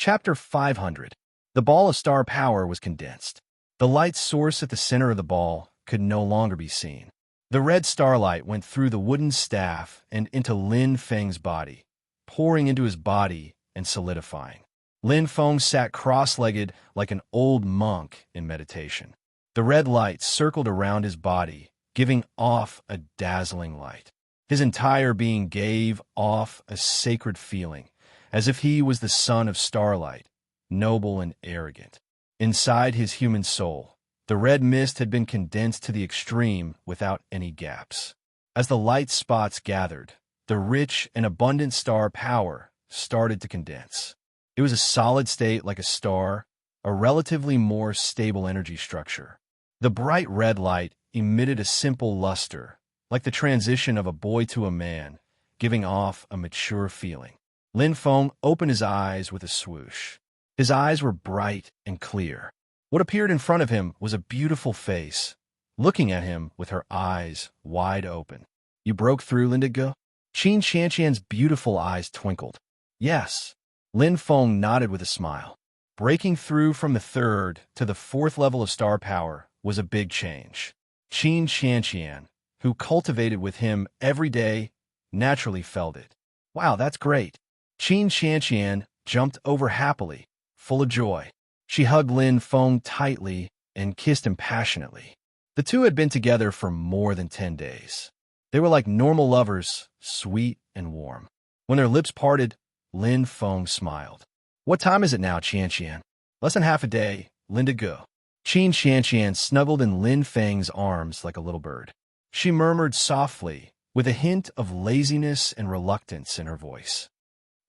Chapter 500. The ball of star power was condensed. The light source at the center of the ball could no longer be seen. The red starlight went through the wooden staff and into Lin Feng's body, pouring into his body and solidifying. Lin Feng sat cross-legged like an old monk in meditation. The red light circled around his body, giving off a dazzling light. His entire being gave off a sacred feeling, as if he was the son of starlight, noble and arrogant. Inside his human soul, the red mist had been condensed to the extreme without any gaps. As the light spots gathered, the rich and abundant star power started to condense. It was a solid state like a star, a relatively more stable energy structure. The bright red light emitted a simple luster, like the transition of a boy to a man, giving off a mature feeling. Lin Feng opened his eyes with a swoosh. His eyes were bright and clear. What appeared in front of him was a beautiful face, looking at him with her eyes wide open. "You broke through, Lindigo?" Qin Shanqian's beautiful eyes twinkled. "Yes." Lin Feng nodded with a smile. Breaking through from the third to the fourth level of star power was a big change. Qin Shanqian, who cultivated with him every day, naturally felt it. "Wow, that's great." Qin Shanqian jumped over happily, full of joy. She hugged Lin Feng tightly and kissed him passionately. The two had been together for more than 10 days. They were like normal lovers, sweet and warm. When their lips parted, Lin Feng smiled. "What time is it now, Qianqian?" "Less than half a day, Lindigo." Qin Shanqian snuggled in Lin Feng's arms like a little bird. She murmured softly, with a hint of laziness and reluctance in her voice.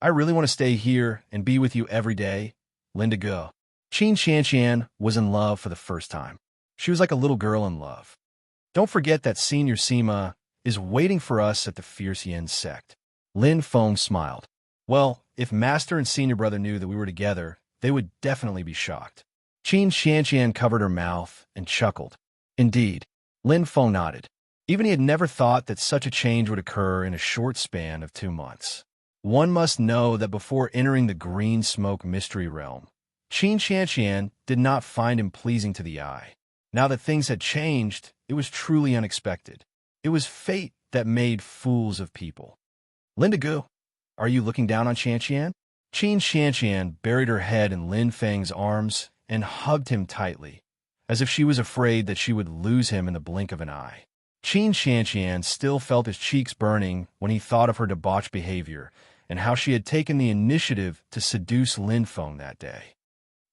"I really want to stay here and be with you every day, Lindigo." Qin Shanqian was in love for the first time. She was like a little girl in love. "Don't forget that Senior Sima is waiting for us at the Fierce Yin sect." Lin Feng smiled. "Well, if Master and Senior Brother knew that we were together, they would definitely be shocked." Qin Shanqian covered her mouth and chuckled. "Indeed." Lin Feng nodded. Even he had never thought that such a change would occur in a short span of 2 months. One must know that before entering the green smoke mystery realm, Qin Shanqian did not find him pleasing to the eye. Now that things had changed, it was truly unexpected. It was fate that made fools of people. "Lindigo, are you looking down on Shanqian?" Qin Shanqian buried her head in Lin Feng's arms and hugged him tightly, as if she was afraid that she would lose him in the blink of an eye. Qin Shanqian still felt his cheeks burning when he thought of her debauched behavior and how she had taken the initiative to seduce Lin Feng that day.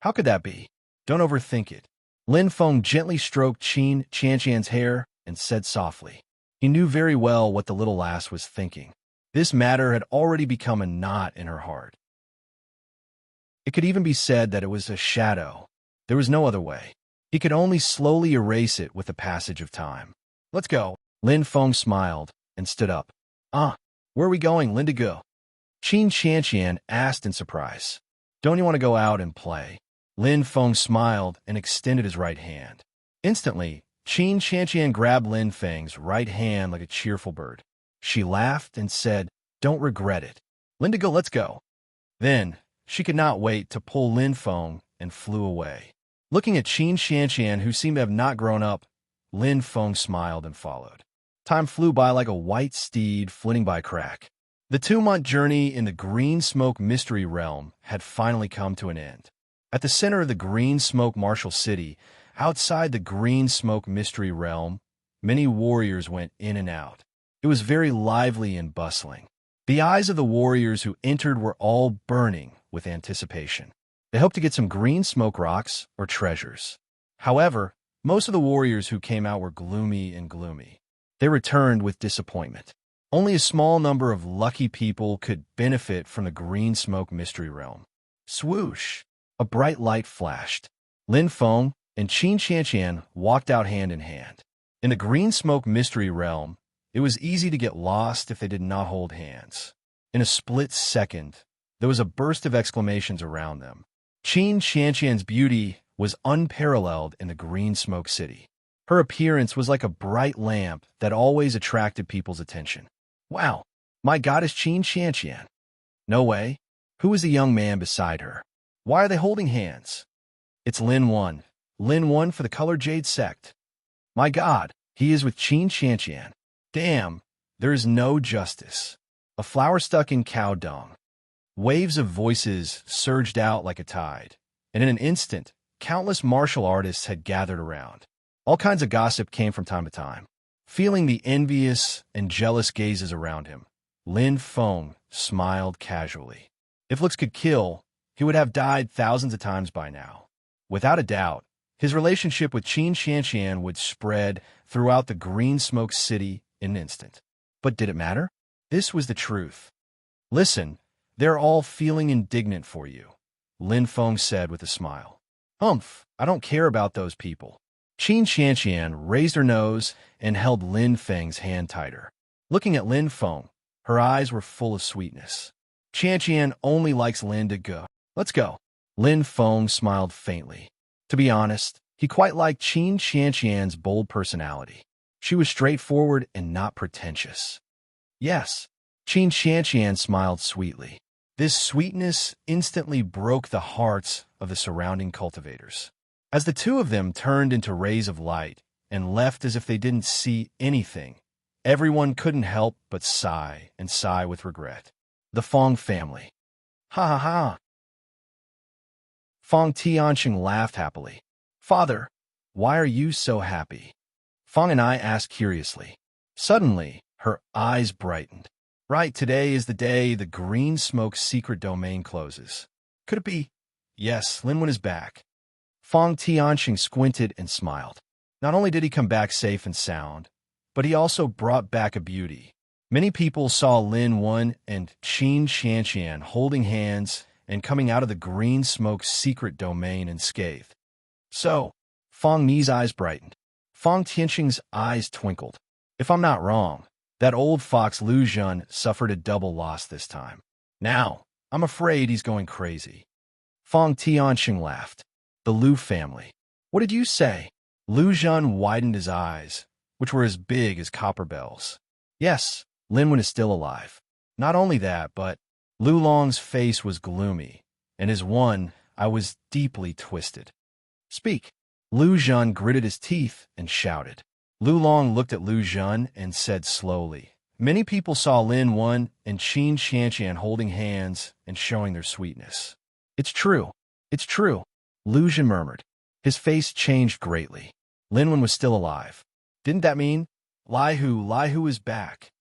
How could that be? Don't overthink it. Lin Feng gently stroked Qin Shanqian's hair and said softly. He knew very well what the little lass was thinking. This matter had already become a knot in her heart. It could even be said that it was a shadow. There was no other way. He could only slowly erase it with the passage of time. "Let's go." Lin Feng smiled and stood up. Where are we going, Lindigo?" Qin Shanqian asked in surprise. "Don't you want to go out and play?" Lin Feng smiled and extended his right hand. Instantly, Qin Shanqian grabbed Lin Feng's right hand like a cheerful bird. She laughed and said, "Don't regret it. Lindigo, let's go." Then, she could not wait to pull Lin Feng and flew away. Looking at Qin Shanqian, who seemed to have not grown up, Lin Feng smiled and followed. Time flew by like a white steed flitting by crack. The 2-month journey in the green smoke mystery realm had finally come to an end. At the center of the green smoke martial city, outside the green smoke mystery realm, many warriors went in and out. It was very lively and bustling. The eyes of the warriors who entered were all burning with anticipation. They hoped to get some green smoke rocks or treasures. However, most of the warriors who came out were gloomy and gloomy. They returned with disappointment. Only a small number of lucky people could benefit from the green smoke mystery realm. Swoosh! A bright light flashed. Lin Feng and Qin Shanqian walked out hand in hand. In the green smoke mystery realm, it was easy to get lost if they did not hold hands. In a split second, there was a burst of exclamations around them. Qin Shanqian's beauty was unparalleled in the green smoke city. Her appearance was like a bright lamp that always attracted people's attention. "Wow, my goddess Qin Shanqian." "No way. Who was the young man beside her?" Why are they holding hands? It's Lin 1. Lin 1 for the Color Jade sect. My God, he is with Qin Qianqian. Damn, there is no justice. A flower stuck in cow dung. Waves of voices surged out like a tide, and in an instant, countless martial artists had gathered around. All kinds of gossip came from time to time. Feeling the envious and jealous gazes around him, Lin Feng smiled casually. If looks could kill, he would have died thousands of times by now. Without a doubt, his relationship with Qin Qianqian would spread throughout the green smoke city in an instant. But did it matter? This was the truth. Listen, they're all feeling indignant for you, Lin Feng said with a smile. Humph, I don't care about those people. Qin Qianqian raised her nose and held Lin Feng's hand tighter. Looking at Lin Feng, her eyes were full of sweetness. Qianqian only likes Lin to go. Let's go. Lin Feng smiled faintly. To be honest, he quite liked Qin Qianqian's bold personality. She was straightforward and not pretentious. Yes, Qin Qianqian smiled sweetly. This sweetness instantly broke the hearts of the surrounding cultivators. As the two of them turned into rays of light and left as if they didn't see anything, everyone couldn't help but sigh and sigh with regret. The Feng family. Ha ha ha. Feng Tianqing laughed happily. Father, why are you so happy? Feng and I asked curiously. Suddenly, her eyes brightened. Right, today is the day the green smoke secret domain closes. Could it be? Yes, Linwen is back. Feng Tianqing squinted and smiled. Not only did he come back safe and sound, but he also brought back a beauty. Many people saw Lin Wen and Qin Qianqian holding hands and coming out of the green smoke secret domain unscathed. So, Feng Ni's eyes brightened. Feng Tianqing's eyes twinkled. If I'm not wrong, that old fox Lu Zhen suffered a double loss this time. Now, I'm afraid he's going crazy. Feng Tianqing laughed. The Lu family. What did you say? Lu Zhen widened his eyes, which were as big as copper bells. Yes, Lin Wen is still alive. Not only that, but Lu Long's face was gloomy, and his eye was deeply twisted. Speak. Lu Zhen gritted his teeth and shouted. Lu Long looked at Lu Zhen and said slowly, many people saw Lin Wen and Qin Qianqian holding hands and showing their sweetness. It's true. It's true. Lu Zhen murmured. His face changed greatly. Lin Wen was still alive. Didn't that mean Lai Hu is back?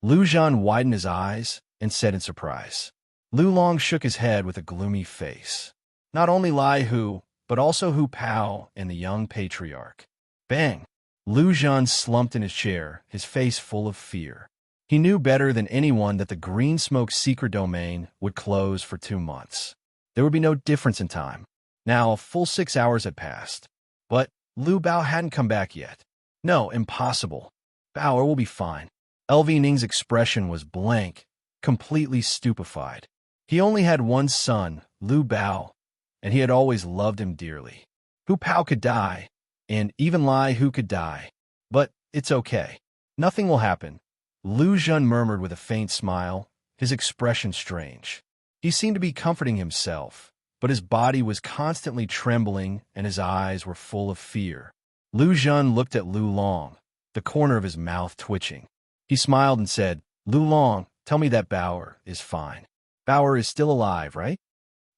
Lu Zhen widened his eyes and said in surprise. Lu Long shook his head with a gloomy face. Not only Lai Hu, but also Hu Pao and the young patriarch. Bang! Lu Zhen slumped in his chair, his face full of fear. He knew better than anyone that the green smoke secret domain would close for 2 months. There would be no difference in time. Now, a full 6 hours had passed. But Lu Bao hadn't come back yet. No, impossible. Bao will be fine. LV Ning's expression was blank, completely stupefied. He only had one son, Lu Bao, and he had always loved him dearly. Hu Pao could die, and even Lai Hu could die. But it's okay. Nothing will happen. Lu Zhen murmured with a faint smile, his expression strange. He seemed to be comforting himself, but his body was constantly trembling and his eyes were full of fear. Lu Zhen looked at Lu Long, the corner of his mouth twitching. He smiled and said, Lu Long, tell me that Bauer is fine. Bauer is still alive, right?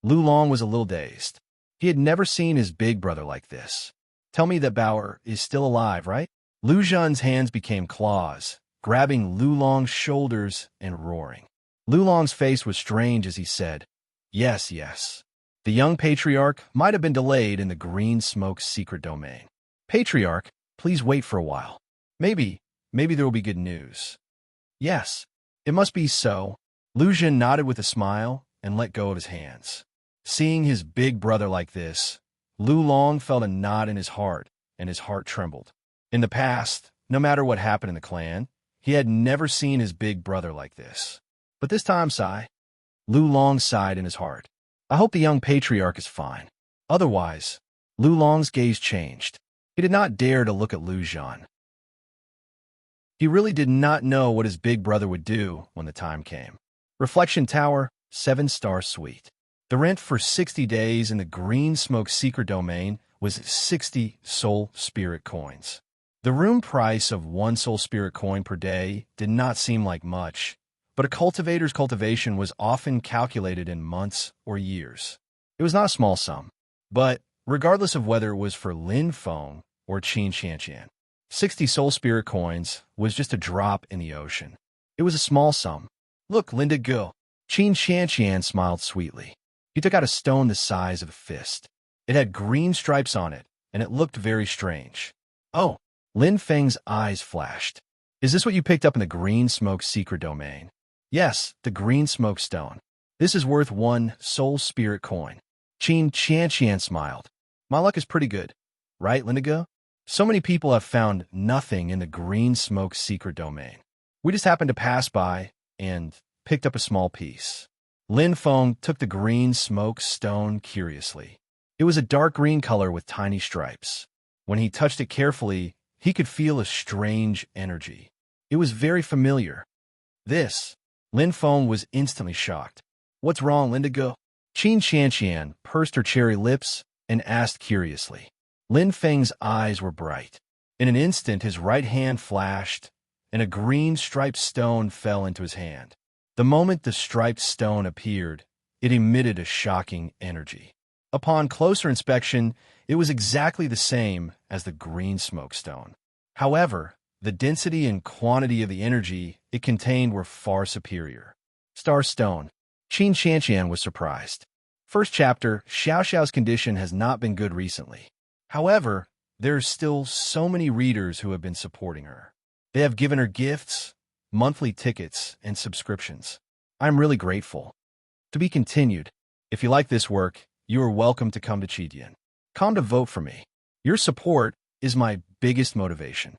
Lu Long was a little dazed. He had never seen his big brother like this. Tell me that Bauer is still alive, right? Lu Zhen's hands became claws, grabbing Lu Long's shoulders and roaring. Lu Long's face was strange as he said, Yes, yes. The young patriarch might have been delayed in the green smoke secret domain. Patriarch, please wait for a while. Maybe there will be good news. Yes, it must be so. Lu Zhen nodded with a smile and let go of his hands. Seeing his big brother like this, Lu Long felt a knot in his heart, and his heart trembled. In the past, no matter what happened in the clan, he had never seen his big brother like this. But this time, Lu Long sighed in his heart. I hope the young patriarch is fine. Otherwise, Lu Long's gaze changed. He did not dare to look at Lu Zhen. He really did not know what his big brother would do when the time came. Reflection Tower, 7-star suite. The rent for 60 days in the green smoke secret domain was 60 soul spirit coins. The room price of 1 soul spirit coin per day did not seem like much, but a cultivator's cultivation was often calculated in months or years. It was not a small sum, but regardless of whether it was for Lin Feng or Qin Qianqian, 60 soul spirit coins was just a drop in the ocean. It was a small sum. Look, Linda Go. Qin Qianqian smiled sweetly. He took out a stone the size of a fist. It had green stripes on it, and it looked very strange. Oh, Lin Feng's eyes flashed. Is this what you picked up in the green smoke secret domain? Yes, the green smoke stone. This is worth 1 soul spirit coin. Qin Qianqian smiled. My luck is pretty good, right, Lindigo? So many people have found nothing in the green smoke secret domain. We just happened to pass by and picked up a small piece. Lin Feng took the green smoke stone curiously. It was a dark green color with tiny stripes. When he touched it carefully, he could feel a strange energy. It was very familiar. Lin Feng was instantly shocked. What's wrong, Lindigo? Qin Qianqian pursed her cherry lips and asked curiously. Lin Feng's eyes were bright. In an instant, his right hand flashed, and a green striped stone fell into his hand. The moment the striped stone appeared, it emitted a shocking energy. Upon closer inspection, it was exactly the same as the green smoke stone. However, the density and quantity of the energy it contained were far superior. Star Stone. Qin Qianqian was surprised. First chapter, Xiao Xiao's condition has not been good recently. However, there are still so many readers who have been supporting her. They have given her gifts, monthly tickets, and subscriptions. I'm really grateful. To be continued. If you like this work, you are welcome to come to Chidian. Come to vote for me. Your support is my biggest motivation.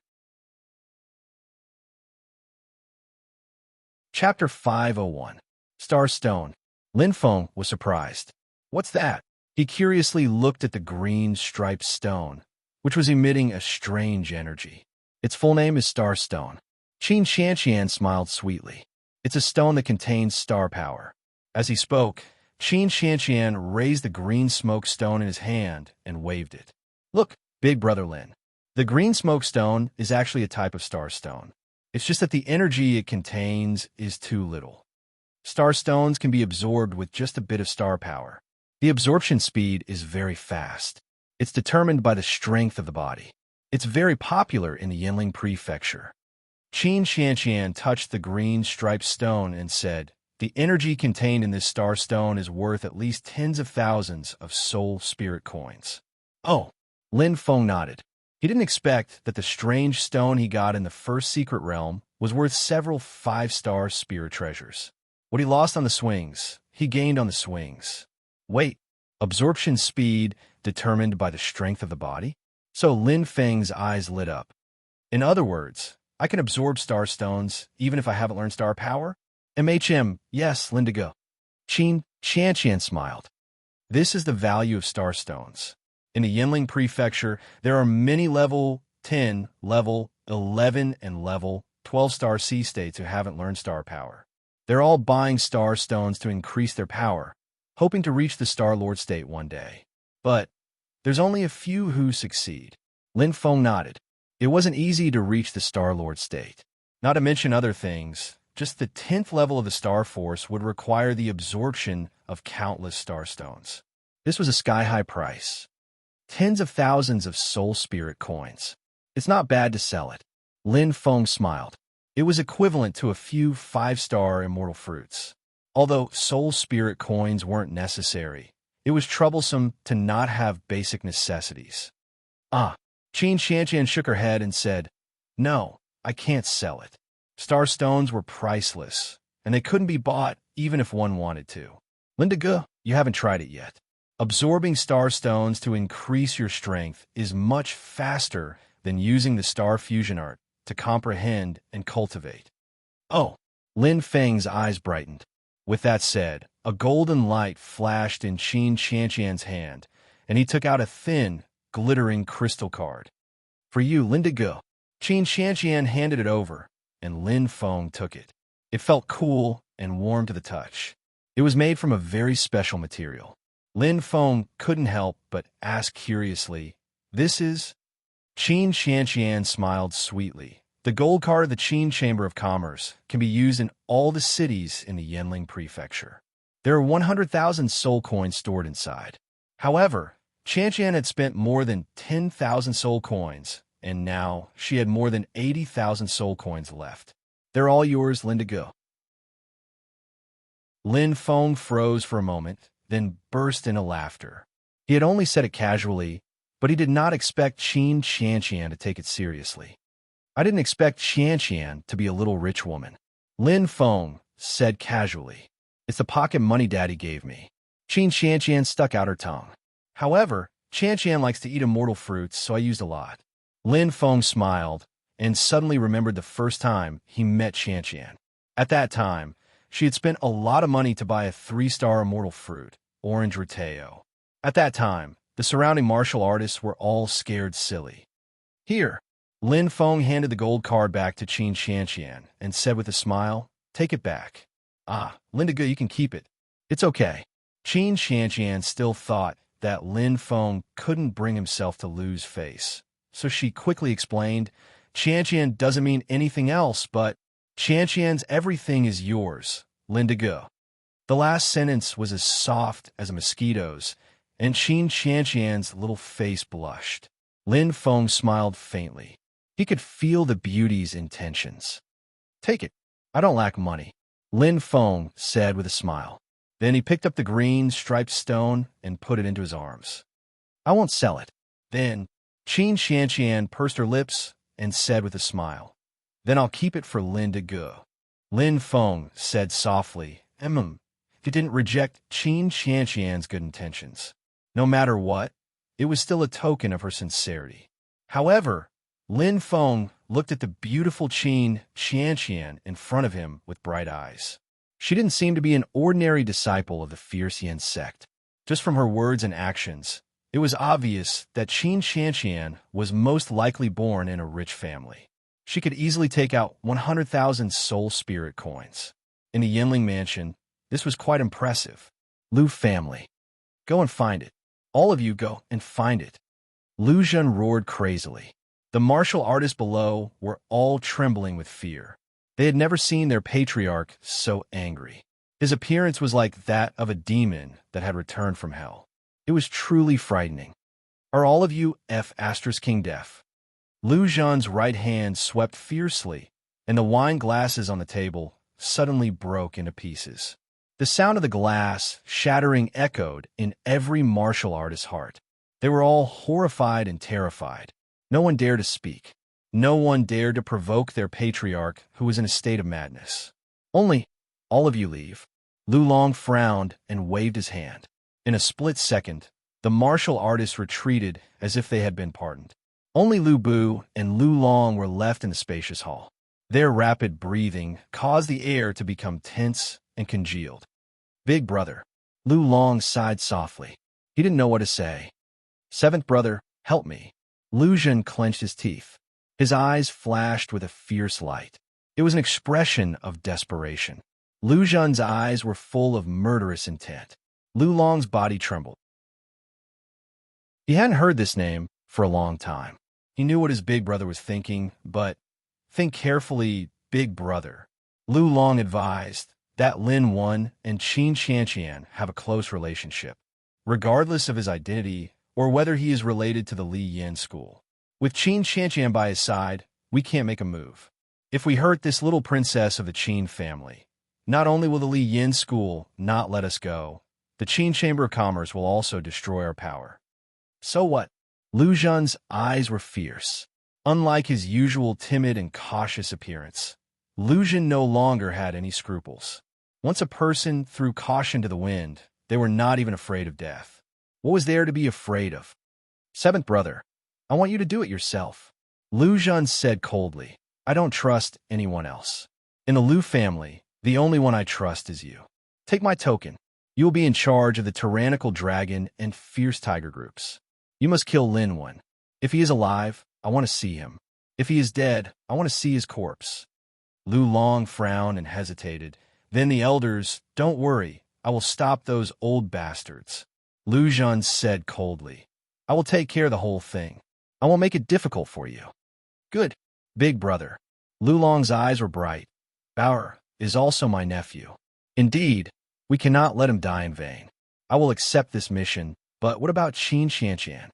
Chapter 501. Star Stone. Lin Feng was surprised. What's that? He curiously looked at the green striped stone, which was emitting a strange energy. Its full name is Star Stone. Qin Qianqian smiled sweetly. It's a stone that contains star power. As he spoke, Qin Qianqian raised the green smoke stone in his hand and waved it. Look, big brother Lin. The green smoke stone is actually a type of star stone. It's just that the energy it contains is too little. Star stones can be absorbed with just a bit of star power. The absorption speed is very fast. It's determined by the strength of the body. It's very popular in the Yinling Prefecture. Qin Qianqian touched the green striped stone and said, the energy contained in this star stone is worth at least tens of thousands of soul spirit coins. Oh, Lin Feng nodded. He didn't expect that the strange stone he got in the first secret realm was worth several 5-star spirit treasures. What he lost on the swings, he gained on the swings. Wait, absorption speed determined by the strength of the body? So Lin Feng's eyes lit up. In other words, I can absorb star stones even if I haven't learned star power? Yes, Lindigo. Qin Qianqian smiled. This is the value of star stones. In the Yinling Prefecture, there are many level 10, level 11, and level 12-star sea states who haven't learned star power. They're all buying star stones to increase their power, hoping to reach the Star Lord state one day. But there's only a few who succeed. Lin Feng nodded. It wasn't easy to reach the Star Lord state. Not to mention other things, just the 10th level of the Star Force would require the absorption of countless star stones. This was a sky-high price. Tens of thousands of soul spirit coins. It's not bad to sell it. Lin Feng smiled. It was equivalent to a few 5-star immortal fruits. Although soul spirit coins weren't necessary, it was troublesome to not have basic necessities. Qin Qianqian shook her head and said, no, I can't sell it. Star stones were priceless, and they couldn't be bought even if one wanted to. Lindigo, you haven't tried it yet. Absorbing star stones to increase your strength is much faster than using the star fusion art to comprehend and cultivate. Oh, Lin Feng's eyes brightened. With that said, a golden light flashed in Qin Qianqian's hand, and he took out a thin, glittering crystal card. For you, Lindigo. Qin Qianqian handed it over, and Lin Feng took it. It felt cool and warm to the touch. It was made from a very special material. Lin Feng couldn't help but ask curiously, "This is?" Qin Xianqian smiled sweetly. "The gold card of the Qin Chamber of Commerce can be used in all the cities in the Yanling Prefecture. There are 100,000 soul coins stored inside." However, Xianqian had spent more than 10,000 soul coins, and now she had more than 80,000 soul coins left. "They're all yours, Lindigo." Lin Feng froze for a moment, then burst into laughter. He had only said it casually, but he did not expect Qin Xianqian to take it seriously. "I didn't expect Xianqian to be a little rich woman," Lin Feng said casually. "It's the pocket money Daddy gave me." Qin Xianqian stuck out her tongue. "However, Xianqian likes to eat immortal fruits, so I used a lot." Lin Feng smiled, and suddenly remembered the first time he met Xianqian. At that time, she had spent a lot of money to buy a 3-star immortal fruit, Orange Roteo. At that time, the surrounding martial artists were all scared silly. "Here." Lin Feng handed the gold card back to Qin Xianqian and said with a smile, "Take it back." "Ah, Lindigo, you can keep it. It's okay." Qin Xianqian still thought that Lin Feng couldn't bring himself to lose face, so she quickly explained, "Xianqian doesn't mean anything else, but Xianqian's everything is yours, Lindigo." The last sentence was as soft as a mosquito's, and Qin Xianqian's little face blushed. Lin Feng smiled faintly. He could feel the beauty's intentions. "Take it. I don't lack money," Lin Feng said with a smile. Then he picked up the green, striped stone and put it into his arms. "I won't sell it." Then Qin Xianqian pursed her lips and said with a smile, "Then I'll keep it for Lindigo." Lin Feng said softly, He didn't reject Qin Xianqian's good intentions. No matter what, it was still a token of her sincerity. However, Lin Feng looked at the beautiful Qin Xianqian in front of him with bright eyes. She didn't seem to be an ordinary disciple of the fierce Yin sect. Just from her words and actions, it was obvious that Qin Xianqian was most likely born in a rich family. She could easily take out 100,000 soul spirit coins. In the Yinling mansion, this was quite impressive. "Lu family. Go and find it. All of you go and find it." Lu Zhen roared crazily. The martial artists below were all trembling with fear. They had never seen their patriarch so angry. His appearance was like that of a demon that had returned from hell. It was truly frightening. "Are all of you King deaf?" Lu Zhen's right hand swept fiercely, and the wine glasses on the table suddenly broke into pieces. The sound of the glass shattering echoed in every martial artist's heart. They were all horrified and terrified. No one dared to speak. No one dared to provoke their patriarch, who was in a state of madness. "Only, all of you leave." Lu Long frowned and waved his hand. In a split second, the martial artists retreated as if they had been pardoned. Only Lu Bu and Lu Long were left in the spacious hall. Their rapid breathing caused the air to become tense and congealed. "Big brother." Lu Long sighed softly. He didn't know what to say. "Seventh brother, help me." Lu Zhen clenched his teeth. His eyes flashed with a fierce light. It was an expression of desperation. Lu Zhen's eyes were full of murderous intent. Lu Long's body trembled. He hadn't heard this name for a long time. He knew what his big brother was thinking, but think carefully, big brother. Lu Long advised that Lin Wan and Qin Xianqian have a close relationship, regardless of his identity or whether he is related to the Li Yin school. With Qin Xianqian by his side, we can't make a move. If we hurt this little princess of the Qin family, not only will the Li Yin school not let us go, the Qin Chamber of Commerce will also destroy our power. So what? Lu Zhen's eyes were fierce. Unlike his usual timid and cautious appearance, Lu Zhen no longer had any scruples. Once a person threw caution to the wind, they were not even afraid of death. What was there to be afraid of? "Seventh brother, I want you to do it yourself." Lu Zhen said coldly. "I don't trust anyone else. In the Lu family, the only one I trust is you. Take my token. You will be in charge of the tyrannical dragon and fierce tiger groups. You must kill Lin Wan. If he is alive, I want to see him. If he is dead, I want to see his corpse." Lu Long frowned and hesitated. Then the elders, "Don't worry, I will stop those old bastards. Lu Zhan said coldly. I will take care of the whole thing. I won't make it difficult for you. Good, big brother. Lu Long's eyes were bright. Bauer is also my nephew. Indeed, we cannot let him die in vain. I will accept this mission, but what about Qin Xianqian?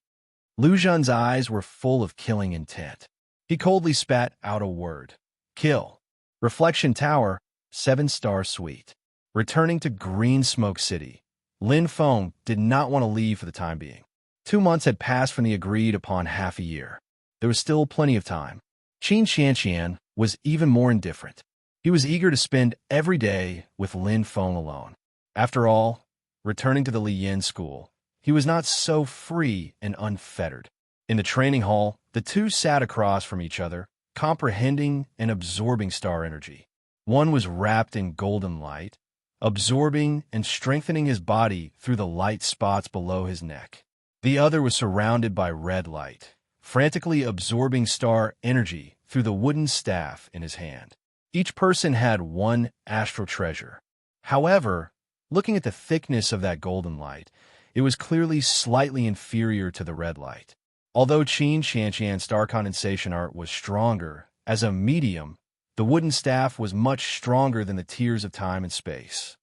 Lu Zhan's eyes were full of killing intent. He coldly spat out a word. Kill. Reflection Tower, 7-star suite. Returning to Green Smoke City, Lin Feng did not want to leave for the time being. 2 months had passed from the agreed-upon half a year. There was still plenty of time. Qin Xianqian was even more indifferent. He was eager to spend every day with Lin Feng alone. After all, returning to the Li Yin school, he was not so free and unfettered. In the training hall, the two sat across from each other, comprehending and absorbing star energy. One was wrapped in golden light, absorbing and strengthening his body through the light spots below his neck. The other was surrounded by red light, frantically absorbing star energy through the wooden staff in his hand. Each person had one astral treasure. However, looking at the thickness of that golden light, it was clearly slightly inferior to the red light. Although Qin Xianqian's star condensation art was stronger, as a medium, the wooden staff was much stronger than the tears of time and space.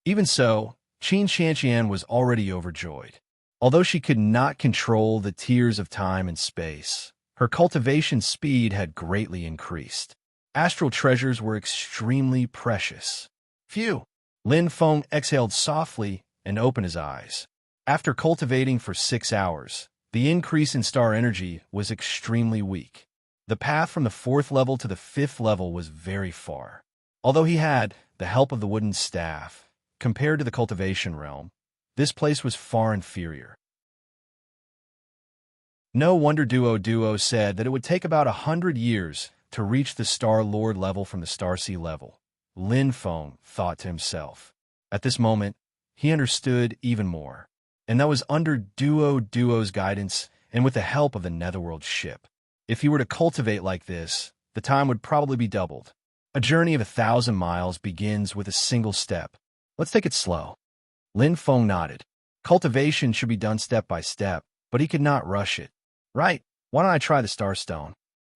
Even so, Qin Xianqian was already overjoyed. Although she could not control the tears of time and space, her cultivation speed had greatly increased. Astral treasures were extremely precious. Phew! Lin Feng exhaled softly and opened his eyes. After cultivating for 6 hours, the increase in star energy was extremely weak. The path from the 4th level to the 5th level was very far. Although he had the help of the wooden staff, compared to the cultivation realm, this place was far inferior. No wonder Duo said that it would take about 100 years to reach the Star Lord level from the Star Sea level. Lin Feng thought to himself. At this moment, he understood even more. And that was under Duo's guidance and with the help of the Netherworld ship. If he were to cultivate like this, the time would probably be doubled. A journey of 1,000 miles begins with a single step. Let's take it slow. Lin Feng nodded. Cultivation should be done step by step, but he could not rush it. Right, why don't I try the Starstone?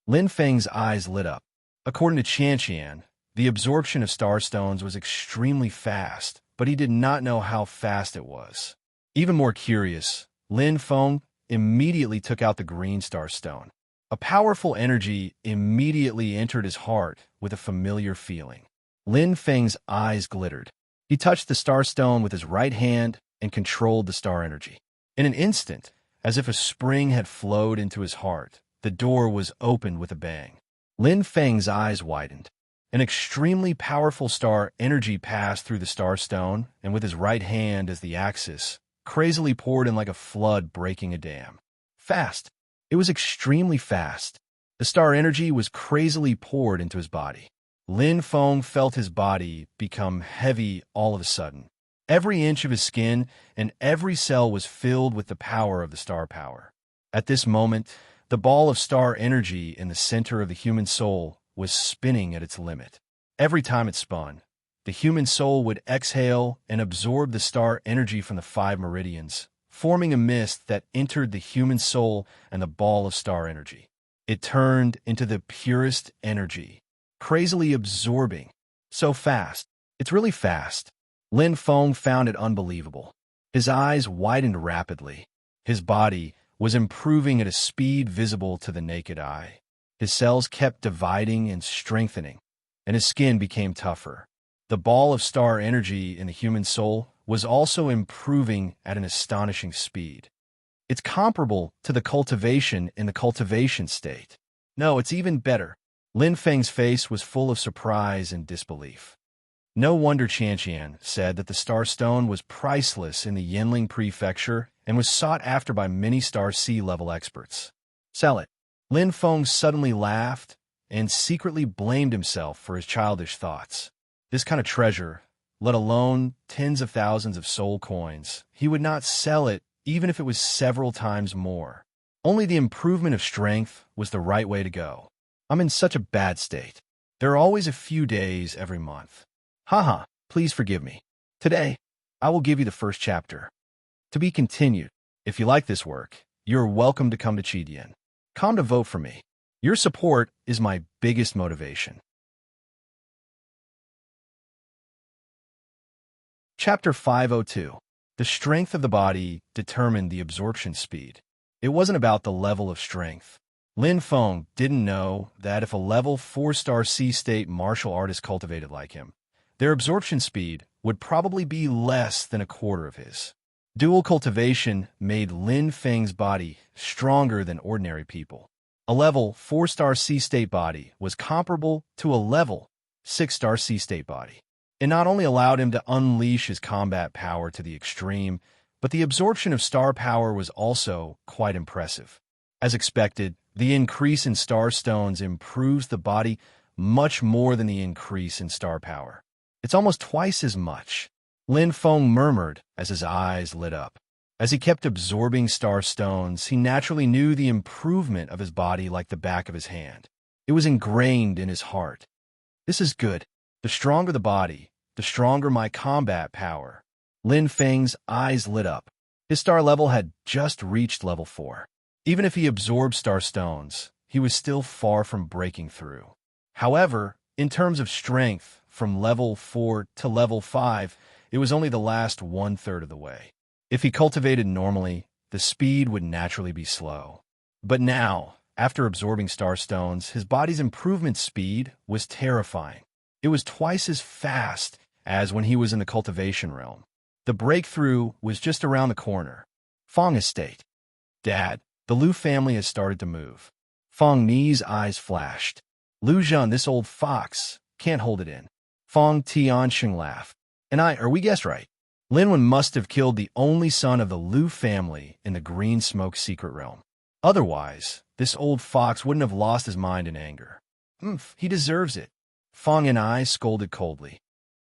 Lin Feng's eyes lit up. According to Qianqian, the absorption of starstones was extremely fast, but he did not know how fast it was. Even more curious, Lin Feng immediately took out the green starstone. A powerful energy immediately entered his heart with a familiar feeling. Lin Feng's eyes glittered. He touched the starstone with his right hand and controlled the star energy. In an instant, as if a spring had flowed into his heart, the door was opened with a bang. Lin Feng's eyes widened. An extremely powerful star energy passed through the starstone, and with his right hand as the axis, crazily poured in like a flood breaking a dam. Fast. It was extremely fast. The star energy was crazily poured into his body. Lin Feng felt his body become heavy all of a sudden. Every inch of his skin and every cell was filled with the power of the star power. At this moment, the ball of star energy in the center of the human soul was spinning at its limit. Every time it spun, the human soul would exhale and absorb the star energy from the 5 meridians, forming a mist that entered the human soul and the ball of star energy. It turned into the purest energy, crazily absorbing. So fast. It's really fast. Lin Feng found it unbelievable. His eyes widened rapidly. His body was improving at a speed visible to the naked eye. His cells kept dividing and strengthening, and his skin became tougher. The ball of star energy in the human soul was also improving at an astonishing speed. It's comparable to the cultivation in the cultivation state. No, it's even better. Lin Feng's face was full of surprise and disbelief. No wonder Qianqian said that the Starstone was priceless in the Yinling Prefecture and was sought after by many Star Sea level experts. Sell it. Lin Feng suddenly laughed and secretly blamed himself for his childish thoughts. This kind of treasure, let alone tens of thousands of soul coins, he would not sell it even if it was several times more. Only the improvement of strength was the right way to go. I'm in such a bad state. There are always a few days every month. Haha, please forgive me. Today, I will give you the first chapter. To be continued. If you like this work, you're welcome to come to Chidian. Come to vote for me. Your support is my biggest motivation. Chapter 502. The strength of the body determined the absorption speed. It wasn't about the level of strength. Lin Feng didn't know that if a level 4-star C-state martial artist cultivated like him, their absorption speed would probably be less than a quarter of his. Dual cultivation made Lin Feng's body stronger than ordinary people. A level 4-star C-state body was comparable to a level 6-star C-state body. It not only allowed him to unleash his combat power to the extreme, but the absorption of star power was also quite impressive. As expected, the increase in star stones improves the body much more than the increase in star power. It's almost twice as much. Lin Feng murmured as his eyes lit up. As he kept absorbing star stones, he naturally knew the improvement of his body like the back of his hand. It was ingrained in his heart. This is good. The stronger the body, the stronger my combat power. Lin Feng's eyes lit up. His star level had just reached level 4. Even if he absorbed star stones, he was still far from breaking through. However, in terms of strength, from level 4 to level 5, it was only the last 1/3 of the way. If he cultivated normally, the speed would naturally be slow. But now, after absorbing star stones, his body's improvement speed was terrifying. It was twice as fast as when he was in the cultivation realm. The breakthrough was just around the corner. Feng Estate. Dad, the Liu family has started to move. Feng Ni's eyes flashed. Liu Zhen, this old fox, can't hold it in. Feng Tianxing laughed. Are we guessed right? Lin Wen must have killed the only son of the Liu family in the Green Smoke secret realm. Otherwise, this old fox wouldn't have lost his mind in anger. He deserves it. Feng and I scolded coldly.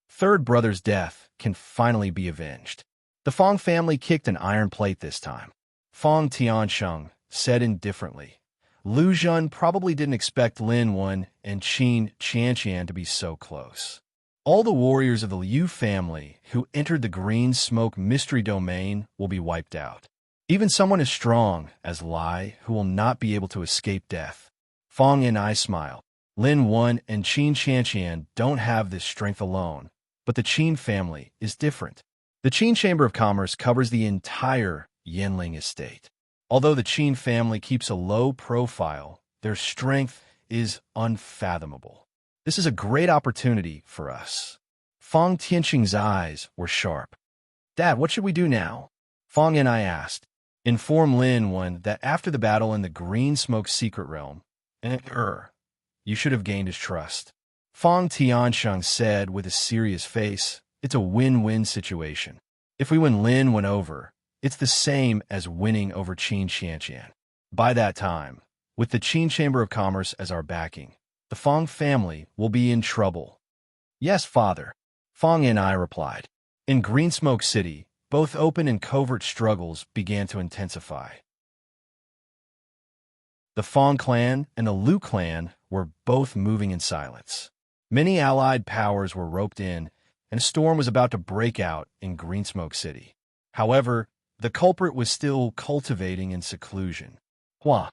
Third brother's death can finally be avenged. The Feng family kicked an iron plate this time. Feng Tiansheng said indifferently. Liu Zhen probably didn't expect Lin Wen and Qin Qianqian to be so close. All the warriors of the Liu family who entered the Green Smoke mystery domain will be wiped out. Even someone as strong as Lai, who will not be able to escape death. Feng and I smiled. Lin Wen and Qin Qianqian don't have this strength alone, but the Qin family is different. The Qin Chamber of Commerce covers the entire Yanling estate. Although the Qin family keeps a low profile, their strength is unfathomable. This is a great opportunity for us. Feng Tianqing's eyes were sharp. Dad, what should we do now? Feng and I asked. Inform Lin Wen that after the battle in the Green Smoke secret realm, you should have gained his trust. Feng Tiansheng said with a serious face, it's a win-win situation. If we win Lin Wen over, it's the same as winning over Qin Qianqian. By that time, with the Qin Chamber of Commerce as our backing, the Feng family will be in trouble. Yes, father. Feng and I replied. In Green Smoke City, both open and covert struggles began to intensify. The Feng clan and the Liu clan were both moving in silence. Many allied powers were roped in, and a storm was about to break out in Green Smoke City. However, the culprit was still cultivating in seclusion. Hua.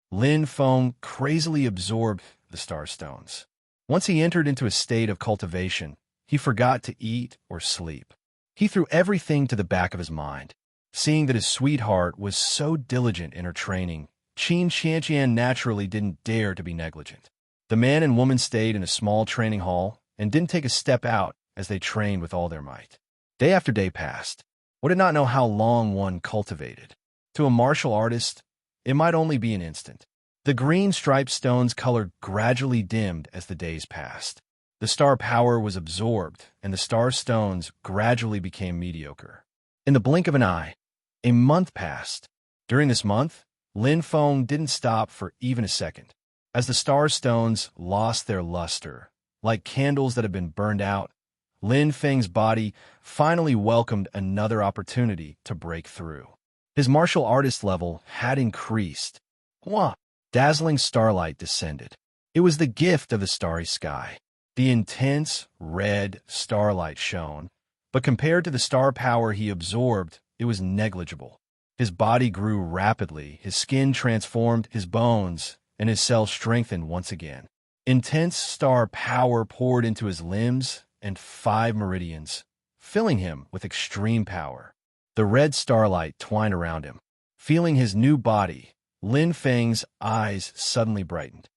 Lin Feng crazily absorbed the star stones. Once he entered into a state of cultivation, he forgot to eat or sleep. He threw everything to the back of his mind. Seeing that his sweetheart was so diligent in her training, Qin Qianqian naturally didn't dare to be negligent. The man and woman stayed in a small training hall and didn't take a step out as they trained with all their might. Day after day passed. One did not know how long one cultivated. To a martial artist, it might only be an instant. The green striped stone's color gradually dimmed as the days passed. The star power was absorbed, and the star stones gradually became mediocre. In the blink of an eye, a month passed. During this month, Lin Feng didn't stop for even a second. As the star stones lost their luster, like candles that had been burned out, Lin Feng's body finally welcomed another opportunity to break through. His martial artist level had increased. Dazzling starlight descended. It was the gift of the starry sky. The intense red starlight shone, But compared to the star power he absorbed, it was negligible. His body grew rapidly, his skin transformed, his bones and his cells strengthened once again. Intense star power poured into his limbs and 5 meridians, filling him with extreme power. The red starlight twined around him. Feeling his new body, Lin Feng's eyes suddenly brightened.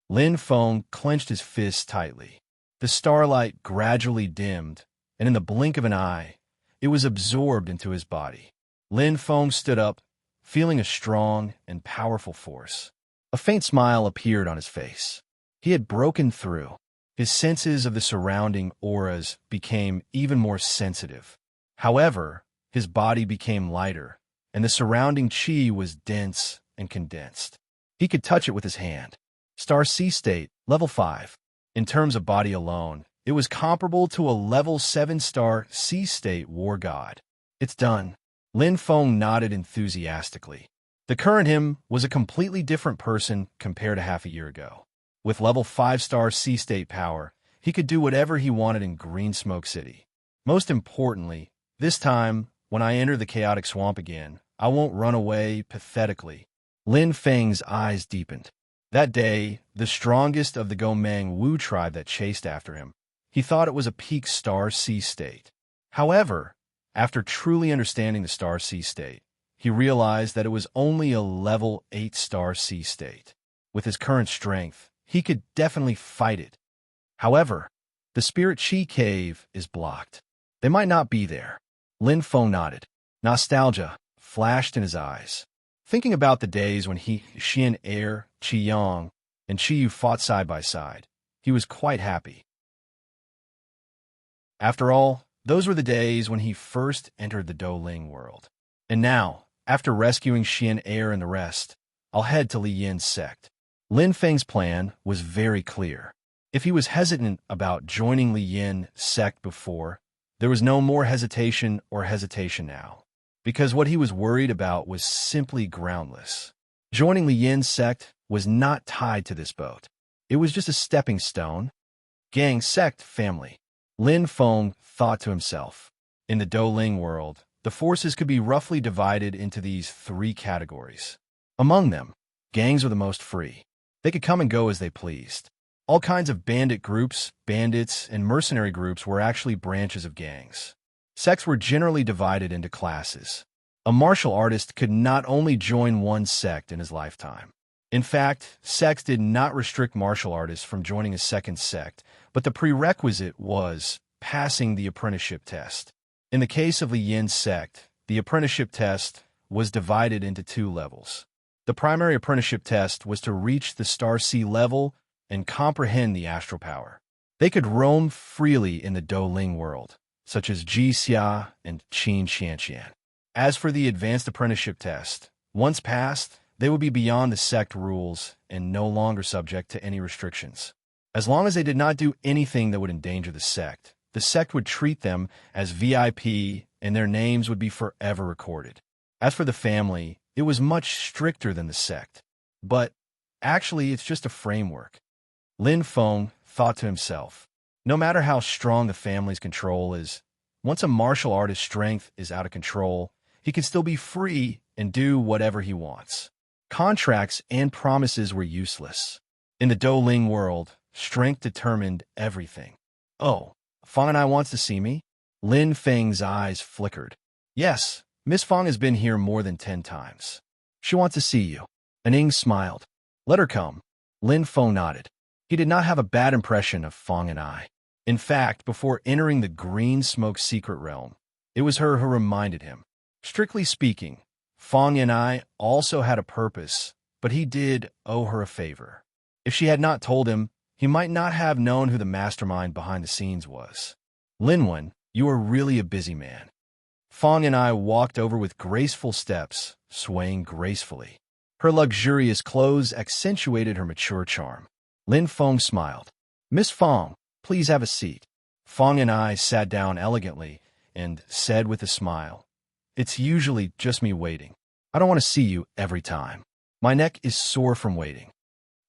Lin Feng clenched his fists tightly. The starlight gradually dimmed, and in the blink of an eye, it was absorbed into his body. Lin Feng stood up, feeling a strong and powerful force. A faint smile appeared on his face. He had broken through. His senses of the surrounding auras became even more sensitive. However, his body became lighter, and the surrounding chi was dense and condensed. He could touch it with his hand. Star C state, level 5. In terms of body alone, it was comparable to a level 7 star C state war god. It's done. Lin Feng nodded enthusiastically. The current him was a completely different person compared to half a year ago. With level 5 star C state power, he could do whatever he wanted in Green Smoke City. Most importantly, this time, when I enter the chaotic swamp again, I won't run away pathetically. Lin Feng's eyes deepened. That day, the strongest of the Gomeng Wu tribe that chased after him, he thought it was a peak star C state. However, after truly understanding the star C state, he realized that it was only a level 8 star C state. With his current strength, he could definitely fight it. However, the spirit chi cave is blocked. They might not be there. Lin Feng nodded. Nostalgia flashed in his eyes. Thinking about the days when he, Xian Er, Qi Yang, and Qi Yu fought side by side, he was quite happy. After all, those were the days when he first entered the Douling world. And now, after rescuing Xian Er and the rest, I'll head to Li Yin's sect. Lin Feng's plan was very clear. If he was hesitant about joining Li Yin sect before, there was no more hesitation now. Because what he was worried about was simply groundless. Joining Li Yin's sect was not tied to this boat. It was just a stepping stone. Gang sect family. Lin Feng thought to himself. In the Douling world, the forces could be roughly divided into these 3 categories. Among them, gangs were the most free. They could come and go as they pleased. All kinds of bandit groups, bandits, and mercenary groups were actually branches of gangs. Sects were generally divided into classes. A martial artist could not only join one sect in his lifetime. In fact, sects did not restrict martial artists from joining a second sect, but the prerequisite was passing the apprenticeship test. In the case of Li Yin's sect, the apprenticeship test was divided into 2 levels. The primary apprenticeship test was to reach the Star C level and comprehend the astral power. They could roam freely in the Douling world, such as Ji Xia and Qin Xianxian. As for the advanced apprenticeship test, once passed, they would be beyond the sect rules and no longer subject to any restrictions. As long as they did not do anything that would endanger the sect would treat them as VIP and their names would be forever recorded. As for the family, it was much stricter than the sect. But actually, it's just a framework. Lin Feng thought to himself, no matter how strong the family's control is, once a martial artist's strength is out of control, he can still be free and do whatever he wants. Contracts and promises were useless. In the Douling world, strength determined everything. Oh, Fang and I wants to see me? Lin Feng's eyes flickered. Yes, Miss Fang has been here more than 10 times. She wants to see you. Aning smiled. Let her come. Lin Feng nodded. He did not have a bad impression of Fang and I. In fact, before entering the Green Smoke secret realm, it was her who reminded him. Strictly speaking, Fang and I also had a purpose, but he did owe her a favor. If she had not told him, he might not have known who the mastermind behind the scenes was. Linwen, you are really a busy man. Fang and I walked over with graceful steps, swaying gracefully. Her luxurious clothes accentuated her mature charm. Lin Feng smiled. Miss Fang, please have a seat. Fang and I sat down elegantly and said with a smile, it's usually just me waiting. I don't want to see you every time. My neck is sore from waiting.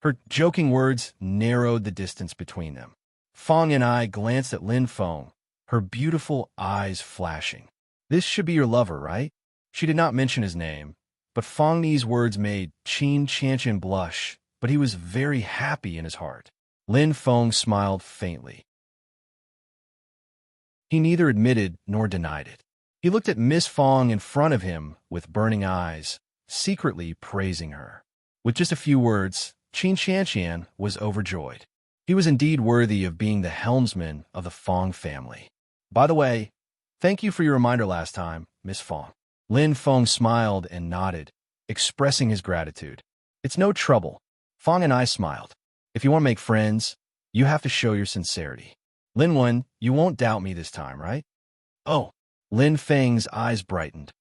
Her joking words narrowed the distance between them. Fang and I glanced at Lin Feng, her beautiful eyes flashing. This should be your lover, right? She did not mention his name, but Fang Ni's words made Qin Qianqian blush, but he was very happy in his heart. Lin Feng smiled faintly. He neither admitted nor denied it. He looked at Miss Fang in front of him with burning eyes, secretly praising her. With just a few words, Qin Qianqian was overjoyed. He was indeed worthy of being the helmsman of the Fang family. By the way, thank you for your reminder last time, Miss Fang. Lin Feng smiled and nodded, expressing his gratitude. It's no trouble. Fang and I smiled. If you want to make friends, you have to show your sincerity. Lin Wen, you won't doubt me this time, right? Oh. Lin Feng's eyes brightened.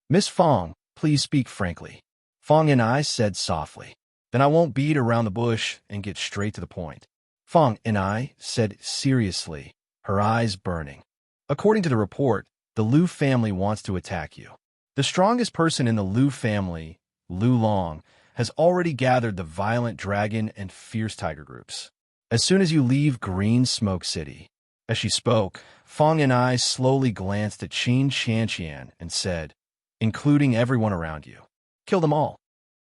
Miss Fang, please speak frankly. Fang and I said softly. Then I won't beat around the bush and get straight to the point. Fang and I said seriously, her eyes burning. According to the report, the Liu family wants to attack you. The strongest person in the Liu family, Liu Long, has already gathered the violent dragon and fierce tiger groups. As soon as you leave Green Smoke City. As she spoke, Fang and I slowly glanced at Qin Qianqian and said, including everyone around you. Kill them all.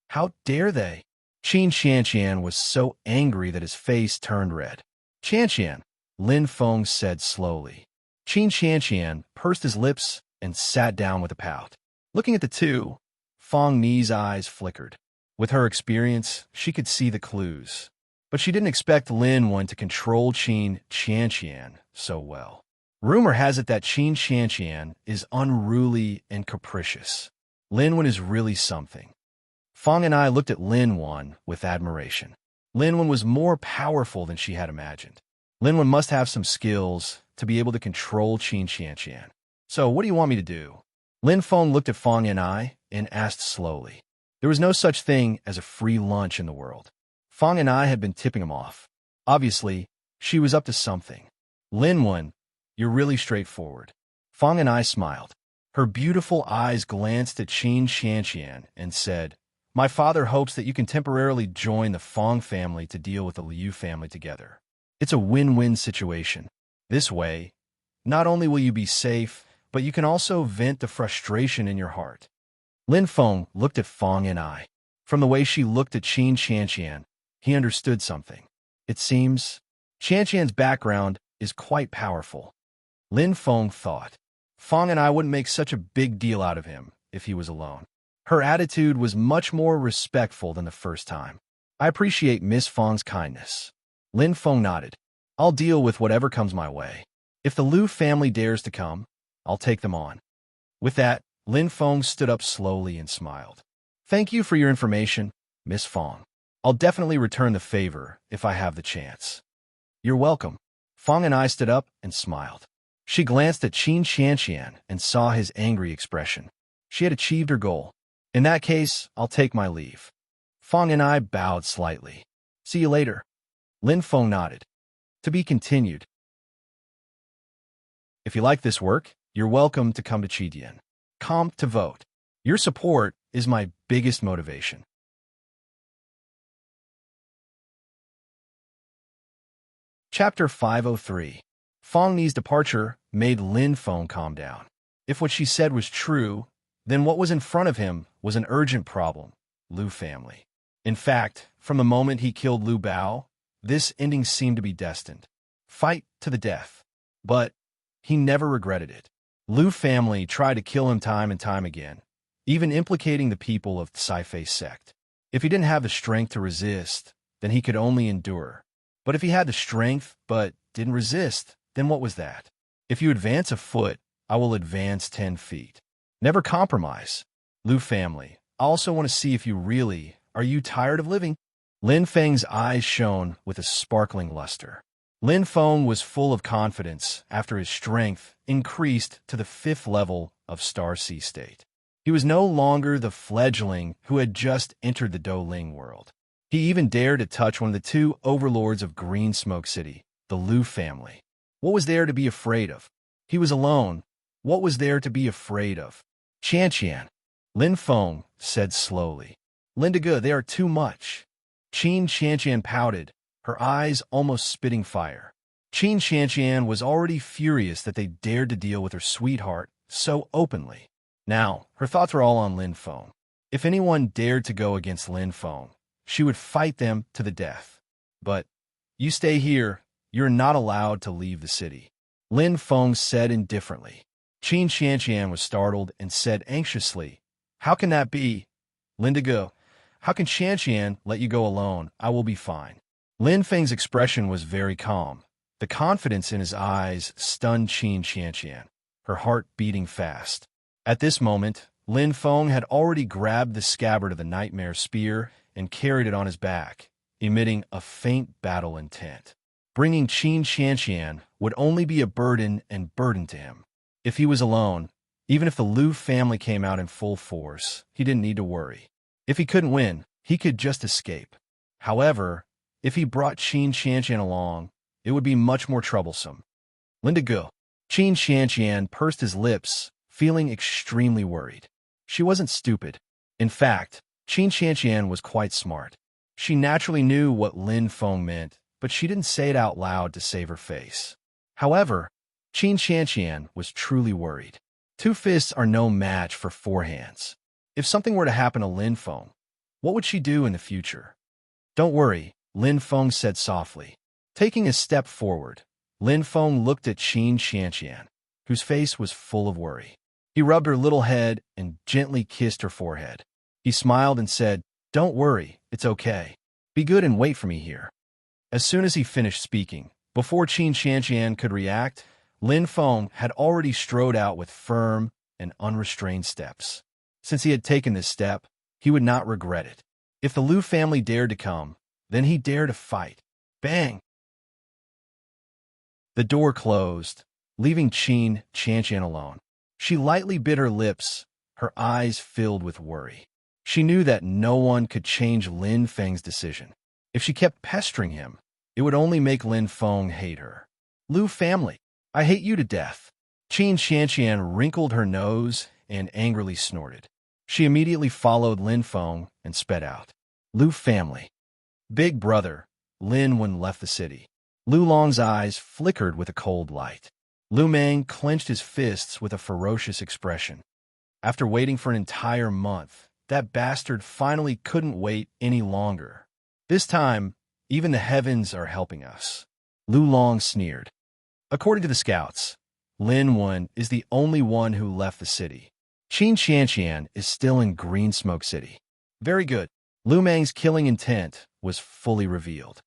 How dare they? Qin Qianqian was so angry that his face turned red. Qianqian, Lin Feng said slowly. Qin Qianqian pursed his lips and sat down with a pout. Looking at the two, Fang Ni's eyes flickered. With her experience, she could see the clues. But she didn't expect Lin Wen to control Qin Qianqian so well. Rumor has it that Qin Qianqian is unruly and capricious. Lin Wen is really something. Fang and I looked at Lin Wen with admiration. Lin Wen was more powerful than she had imagined. Lin Wen must have some skills to be able to control Qin Qianqian. So what do you want me to do? Lin Feng looked at Fang and I and asked slowly. There was no such thing as a free lunch in the world. Fang and I had been tipping him off. Obviously, she was up to something. Lin Wen, you're really straightforward. Fang and I smiled. Her beautiful eyes glanced at Qin Qianqian and said, my father hopes that you can temporarily join the Fang family to deal with the Liu family together. It's a win-win situation. This way, not only will you be safe, but you can also vent the frustration in your heart. Lin Feng looked at Fang and I. From the way she looked at Qin Qianqian, he understood something. It seems Qianqian's background is quite powerful. Lin Feng thought. Fang and I wouldn't make such a big deal out of him if he was alone. Her attitude was much more respectful than the first time. I appreciate Miss Fang's kindness. Lin Feng nodded. I'll deal with whatever comes my way. If the Liu family dares to come, I'll take them on. With that, Lin Feng stood up slowly and smiled. Thank you for your information, Miss Fang. I'll definitely return the favor if I have the chance. You're welcome. Fang and I stood up and smiled. She glanced at Qin Qianqian and saw his angry expression. She had achieved her goal. In that case, I'll take my leave. Fang and I bowed slightly. See you later. Lin Feng nodded. To be continued. If you like this work, you're welcome to come to Qidian. Come to vote. Your support is my biggest motivation. Chapter 503. Fang Ni's departure made Lin Feng calm down. If what she said was true, then what was in front of him was an urgent problem, Liu family. In fact, from the moment he killed Liu Bao, this ending seemed to be destined. Fight to the death. But he never regretted it. Liu family tried to kill him time and time again, even implicating the people of the Sci-Fei sect. If he didn't have the strength to resist, then he could only endure. But if he had the strength but didn't resist, then what was that? If you advance a foot, I will advance 10 feet. Never compromise. Liu family, I also want to see if you really, are you tired of living? Lin Feng's eyes shone with a sparkling luster. Lin Feng was full of confidence after his strength increased to the 5th level of Star Sea state. He was no longer the fledgling who had just entered the Douling world. He even dared to touch one of the 2 overlords of Green Smoke City, the Liu family. What was there to be afraid of? He was alone. What was there to be afraid of? Qianqian, Lin Feng said slowly. Lindiga, they are too much. Qin Qianqian pouted, her eyes almost spitting fire. Qin Shanqian was already furious that they dared to deal with her sweetheart so openly. Now, her thoughts were all on Lin Feng. If anyone dared to go against Lin Feng, she would fight them to the death. But, you stay here, you're not allowed to leave the city, Lin Feng said indifferently. Qin Shanqian was startled and said anxiously, How can that be? Lindigo, how can Shanqian let you go alone? I will be fine. Lin Feng's expression was very calm. The confidence in his eyes stunned Qin Shanqian, her heart beating fast. At this moment, Lin Feng had already grabbed the scabbard of the nightmare spear and carried it on his back, emitting a faint battle intent. Bringing Qin Shanqian would only be a burden to him. If he was alone, even if the Liu family came out in full force, he didn't need to worry. If he couldn't win, he could just escape. However, if he brought Qin Shanqian along, it would be much more troublesome. Lindigo. Qin Shanqian pursed his lips, feeling extremely worried. She wasn't stupid. In fact, Qin Shanqian was quite smart. She naturally knew what Lin Feng meant, but she didn't say it out loud to save her face. However, Qin Shanqian was truly worried. 2 fists are no match for 4 hands. If something were to happen to Lin Feng, what would she do in the future? Don't worry, Lin Feng said softly. Taking a step forward, Lin Feng looked at Qin Shanqian, whose face was full of worry. He rubbed her little head and gently kissed her forehead. He smiled and said, Don't worry, it's okay. Be good and wait for me here. As soon as he finished speaking, before Qin Shanqian could react, Lin Feng had already strode out with firm and unrestrained steps. Since he had taken this step, he would not regret it. If the Liu family dared to come, then he dared to fight. Bang! The door closed, leaving Qin Shanqian alone. She lightly bit her lips, her eyes filled with worry. She knew that no one could change Lin Feng's decision. If she kept pestering him, it would only make Lin Feng hate her. Liu family, I hate you to death. Qin Shanqian wrinkled her nose and angrily snorted. She immediately followed Lin Feng and sped out. Liu family. Big brother, Lin Wen left the city. Lu Long's eyes flickered with a cold light. Lu Meng clenched his fists with a ferocious expression. After waiting for an entire month, that bastard finally couldn't wait any longer. This time, even the heavens are helping us. Lu Long sneered. According to the scouts, Lin Wen is the only one who left the city. Qin Shanqian is still in Green Smoke City. Very good. Lu Meng's killing intent was fully revealed.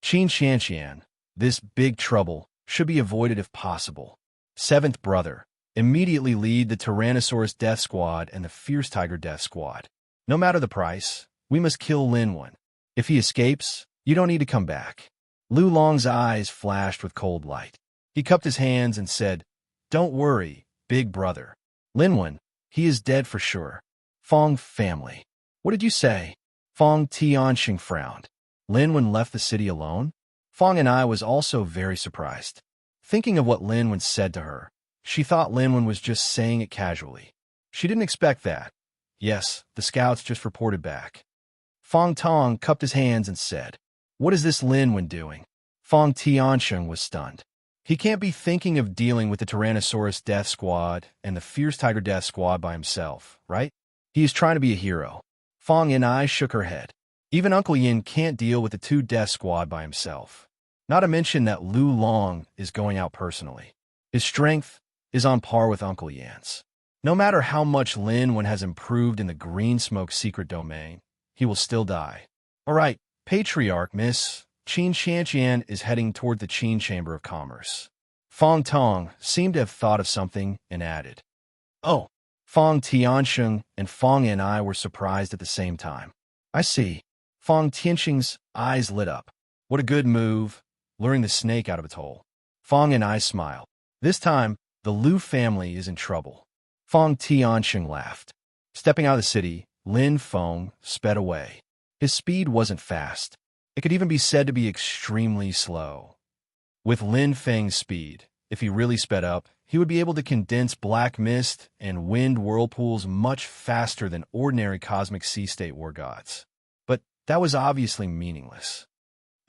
Qin Shanqian, this big trouble, should be avoided if possible. 7th brother, immediately lead the Tyrannosaurus Death Squad and the Fierce Tiger Death Squad. No matter the price, we must kill Lin Wen. If he escapes, you don't need to come back. Lu Long's eyes flashed with cold light. He cupped his hands and said, Don't worry, big brother. Lin Wen, he is dead for sure. Fong family. What did you say? Fong Tianxing frowned. Lin Wen left the city alone? Fong and I was also very surprised. Thinking of what Lin Wen said to her, she thought Lin Wen was just saying it casually. She didn't expect that. Yes, the scouts just reported back. Fong Tong cupped his hands and said, What is this Lin Wen doing? Fong Tianxing was stunned. He can't be thinking of dealing with the Tyrannosaurus Death Squad and the Fierce Tiger Death Squad by himself, right? He is trying to be a hero. Fong and I shook her head. Even Uncle Yin can't deal with the 2 Death Squad by himself. Not to mention that Lu Long is going out personally. His strength is on par with Uncle Yan's. No matter how much Lin Wen has improved in the Green Smoke secret domain, he will still die. All right, Patriarch Miss, Qin Shanqian is heading toward the Qin Chamber of Commerce. Fong Tong seemed to have thought of something and added, Oh, Fong Tianxing and Fong and I were surprised at the same time. I see. Fong Tianxing's eyes lit up. What a good move, luring the snake out of its hole. Fong and I smiled. This time, the Liu family is in trouble. Fong Tianxing laughed. Stepping out of the city, Lin Feng sped away. His speed wasn't fast. It could even be said to be extremely slow. With Lin Feng's speed, if he really sped up, he would be able to condense black mist and wind whirlpools much faster than ordinary cosmic sea state war gods. But that was obviously meaningless.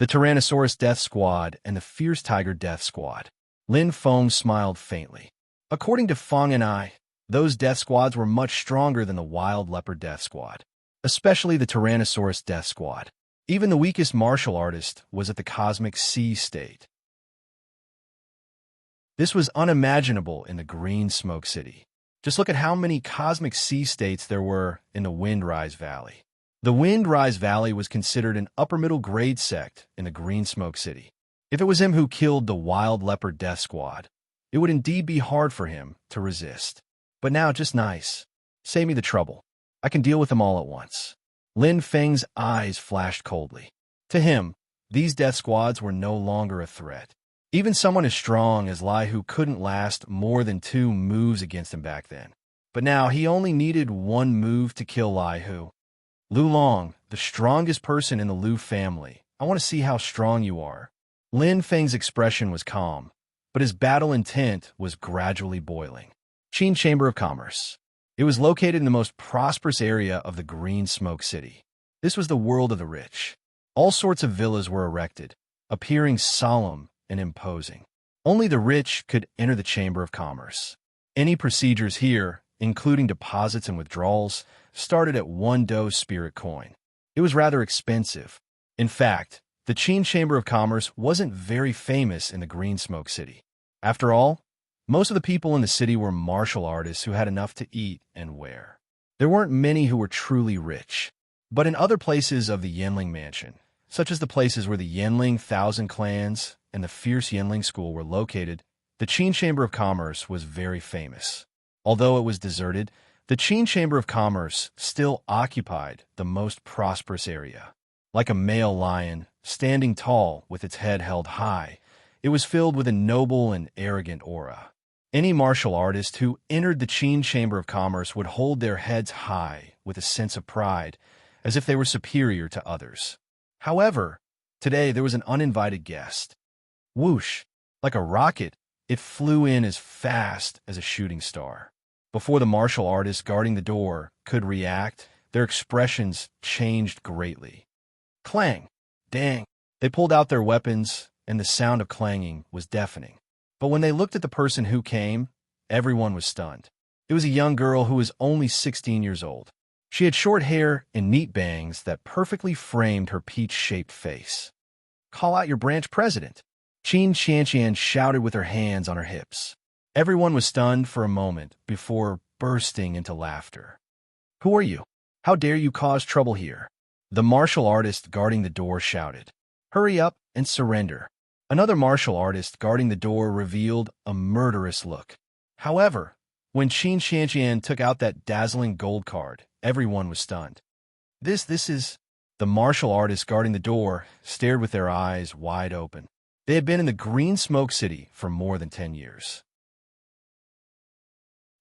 the Tyrannosaurus Death Squad and the Fierce Tiger Death Squad. Lin Feng smiled faintly. According to Feng and I, those death squads were much stronger than the Wild Leopard Death Squad, especially the Tyrannosaurus Death Squad. Even the weakest martial artist was at the Cosmic Sea state. This was unimaginable in the Green Smoke City. Just look at how many Cosmic Sea states there were in the Windrise Valley. The Windrise Valley was considered an upper-middle grade sect in the Green Smoke City. If it was him who killed the Wild Leopard Death Squad, it would indeed be hard for him to resist. But now, just nice. Save me the trouble. I can deal with them all at once. Lin Feng's eyes flashed coldly. To him, these death squads were no longer a threat. Even someone as strong as Lai Hu couldn't last more than 2 moves against him back then. But now he only needed 1 move to kill Lai Hu. Lu Long, the strongest person in the Lu family. I want to see how strong you are. Lin Feng's expression was calm, but his battle intent was gradually boiling. Qin Chamber of Commerce. It was located in the most prosperous area of the Green Smoke City. This was the world of the rich. All sorts of villas were erected, appearing solemn and imposing. Only the rich could enter the Chamber of Commerce. Any procedures here, including deposits and withdrawals, started at 1 Do spirit coin. It was rather expensive. In fact, the Qin Chamber of Commerce wasn't very famous in the Green Smoke City. After all, most of the people in the city were martial artists who had enough to eat and wear. There weren't many who were truly rich. But in other places of the Yanling Mansion, such as the places where the Yanling Thousand Clans and the Fierce Yanling School were located, the Qin Chamber of Commerce was very famous. Although it was deserted, the Qin Chamber of Commerce still occupied the most prosperous area. Like a male lion, standing tall with its head held high, it was filled with a noble and arrogant aura. Any martial artist who entered the Qin Chamber of Commerce would hold their heads high with a sense of pride, as if they were superior to others. However, today there was an uninvited guest. Whoosh! Like a rocket, it flew in as fast as a shooting star. Before the martial artists guarding the door could react, their expressions changed greatly. Clang! Dang! They pulled out their weapons, and the sound of clanging was deafening. But when they looked at the person who came, everyone was stunned. It was a young girl who was only 16 years old. She had short hair and neat bangs that perfectly framed her peach-shaped face. Call out your branch president! Qin Qianqian shouted with her hands on her hips. Everyone was stunned for a moment before bursting into laughter. Who are you? How dare you cause trouble here? The martial artist guarding the door shouted. Hurry up and surrender. Another martial artist guarding the door revealed a murderous look. However, when Qin Qianqian took out that dazzling gold card, everyone was stunned. This is... The martial artists guarding the door stared with their eyes wide open. They had been in the Green Smoke City for more than 10 years.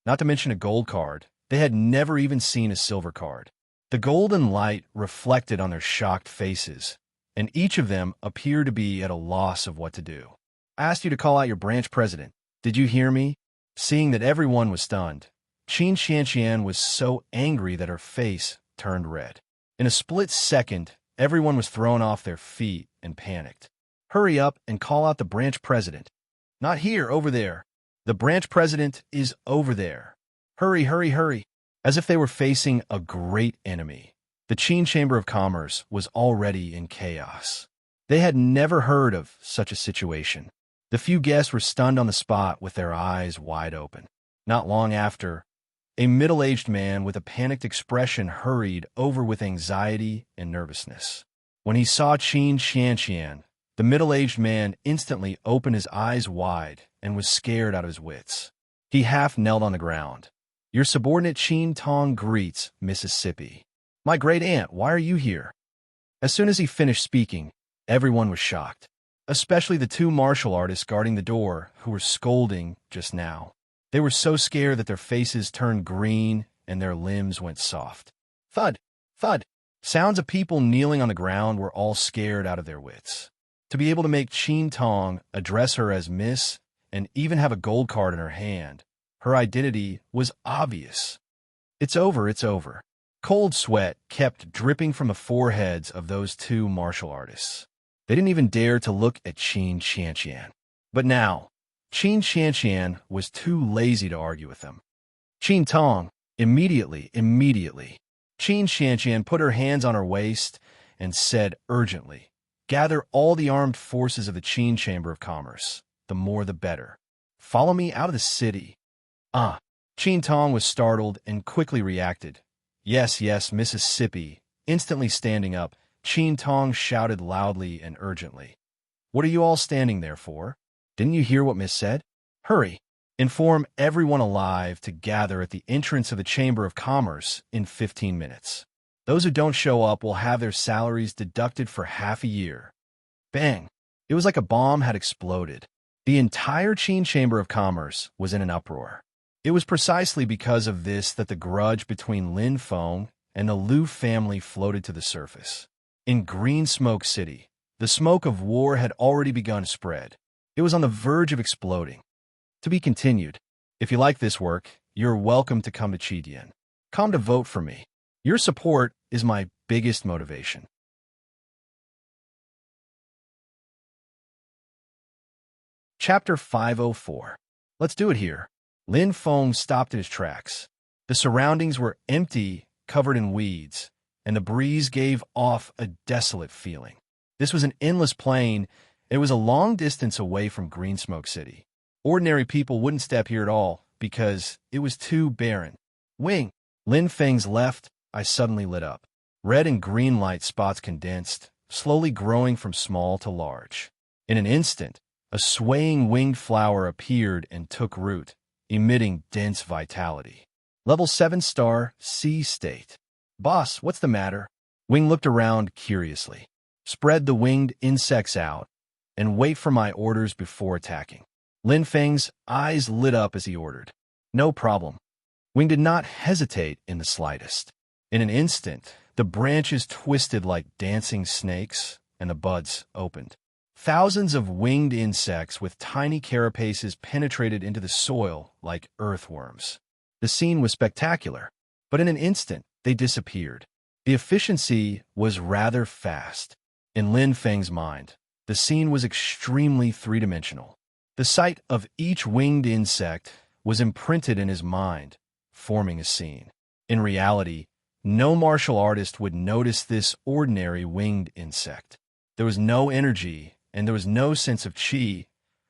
Not to mention a gold card, they had never even seen a silver card. The golden light reflected on their shocked faces, and each of them appeared to be at a loss of what to do. I asked you to call out your branch president. Did you hear me? Seeing that everyone was stunned, Qin Qianqian was so angry that her face turned red. In a split second, everyone was thrown off their feet and panicked. Hurry up and call out the branch president. Not here, over there. The branch president is over there. Hurry, hurry, hurry. As if they were facing a great enemy, the Qin Chamber of Commerce was already in chaos. They had never heard of such a situation. The few guests were stunned on the spot with their eyes wide open. Not long after, a middle-aged man with a panicked expression hurried over with anxiety and nervousness. When he saw Qin Qianqian, the middle-aged man instantly opened his eyes wide and was scared out of his wits. He half knelt on the ground. Your subordinate Qin Tong greets Mississippi. My great aunt, why are you here? As soon as he finished speaking, everyone was shocked, especially the 2 martial artists guarding the door who were scolding just now. They were so scared that their faces turned green and their limbs went soft. Thud! Thud! Sounds of people kneeling on the ground were all scared out of their wits. To be able to make Qin Tong address her as Miss and even have a gold card in her hand, her identity was obvious. It's over, it's over. Cold sweat kept dripping from the foreheads of those 2 martial artists. They didn't even dare to look at Qin Qianqian. But now, Qin Qianqian was too lazy to argue with them. Qin Tong, immediately. Qin Qianqian put her hands on her waist and said urgently, "Gather all the armed forces of the Qin Chamber of Commerce. The more the better. Follow me out of the city." Qin Tong was startled and quickly reacted. Yes, Mississippi." Instantly standing up, Qin Tong shouted loudly and urgently, "What are you all standing there for? Didn't you hear what Miss said? Hurry! Inform everyone alive to gather at the entrance of the Chamber of Commerce in 15 minutes. Those who don't show up will have their salaries deducted for half a year." Bang! It was like a bomb had exploded. The entire Qin Chamber of Commerce was in an uproar. It was precisely because of this that the grudge between Lin Feng and the Liu family floated to the surface. In Green Smoke City, the smoke of war had already begun to spread. It was on the verge of exploding. To be continued. If you like this work, you're welcome to come to Qidian. Come to vote for me. Your support is my biggest motivation. Chapter 504. Let's do it here. Lin Feng stopped in his tracks. The surroundings were empty, covered in weeds, and the breeze gave off a desolate feeling. This was an endless plain. It was a long distance away from Green Smoke City. Ordinary people wouldn't step here at all because it was too barren. Wing! Lin Feng's left, I suddenly lit up. Red and green light spots condensed, slowly growing from small to large. In an instant, a swaying winged flower appeared and took root, emitting dense vitality. Level 7 star, C state. Boss, what's the matter? Wing looked around curiously. Spread the winged insects out and wait for my orders before attacking. Lin Feng's eyes lit up as he ordered. No problem. Wing did not hesitate in the slightest. In an instant, the branches twisted like dancing snakes and the buds opened. Thousands of winged insects with tiny carapaces penetrated into the soil like earthworms. The scene was spectacular, but in an instant, they disappeared. The efficiency was rather fast. In Lin Feng's mind, the scene was extremely three-dimensional. The sight of each winged insect was imprinted in his mind, forming a scene. In reality, no martial artist would notice this ordinary winged insect. There was no energy, and there was no sense of qi,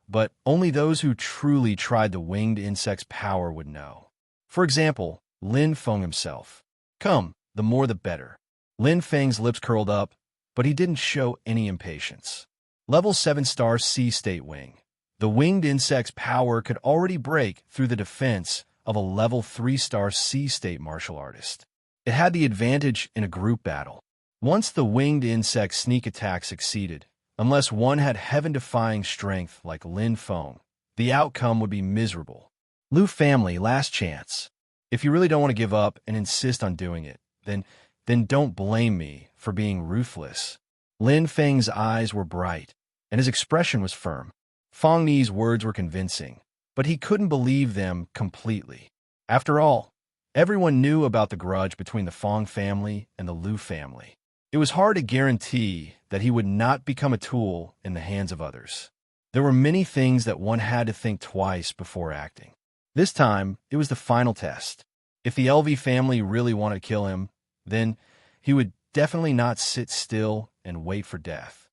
but only those who truly tried the winged insect's power would know. For example, Lin Feng himself. Come, the more the better. Lin Feng's lips curled up, but he didn't show any impatience. Level 7 star C state wing. The winged insect's power could already break through the defense of a level 3 star C state martial artist. It had the advantage in a group battle. Once the winged insect's sneak attack succeeded, unless one had heaven-defying strength like Lin Feng, the outcome would be miserable. Liu family, last chance. If you really don't want to give up and insist on doing it, then don't blame me for being ruthless. Lin Feng's eyes were bright, and his expression was firm. Feng Ni's words were convincing, but he couldn't believe them completely. After all, everyone knew about the grudge between the Feng family and the Liu family. It was hard to guarantee that he would not become a tool in the hands of others. There were many things that one had to think twice before acting. This time, it was the final test. If the LV family really wanted to kill him, then he would definitely not sit still and wait for death.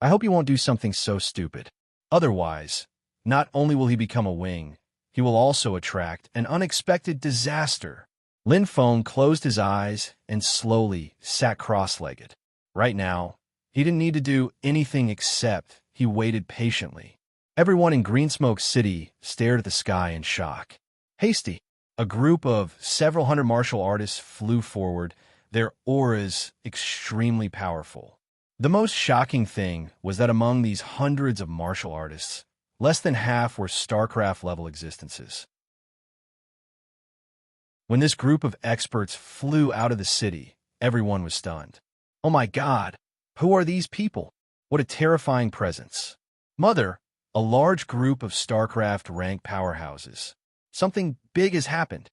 I hope he won't do something so stupid. Otherwise, not only will he become a wing, he will also attract an unexpected disaster. Lin Feng closed his eyes and slowly sat cross-legged. Right now, he didn't need to do anything except he waited patiently. Everyone in Green Smoke City stared at the sky in shock. Hasty. A group of several hundred martial artists flew forward, their auras extremely powerful. The most shocking thing was that among these hundreds of martial artists, less than half were StarCraft-level existences. When this group of experts flew out of the city, everyone was stunned. Oh my God, who are these people? What a terrifying presence. Mother, a large group of StarCraft rank powerhouses. Something big has happened.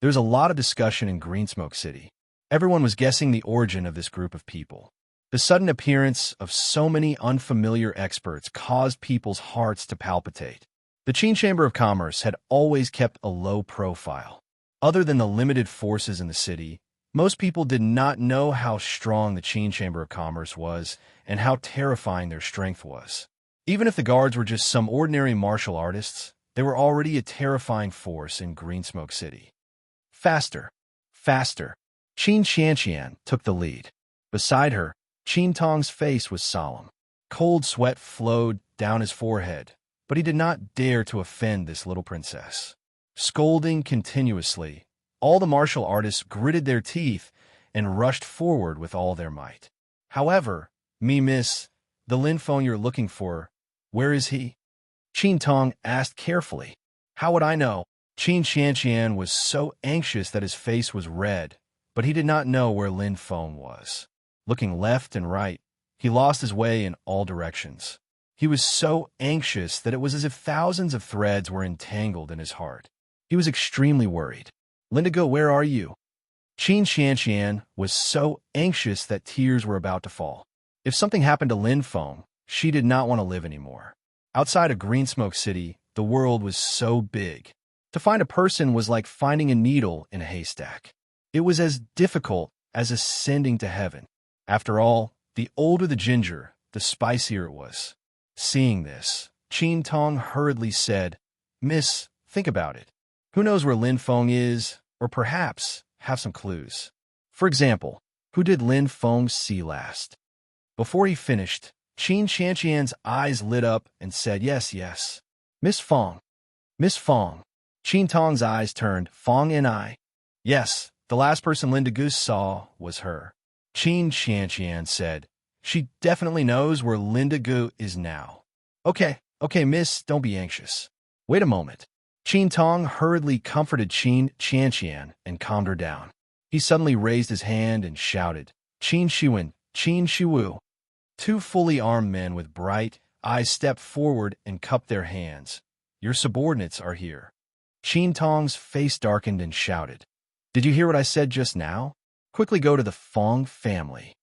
There's a lot of discussion in Green Smoke City. Everyone was guessing the origin of this group of people. The sudden appearance of so many unfamiliar experts caused people's hearts to palpitate. The Qin Chamber of Commerce had always kept a low profile. Other than the limited forces in the city, most people did not know how strong the Qin Chamber of Commerce was and how terrifying their strength was. Even if the guards were just some ordinary martial artists, they were already a terrifying force in Greensmoke City. Faster, faster. Qin Qianqian took the lead. Beside her, Qin Tong's face was solemn. Cold sweat flowed down his forehead, but he did not dare to offend this little princess. Scolding continuously, all the martial artists gritted their teeth and rushed forward with all their might. However, miss, the Lin Feng you're looking for, where is he? Qin Tong asked carefully. How would I know? Qin Qianqian was so anxious that his face was red, but he did not know where Lin Feng was. Looking left and right, he lost his way in all directions. He was so anxious that it was as if thousands of threads were entangled in his heart. He was extremely worried. Lindigo, where are you? Qin Qianqian was so anxious that tears were about to fall. If something happened to Lin Feng, she did not want to live anymore. Outside of Greensmoke City, the world was so big. To find a person was like finding a needle in a haystack. It was as difficult as ascending to heaven. After all, the older the ginger, the spicier it was. Seeing this, Qin Tong hurriedly said, Miss, think about it. Who knows where Lin Feng is, or perhaps have some clues. For example, who did Lin Feng see last? Before he finished, Qin Qianqian's eyes lit up and said, Yes, yes. Miss Feng. Miss Feng. Qin Tong's eyes turned, Feng and I. Yes, the last person Linda Goose saw was her. Qin Qianqian said, She definitely knows where Linda Gu is now. Okay, miss, don't be anxious. Wait a moment. Qin Tong hurriedly comforted Qin Qianqian and calmed her down. He suddenly raised his hand and shouted, Qin Shiwen, Qin Shiwu. Two fully armed men with bright eyes stepped forward and cupped their hands. Your subordinates are here. Qin Tong's face darkened and shouted, Did you hear what I said just now? Quickly go to the Feng family.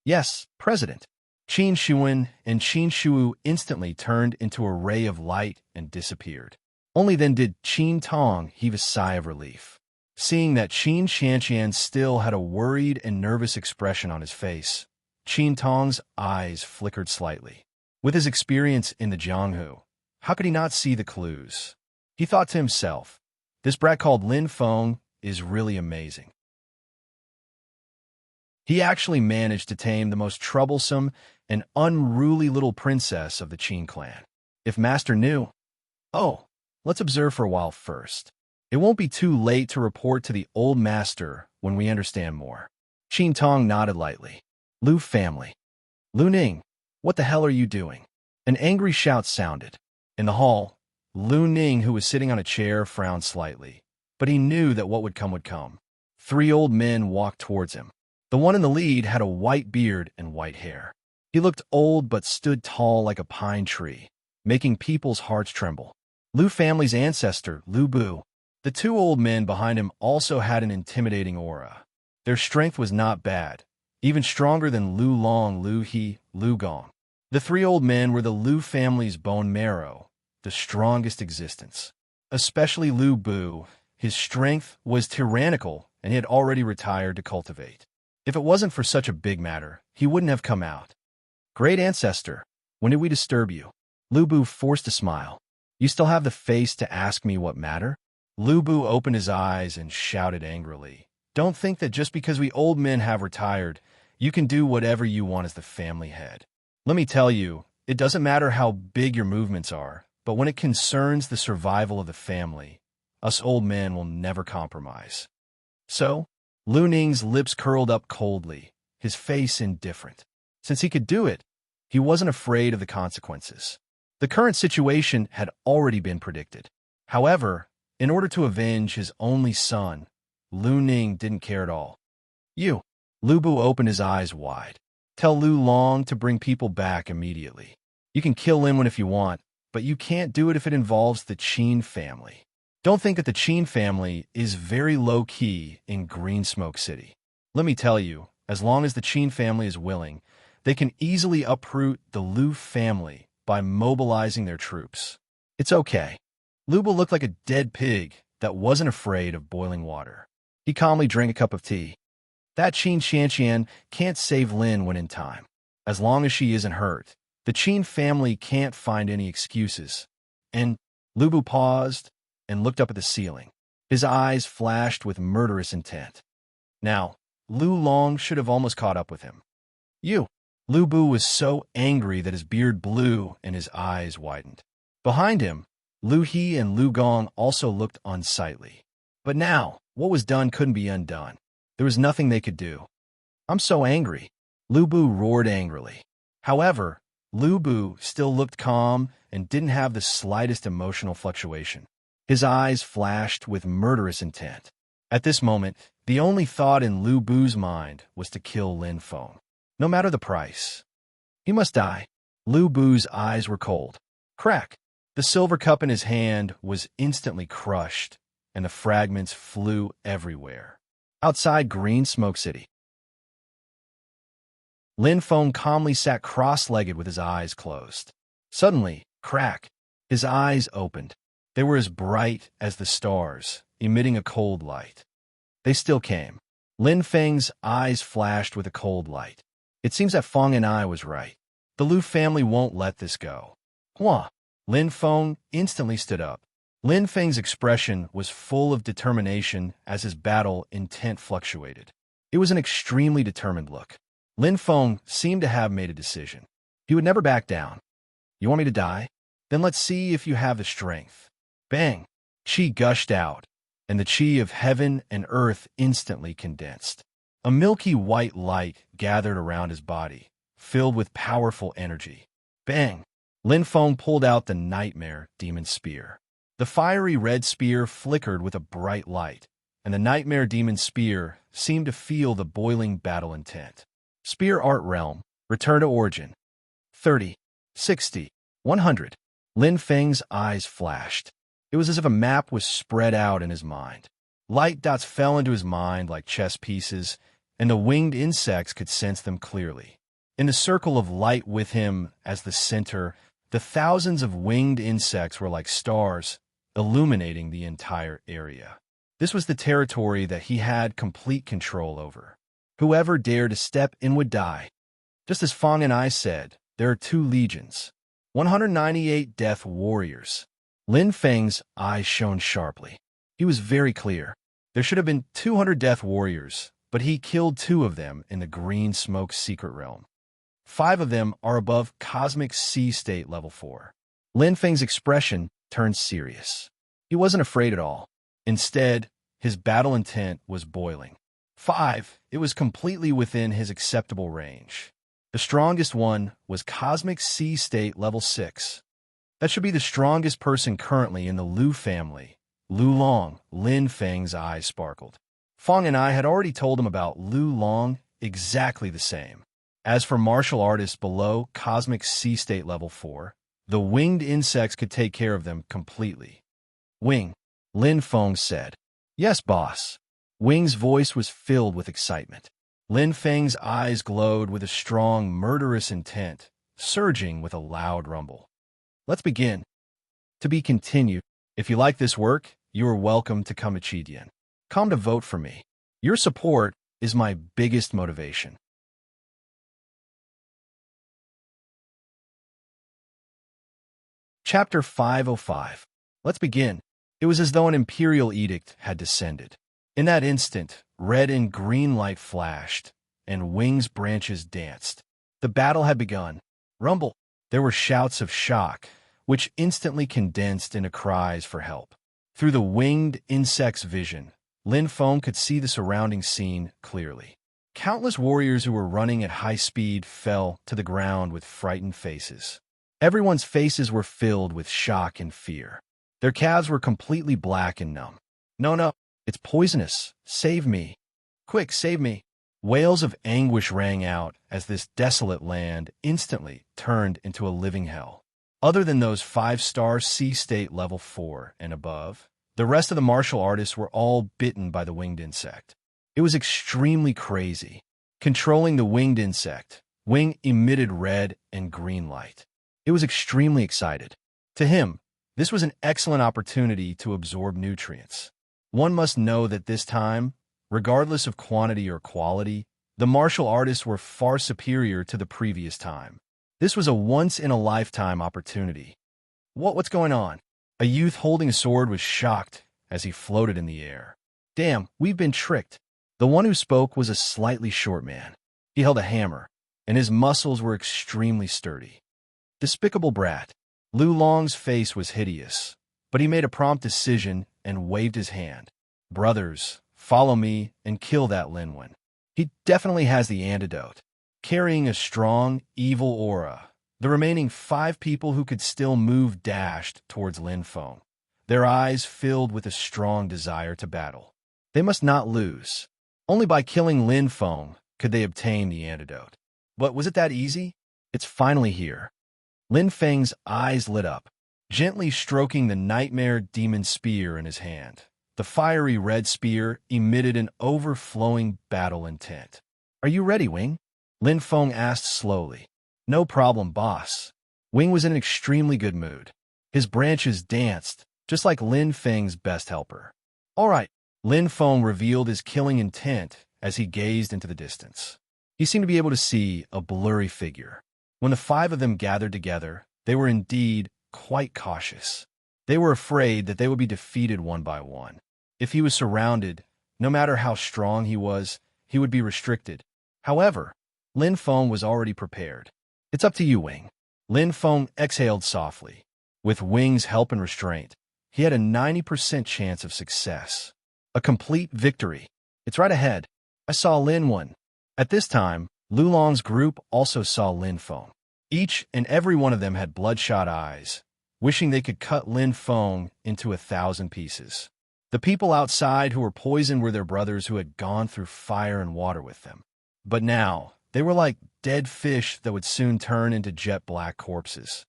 Yes, President. Qin Shiwen and Qin Shiwu instantly turned into a ray of light and disappeared. Only then did Qin Tong heave a sigh of relief. Seeing that Qin Qianqian still had a worried and nervous expression on his face, Qin Tong's eyes flickered slightly. With his experience in the Jianghu, how could he not see the clues? He thought to himself, this brat called Lin Feng is really amazing. He actually managed to tame the most troublesome and unruly little princess of the Qin clan. If Master knew... Oh, let's observe for a while first. It won't be too late to report to the old master when we understand more. Qin Tong nodded lightly. Lu family. Lu Ning, what the hell are you doing? An angry shout sounded. In the hall, Lu Ning, who was sitting on a chair, frowned slightly. But he knew that what would come would come. Three old men walked towards him. The one in the lead had a white beard and white hair. He looked old but stood tall like a pine tree, making people's hearts tremble. Lu family's ancestor, Lu Bu. The two old men behind him also had an intimidating aura. Their strength was not bad, even stronger than Lu Long, Lu He, Lu Gong. The three old men were the Lu family's bone marrow, the strongest existence. Especially Lu Bu, his strength was tyrannical and he had already retired to cultivate. If it wasn't for such a big matter, he wouldn't have come out. Great ancestor, when did we disturb you? Lu Bu forced a smile. You still have the face to ask me what matter? Lu Bu opened his eyes and shouted angrily. Don't think that just because we old men have retired, you can do whatever you want as the family head. Let me tell you, it doesn't matter how big your movements are, but when it concerns the survival of the family, us old men will never compromise. So, Lu Ning's lips curled up coldly, his face indifferent. Since he could do it, he wasn't afraid of the consequences. The current situation had already been predicted. However, in order to avenge his only son, Lu Ning didn't care at all. You. Lu Bu opened his eyes wide. Tell Lu Long to bring people back immediately. You can kill Linwen if you want, but you can't do it if it involves the Qin family. Don't think that the Qin family is very low-key in Greensmoke City. Let me tell you, as long as the Qin family is willing, They can easily uproot the Lu family by mobilizing their troops. It's okay. Luba looked like a dead pig that wasn't afraid of boiling water. He calmly drank a cup of tea. That Qin Shanqian can't save Lin when in time. As long as she isn't hurt, the Qin family can't find any excuses. And Lubu paused and looked up at the ceiling. His eyes flashed with murderous intent. Now, Lu Long should have almost caught up with him. You! Lu Bu was so angry that his beard blew and his eyes widened. Behind him, Lu He and Lu Gong also looked unsightly. But now, what was done couldn't be undone. There was nothing they could do. I'm so angry. Lu Bu roared angrily. However, Lu Bu still looked calm and didn't have the slightest emotional fluctuation. His eyes flashed with murderous intent. At this moment, the only thought in Lu Bu's mind was to kill Lin Feng. No matter the price. He must die. Lu Bu's eyes were cold. Crack! The silver cup in his hand was instantly crushed, and the fragments flew everywhere. Outside Green Smoke City, Lin Feng calmly sat cross-legged with his eyes closed. Suddenly, crack! His eyes opened. They were as bright as the stars, emitting a cold light. They still came. Lin Feng's eyes flashed with a cold light. It seems that Feng and I was right. The Lu family won't let this go. Hua! Lin Feng instantly stood up. Lin Feng's expression was full of determination as his battle intent fluctuated. It was an extremely determined look. Lin Feng seemed to have made a decision. He would never back down. You want me to die? Then let's see if you have the strength. Bang! Qi gushed out, and the qi of heaven and earth instantly condensed. A milky white light gathered around his body, filled with powerful energy. Bang! Lin Feng pulled out the Nightmare Demon Spear. The fiery red spear flickered with a bright light, and the Nightmare Demon Spear seemed to feel the boiling battle intent. Spear Art Realm, return to origin. 30, 60, 100. Lin Feng's eyes flashed. It was as if a map was spread out in his mind. Light dots fell into his mind like chess pieces, and the winged insects could sense them clearly. In the circle of light with him as the center, the thousands of winged insects were like stars, illuminating the entire area. This was the territory that he had complete control over. Whoever dared to step in would die. Just as Feng and I said, there are 2 legions. 198 death warriors. Lin Feng's eyes shone sharply. He was very clear. There should have been 200 death warriors, but he killed 2 of them in the Green Smoke Secret Realm. 5 of them are above Cosmic Sea State Level 4. Lin Feng's expression turned serious. He wasn't afraid at all. Instead, his battle intent was boiling. 5, it was completely within his acceptable range. The strongest one was Cosmic Sea State Level 6. That should be the strongest person currently in the Lu family. Lu Long. Lin Feng's eyes sparkled. Feng and I had already told him about Lu Long, exactly the same. As for martial artists below Cosmic Sea State Level 4, the winged insects could take care of them completely. Wing, Lin Feng said. Yes, boss. Wing's voice was filled with excitement. Lin Feng's eyes glowed with a strong, murderous intent, surging with a loud rumble. Let's begin. To be continued. If you like this work, you are welcome to come to Chidian. Come to vote for me. Your support is my biggest motivation. Chapter 505. Let's begin. It was as though an imperial edict had descended. In that instant, red and green light flashed, and Wing's branches danced. The battle had begun. Rumble. There were shouts of shock, which instantly condensed into cries for help. Through the winged insect's vision, Lin Feng could see the surrounding scene clearly. Countless warriors who were running at high speed fell to the ground with frightened faces. Everyone's faces were filled with shock and fear. Their calves were completely black and numb. No, it's poisonous. Save me. Quick, save me. Wails of anguish rang out as this desolate land instantly turned into a living hell. Other than those 5-star Sea State Level 4 and above, the rest of the martial artists were all bitten by the winged insect. It was extremely crazy. Controlling the winged insect, Wing emitted red and green light. It was extremely excited. To him, this was an excellent opportunity to absorb nutrients. One must know that this time, regardless of quantity or quality, the martial artists were far superior to the previous time. This was a once-in-a-lifetime opportunity. What's going on? A youth holding a sword was shocked as he floated in the air. Damn, we've been tricked. The one who spoke was a slightly short man. He held a hammer, and his muscles were extremely sturdy. Despicable brat. Lu Long's face was hideous, but he made a prompt decision and waved his hand. Brothers, follow me and kill that Lin one. He definitely has the antidote. Carrying a strong, evil aura, the remaining 5 people who could still move dashed towards Lin Feng, their eyes filled with a strong desire to battle. They must not lose. Only by killing Lin Feng could they obtain the antidote. But was it that easy? It's finally here. Lin Feng's eyes lit up, gently stroking the nightmare demon spear in his hand. The fiery red spear emitted an overflowing battle intent. Are you ready, Wing? Lin Feng asked slowly. No problem, boss. Wing was in an extremely good mood. His branches danced, just like Lin Feng's best helper. All right, Lin Feng revealed his killing intent as he gazed into the distance. He seemed to be able to see a blurry figure. When the 5 of them gathered together, they were indeed quite cautious. They were afraid that they would be defeated one by one. If he was surrounded, no matter how strong he would be restricted. However, Lin Feng was already prepared. It's up to you, Wing. Lin Feng exhaled softly. With Wing's help and restraint, he had a 90% chance of success. A complete victory. It's right ahead. I saw Lin one. At this time, Lu Long's group also saw Lin Feng. Each and every one of them had bloodshot eyes, wishing they could cut Lin Feng into 1,000 pieces. The people outside who were poisoned were their brothers who had gone through fire and water with them. But now, they were like dead fish that would soon turn into jet-black corpses.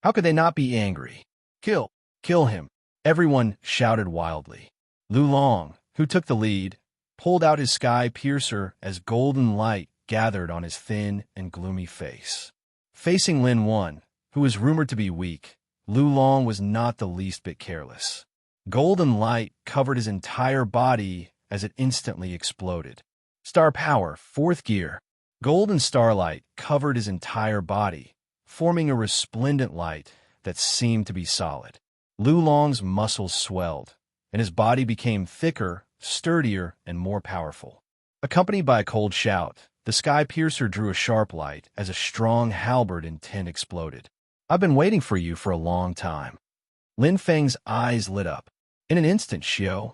How could they not be angry? Kill him, everyone shouted wildly. Lu Long, who took the lead, pulled out his sky piercer as golden light gathered on his thin and gloomy face. Facing Lin One, who was rumored to be weak, Lu Long was not the least bit careless. Golden light covered his entire body as it instantly exploded. Star power, 4th gear. Golden starlight covered his entire body, forming a resplendent light that seemed to be solid. Lu Long's muscles swelled, and his body became thicker, sturdier, and more powerful. Accompanied by a cold shout, the sky piercer drew a sharp light as a strong halberd intent exploded. I've been waiting for you for a long time. Lin Feng's eyes lit up. In an instant, Xiao.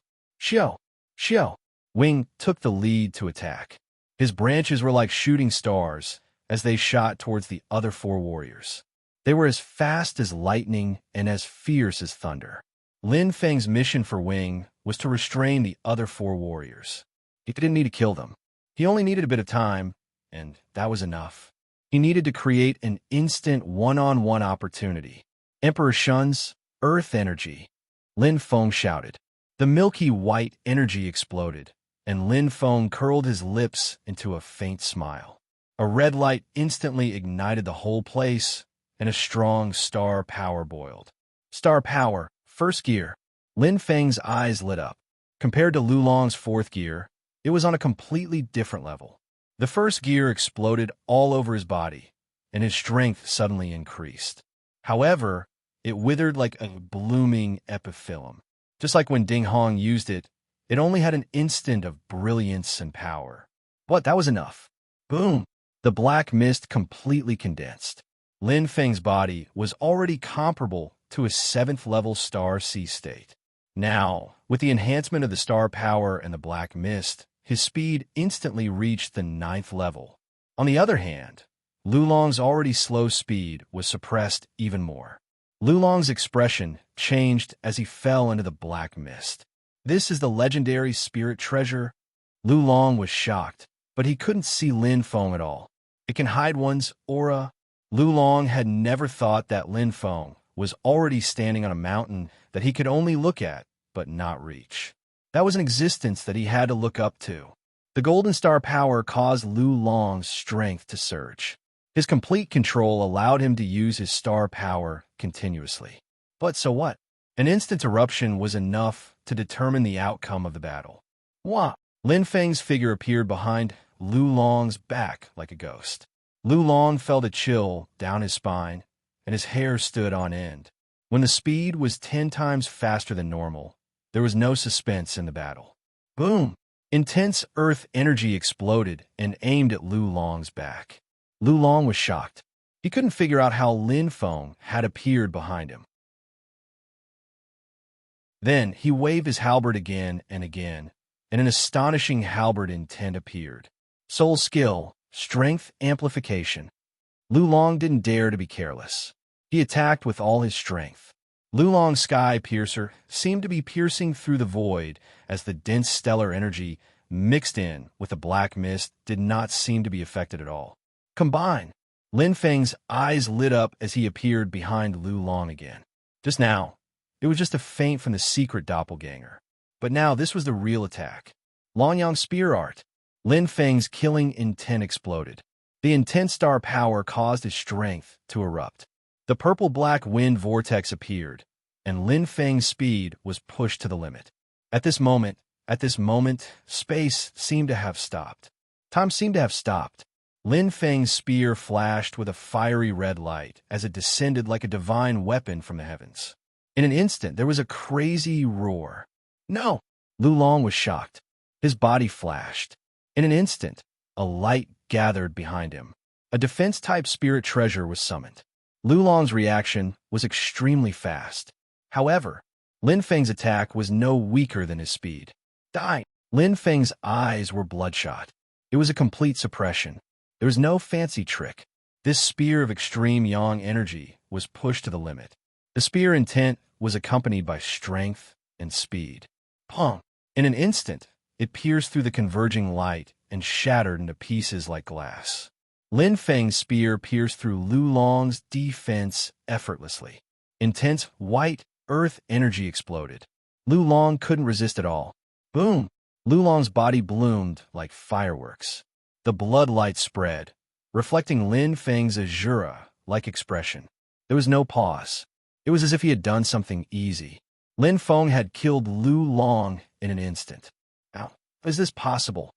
Wing took the lead to attack. His branches were like shooting stars as they shot towards the other 4 warriors. They were as fast as lightning and as fierce as thunder. Lin Feng's mission for Wing was to restrain the other 4 warriors. He didn't need to kill them. He only needed a bit of time, and that was enough. He needed to create an instant one-on-one opportunity. Emperor Shun's Earth Energy. Lin Feng shouted. The milky white energy exploded, and Lin Feng curled his lips into a faint smile. A red light instantly ignited the whole place, and a strong star power boiled. Star power, 1st gear. Lin Feng's eyes lit up. Compared to Lu Long's 4th gear, it was on a completely different level. The 1st gear exploded all over his body, and his strength suddenly increased. However, it withered like a blooming epiphyllum. Just like when Ding Hong used it, it only had an instant of brilliance and power. But that was enough. Boom! The black mist completely condensed. Lin Feng's body was already comparable to a 7th-level star sea state. Now, with the enhancement of the star power and the black mist, his speed instantly reached the 9th level. On the other hand, Lu Long's already slow speed was suppressed even more. Lu Long's expression changed as he fell into the black mist. This is the legendary spirit treasure? Lu Long was shocked, but he couldn't see Lin Feng at all. It can hide one's aura. Lu Long had never thought that Lin Feng was already standing on a mountain that he could only look at, but not reach. That was an existence that he had to look up to. The golden star power caused Lu Long's strength to surge. His complete control allowed him to use his star power continuously. But so what? An instant eruption was enough to determine the outcome of the battle. Wah! Lin Feng's figure appeared behind Lu Long's back like a ghost. Lu Long felt a chill down his spine, and his hair stood on end. When the speed was 10 times faster than normal, there was no suspense in the battle. Boom! Intense earth energy exploded and aimed at Lu Long's back. Lu Long was shocked. He couldn't figure out how Lin Feng had appeared behind him. Then he waved his halberd again and again, and an astonishing halberd intent appeared. Soul skill, strength amplification. Lu Long didn't dare to be careless. He attacked with all his strength. Lu Long's sky piercer seemed to be piercing through the void as the dense stellar energy mixed in with the black mist did not seem to be affected at all. Combine! Lin Feng's eyes lit up as he appeared behind Lu Long again. Just now, it was just a feint from the secret doppelganger. But now this was the real attack. Longyang's spear art. Lin Feng's killing intent exploded. The intense star power caused his strength to erupt. The purple-black wind vortex appeared, and Lin Feng's speed was pushed to the limit. At this moment, space seemed to have stopped. Time seemed to have stopped. Lin Feng's spear flashed with a fiery red light as it descended like a divine weapon from the heavens. In an instant, there was a crazy roar. No! Lu Long was shocked. His body flashed. In an instant, a light gathered behind him. A defense-type spirit treasure was summoned. Lu Long's reaction was extremely fast. However, Lin Feng's attack was no weaker than his speed. Die! Lin Feng's eyes were bloodshot. It was a complete suppression. There was no fancy trick. This spear of extreme yang energy was pushed to the limit. The spear intent was accompanied by strength and speed. Pong! In an instant, it pierced through the converging light and shattered into pieces like glass. Lin Feng's spear pierced through Lu Long's defense effortlessly. Intense white earth energy exploded. Lu Long couldn't resist at all. Boom! Lu Long's body bloomed like fireworks. The blood light spread, reflecting Lin Feng's azura-like expression. There was no pause. It was as if he had done something easy. Lin Feng had killed Lu Long in an instant. How is this possible?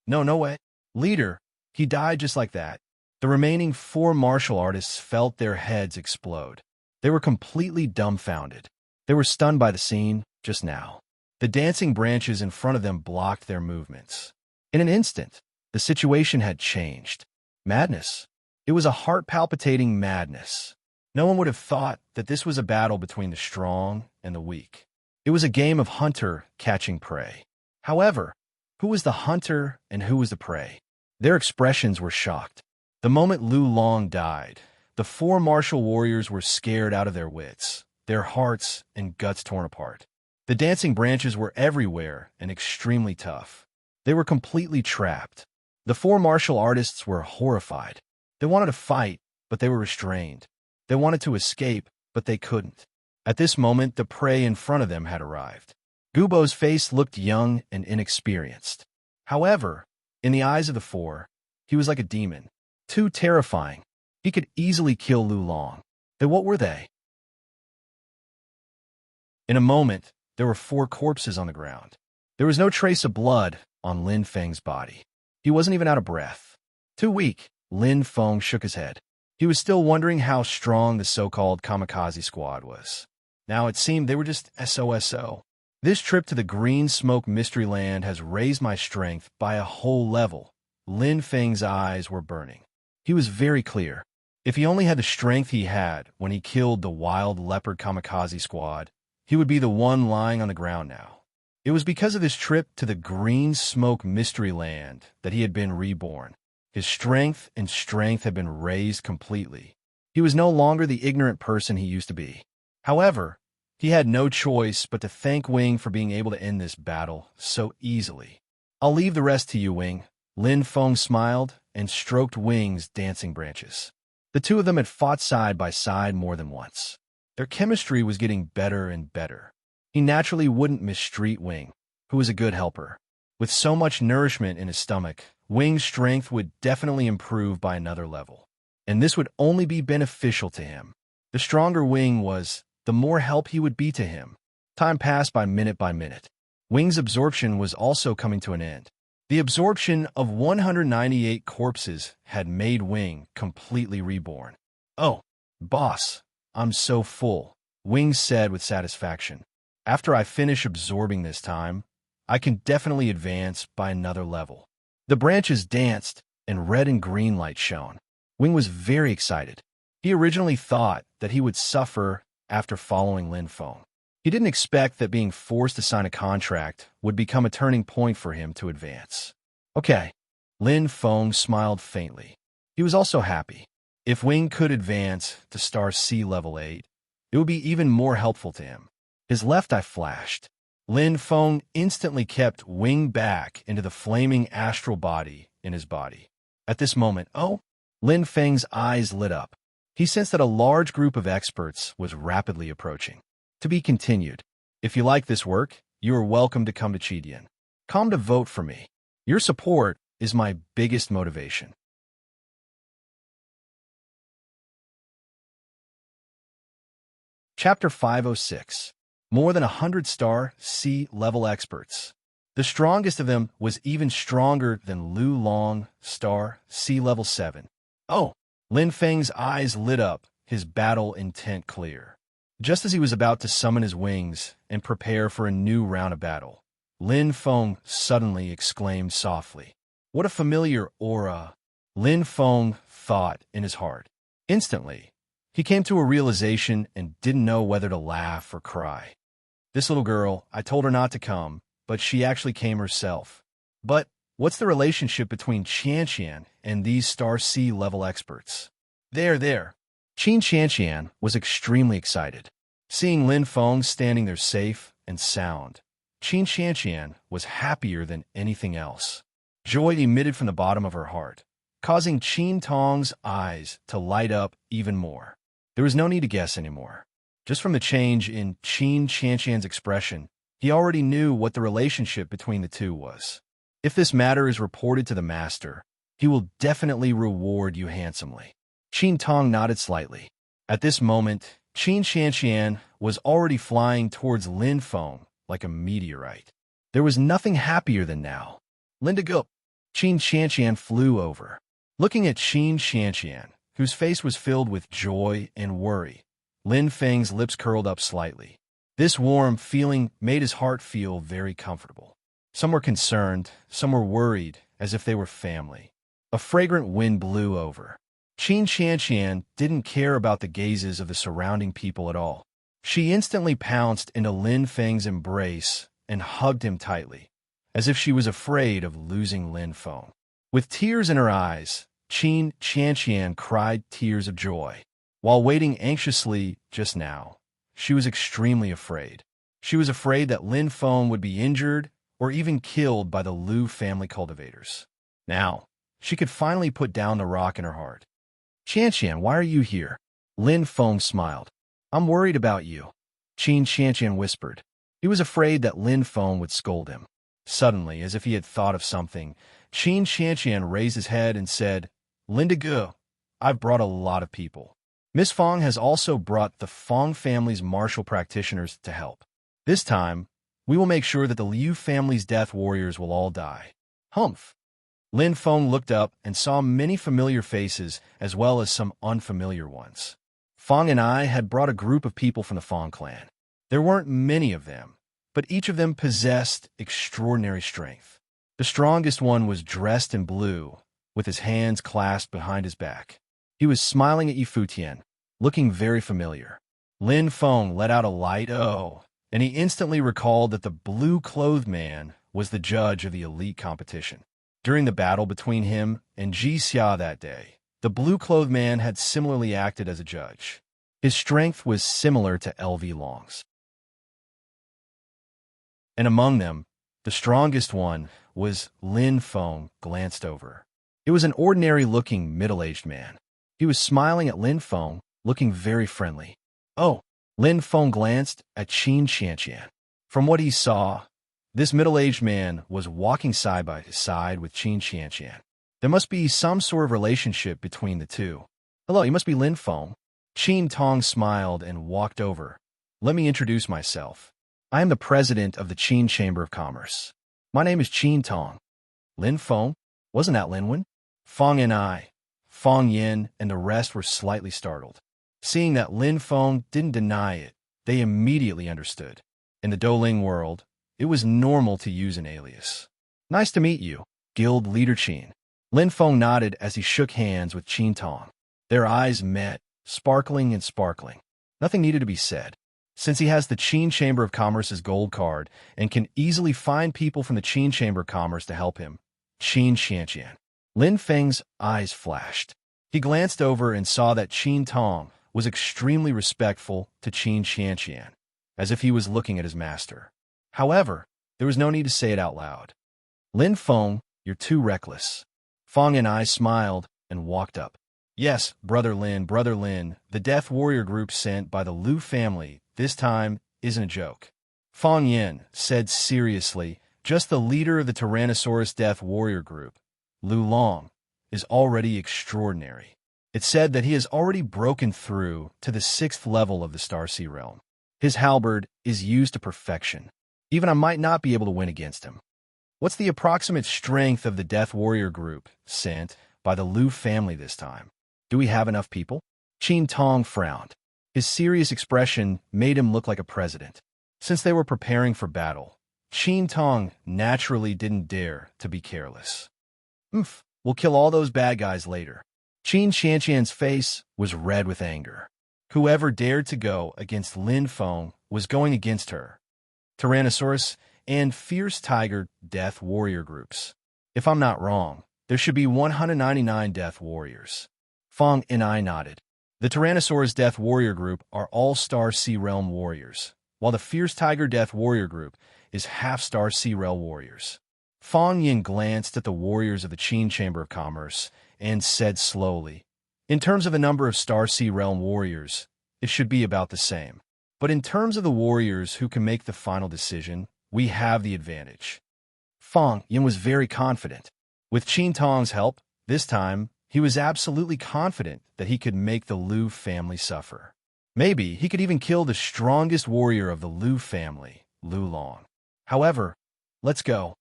No way. Leader, he died just like that. The remaining 4 martial artists felt their heads explode. They were completely dumbfounded. They were stunned by the scene just now. The dancing branches in front of them blocked their movements. In an instant, the situation had changed. Madness. It was a heart-palpitating madness. No one would have thought that this was a battle between the strong and the weak. It was a game of hunter catching prey. However, who was the hunter and who was the prey? Their expressions were shocked. The moment Lu Long died, the 4 martial warriors were scared out of their wits, their hearts and guts torn apart. The dancing branches were everywhere and extremely tough. They were completely trapped. The 4 martial artists were horrified. They wanted to fight, but they were restrained. They wanted to escape, but they couldn't. At this moment, the prey in front of them had arrived. Gubo's face looked young and inexperienced. However, in the eyes of the 4, he was like a demon. Too terrifying. He could easily kill Lu Long. Then what were they? In a moment, there were 4 corpses on the ground. There was no trace of blood on Lin Feng's body. He wasn't even out of breath. Too weak, Lin Feng shook his head. He was still wondering how strong the so-called kamikaze squad was. Now it seemed they were just SOSO. This trip to the green smoke mystery land has raised my strength by a whole level. Lin Feng's eyes were burning. He was very clear. If he only had the strength he had when he killed the wild leopard kamikaze squad, he would be the one lying on the ground now. It was because of this trip to the green smoke mystery land that he had been reborn. His strength had been raised completely. He was no longer the ignorant person he used to be. However, he had no choice but to thank Wing for being able to end this battle so easily. I'll leave the rest to you, Wing. Lin Feng smiled and stroked Wing's dancing branches. The 2 of them had fought side by side more than once. Their chemistry was getting better and better. He naturally wouldn't mistreat Wing, who was a good helper. With so much nourishment in his stomach, Wing's strength would definitely improve by another level. And this would only be beneficial to him. The stronger Wing was, the more help he would be to him. Time passed by minute. Wing's absorption was also coming to an end. The absorption of 198 corpses had made Wing completely reborn. "Oh, boss, I'm so full," Wing said with satisfaction. "After I finish absorbing this time, I can definitely advance by another level." The branches danced, and red and green light shone. Wing was very excited. He originally thought that he would suffer after following Lin Feng. He didn't expect that being forced to sign a contract would become a turning point for him to advance. Okay. Lin Feng smiled faintly. He was also happy. If Wing could advance to Star C level 8, it would be even more helpful to him. His left eye flashed. Lin Feng instantly kept Wing back into the flaming astral body in his body. At this moment, Lin Feng's eyes lit up. He sensed that a large group of experts was rapidly approaching. To be continued. If you like this work, you are welcome to come to Chidian. Come to vote for me. Your support is my biggest motivation. Chapter 506. More than 100 Star C level experts. The strongest of them was even stronger than Lu Long, Star C level 7. Lin Feng's eyes lit up, his battle intent clear. Just as he was about to summon his wings and prepare for a new round of battle, Lin Feng suddenly exclaimed softly, "What a familiar aura!" Lin Feng thought in his heart. Instantly, he came to a realization and didn't know whether to laugh or cry. This little girl, I told her not to come, but she actually came herself. But what's the relationship between Qianqian and these Star C level experts? There. Qin Qianqian was extremely excited. Seeing Lin Feng standing there safe and sound, Qin Qianqian was happier than anything else. Joy emitted from the bottom of her heart, causing Qin Tong's eyes to light up even more. There was no need to guess anymore. Just from the change in Qin Qianqian's expression, he already knew what the relationship between the two was. If this matter is reported to the master, he will definitely reward you handsomely. Qin Tong nodded slightly. At this moment, Qin Qianqian was already flying towards Lin Feng like a meteorite. There was nothing happier than now. Linda go. Qin Qianqian flew over. Looking at Qin Qianqian, whose face was filled with joy and worry, Lin Feng's lips curled up slightly. This warm feeling made his heart feel very comfortable. Some were concerned, some were worried, as if they were family. A fragrant wind blew over. Qin Qianqian didn't care about the gazes of the surrounding people at all. She instantly pounced into Lin Feng's embrace and hugged him tightly, as if she was afraid of losing Lin Feng. With tears in her eyes, Qin Qianqian cried tears of joy. While waiting anxiously just now, she was extremely afraid. She was afraid that Lin Feng would be injured or even killed by the Lu family cultivators. Now, she could finally put down the rock in her heart. "Qianqian, why are you here?" Lin Feng smiled. "I'm worried about you," Qin Qianqian whispered. He was afraid that Lin Feng would scold him. Suddenly, as if he had thought of something, Qin Qianqian raised his head and said, "Linda Ge, I've brought a lot of people. Miss Feng has also brought the Feng family's martial practitioners to help. This time, we will make sure that the Liu family's death warriors will all die." Humph. Lin Feng looked up and saw many familiar faces as well as some unfamiliar ones. Feng and I had brought a group of people from the Feng clan. There weren't many of them, but each of them possessed extraordinary strength. The strongest one was dressed in blue, with his hands clasped behind his back. He was smiling at Yifu Tian, looking very familiar. Lin Feng let out a light "oh," and he instantly recalled that the blue-clothed man was the judge of the elite competition. During the battle between him and Ji Xia that day, the blue-clothed man had similarly acted as a judge. His strength was similar to LV Long's. And among them, the strongest one was Lin Feng glanced over. It was an ordinary-looking middle-aged man. He was smiling at Lin Feng, looking very friendly. "Oh," Lin Feng glanced at Qin Qianqian. From what he saw, This middle-aged man was walking side by side with Qin Qianqian. There must be some sort of relationship between the two. Hello, you must be Lin Feng. Qin Tong smiled and walked over. Let me introduce myself. I am the president of the Qin Chamber of Commerce. My name is Qin Tong. Lin Feng? Wasn't that Lin Wen? Feng and I, Feng Yin, and the rest were slightly startled. Seeing that Lin Feng didn't deny it, they immediately understood. In the Douling world, it was normal to use an alias. Nice to meet you, Guild Leader Qin. Lin Feng nodded as he shook hands with Qin Tong. Their eyes met, sparkling and sparkling. Nothing needed to be said. Since he has the Qin Chamber of Commerce's gold card and can easily find people from the Qin Chamber of Commerce to help him, Qin Qianqian. Lin Feng's eyes flashed. He glanced over and saw that Qin Tong was extremely respectful to Qin Qianqian, as if he was looking at his master. However, there was no need to say it out loud. Lin Feng, you're too reckless. Feng and I smiled and walked up. Yes, Brother Lin, the Death Warrior group sent by the Liu family this time isn't a joke. Feng Yin said seriously, just the leader of the Tyrannosaurus Death Warrior group, Liu Long, is already extraordinary. It said that he has already broken through to the 6th level of the Starsea realm. His halberd is used to perfection. Even I might not be able to win against him. What's the approximate strength of the Death Warrior group sent by the Liu family this time? Do we have enough people? Qin Tong frowned. His serious expression made him look like a president. Since they were preparing for battle, Qin Tong naturally didn't dare to be careless. We'll kill all those bad guys later. Qin Qianqian's face was red with anger. Whoever dared to go against Lin Feng was going against her. Tyrannosaurus and Fierce Tiger Death Warrior groups. If I'm not wrong, there should be 199 Death Warriors. Feng and I nodded. The Tyrannosaurus Death Warrior group are all Starsea Realm warriors, while the Fierce Tiger Death Warrior group is half Starsea Realm warriors. Feng Yin glanced at the warriors of the Qin Chamber of Commerce and said slowly, in terms of the number of Starsea Realm warriors, it should be about the same. But in terms of the warriors who can make the final decision, we have the advantage. Feng Yin was very confident. With Qin Tong's help, this time, he was absolutely confident that he could make the Liu family suffer. Maybe he could even kill the strongest warrior of the Liu family, Liu Long. However, let's go.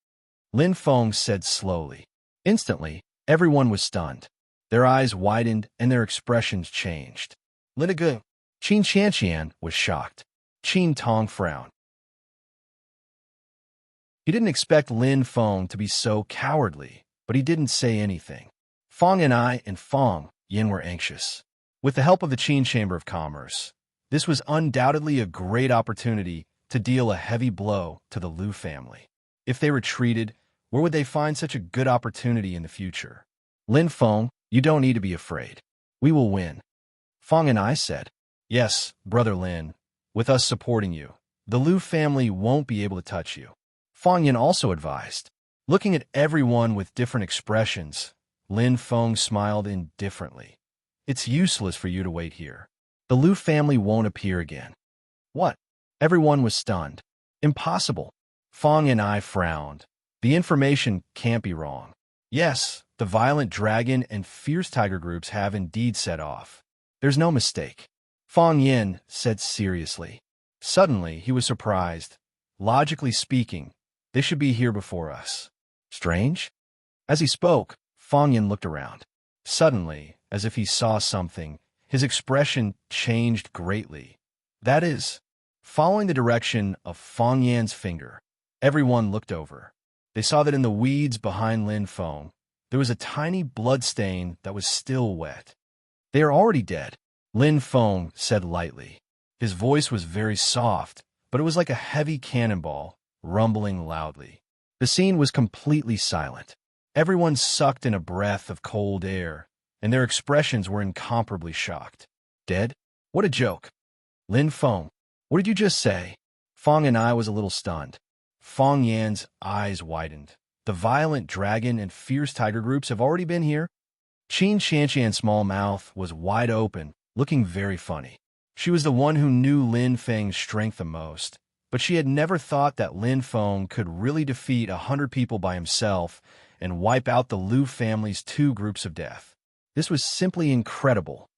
Lin Feng said slowly. Instantly, everyone was stunned. Their eyes widened and their expressions changed. Linigu. Qin Qianqian was shocked. Qin Tong frowned. He didn't expect Lin Feng to be so cowardly, but he didn't say anything. Feng and I and Feng Yin were anxious. With the help of the Qin Chamber of Commerce, this was undoubtedly a great opportunity to deal a heavy blow to the Liu family. If they retreated, where would they find such a good opportunity in the future? Lin Feng, you don't need to be afraid. We will win. Feng and I said, yes, Brother Lin, with us supporting you, the Liu family won't be able to touch you. Feng Yin also advised. Looking at everyone with different expressions, Lin Feng smiled indifferently. It's useless for you to wait here. The Liu family won't appear again. What? Everyone was stunned. Impossible. Feng and I frowned. The information can't be wrong. Yes, the Violent Dragon and Fierce Tiger groups have indeed set off. There's no mistake. Feng Yin said seriously. Suddenly, he was surprised. Logically speaking, they should be here before us. Strange? As he spoke, Feng Yin looked around. Suddenly, as if he saw something, his expression changed greatly. That is, following the direction of Feng Yan's finger, everyone looked over. They saw that in the weeds behind Lin Feng, there was a tiny blood stain that was still wet. They are already dead, Lin Feng said lightly. His voice was very soft, but it was like a heavy cannonball, rumbling loudly. The scene was completely silent. Everyone sucked in a breath of cold air, and their expressions were incomparably shocked. Dead? What a joke. Lin Feng, what did you just say? Feng and I was a little stunned. Feng Yan's eyes widened. The Violent Dragon and Fierce Tiger groups have already been here? Qin Qianqian's small mouth was wide open, looking very funny. She was the one who knew Lin Feng's strength the most, but she had never thought that Lin Feng could really defeat 100 people by himself and wipe out the Liu family's 2 groups of death. This was simply incredible.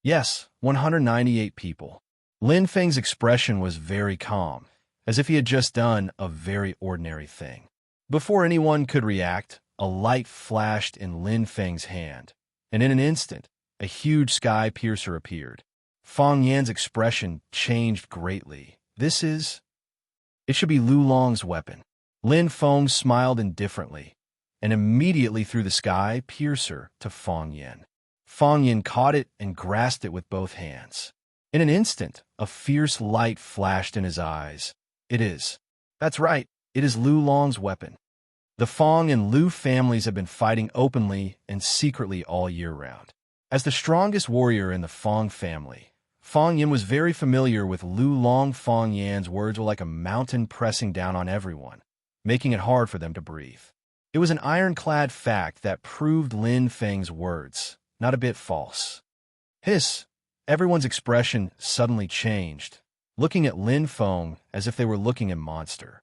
Yes, 198 people. Lin Feng's expression was very calm, as if he had just done a very ordinary thing. Before anyone could react, a light flashed in Lin Feng's hand, and in an instant, a huge sky piercer appeared. Fang Yan's expression changed greatly. It should be Lu Long's weapon. Lin Feng smiled indifferently, and immediately threw the sky piercer to Fang Yan. Fang Yan caught it and grasped it with both hands. In an instant, a fierce light flashed in his eyes. That's right, it is Lu Long's weapon. The Fang and Liu families have been fighting openly and secretly all year round. As the strongest warrior in the Fang family, Fang Yan was very familiar with Lu Long. Fang Yan's words were like a mountain pressing down on everyone, making it hard for them to breathe. It was an ironclad fact that proved Lin Feng's words not a bit false. Everyone's expression suddenly changed, looking at Lin Feng as if they were looking at a monster.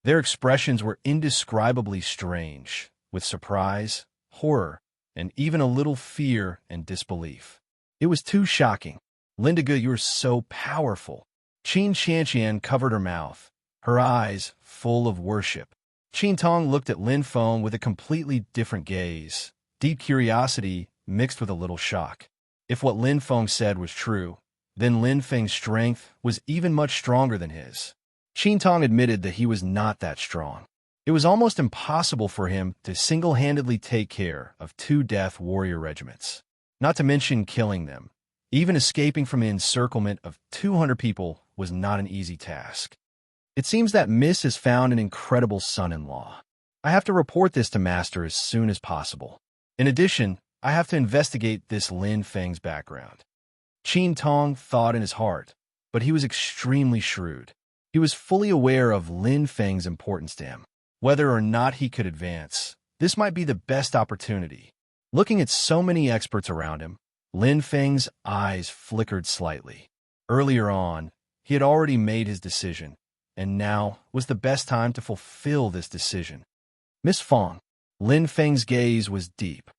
Their expressions were indescribably strange, with surprise, horror, and even a little fear and disbelief. It was too shocking. Linda Gu, you're so powerful. Qin Qianqian covered her mouth, her eyes full of worship. Qin Tong looked at Lin Feng with a completely different gaze, deep curiosity mixed with a little shock. If what Lin Feng said was true, then Lin Feng's strength was even much stronger than his. Qin Tong admitted that he was not that strong. It was almost impossible for him to single-handedly take care of 2 death warrior regiments, not to mention killing them. Even escaping from an encirclement of 200 people was not an easy task. It seems that Miss has found an incredible son-in-law. I have to report this to Master as soon as possible. In addition, I have to investigate this Lin Feng's background. Qin Tong thought in his heart, but he was extremely shrewd. He was fully aware of Lin Feng's importance to him. Whether or not he could advance, this might be the best opportunity. Looking at so many experts around him, Lin Feng's eyes flickered slightly. Earlier on, he had already made his decision, and now was the best time to fulfill this decision. Miss Feng. Lin Feng's gaze was deep.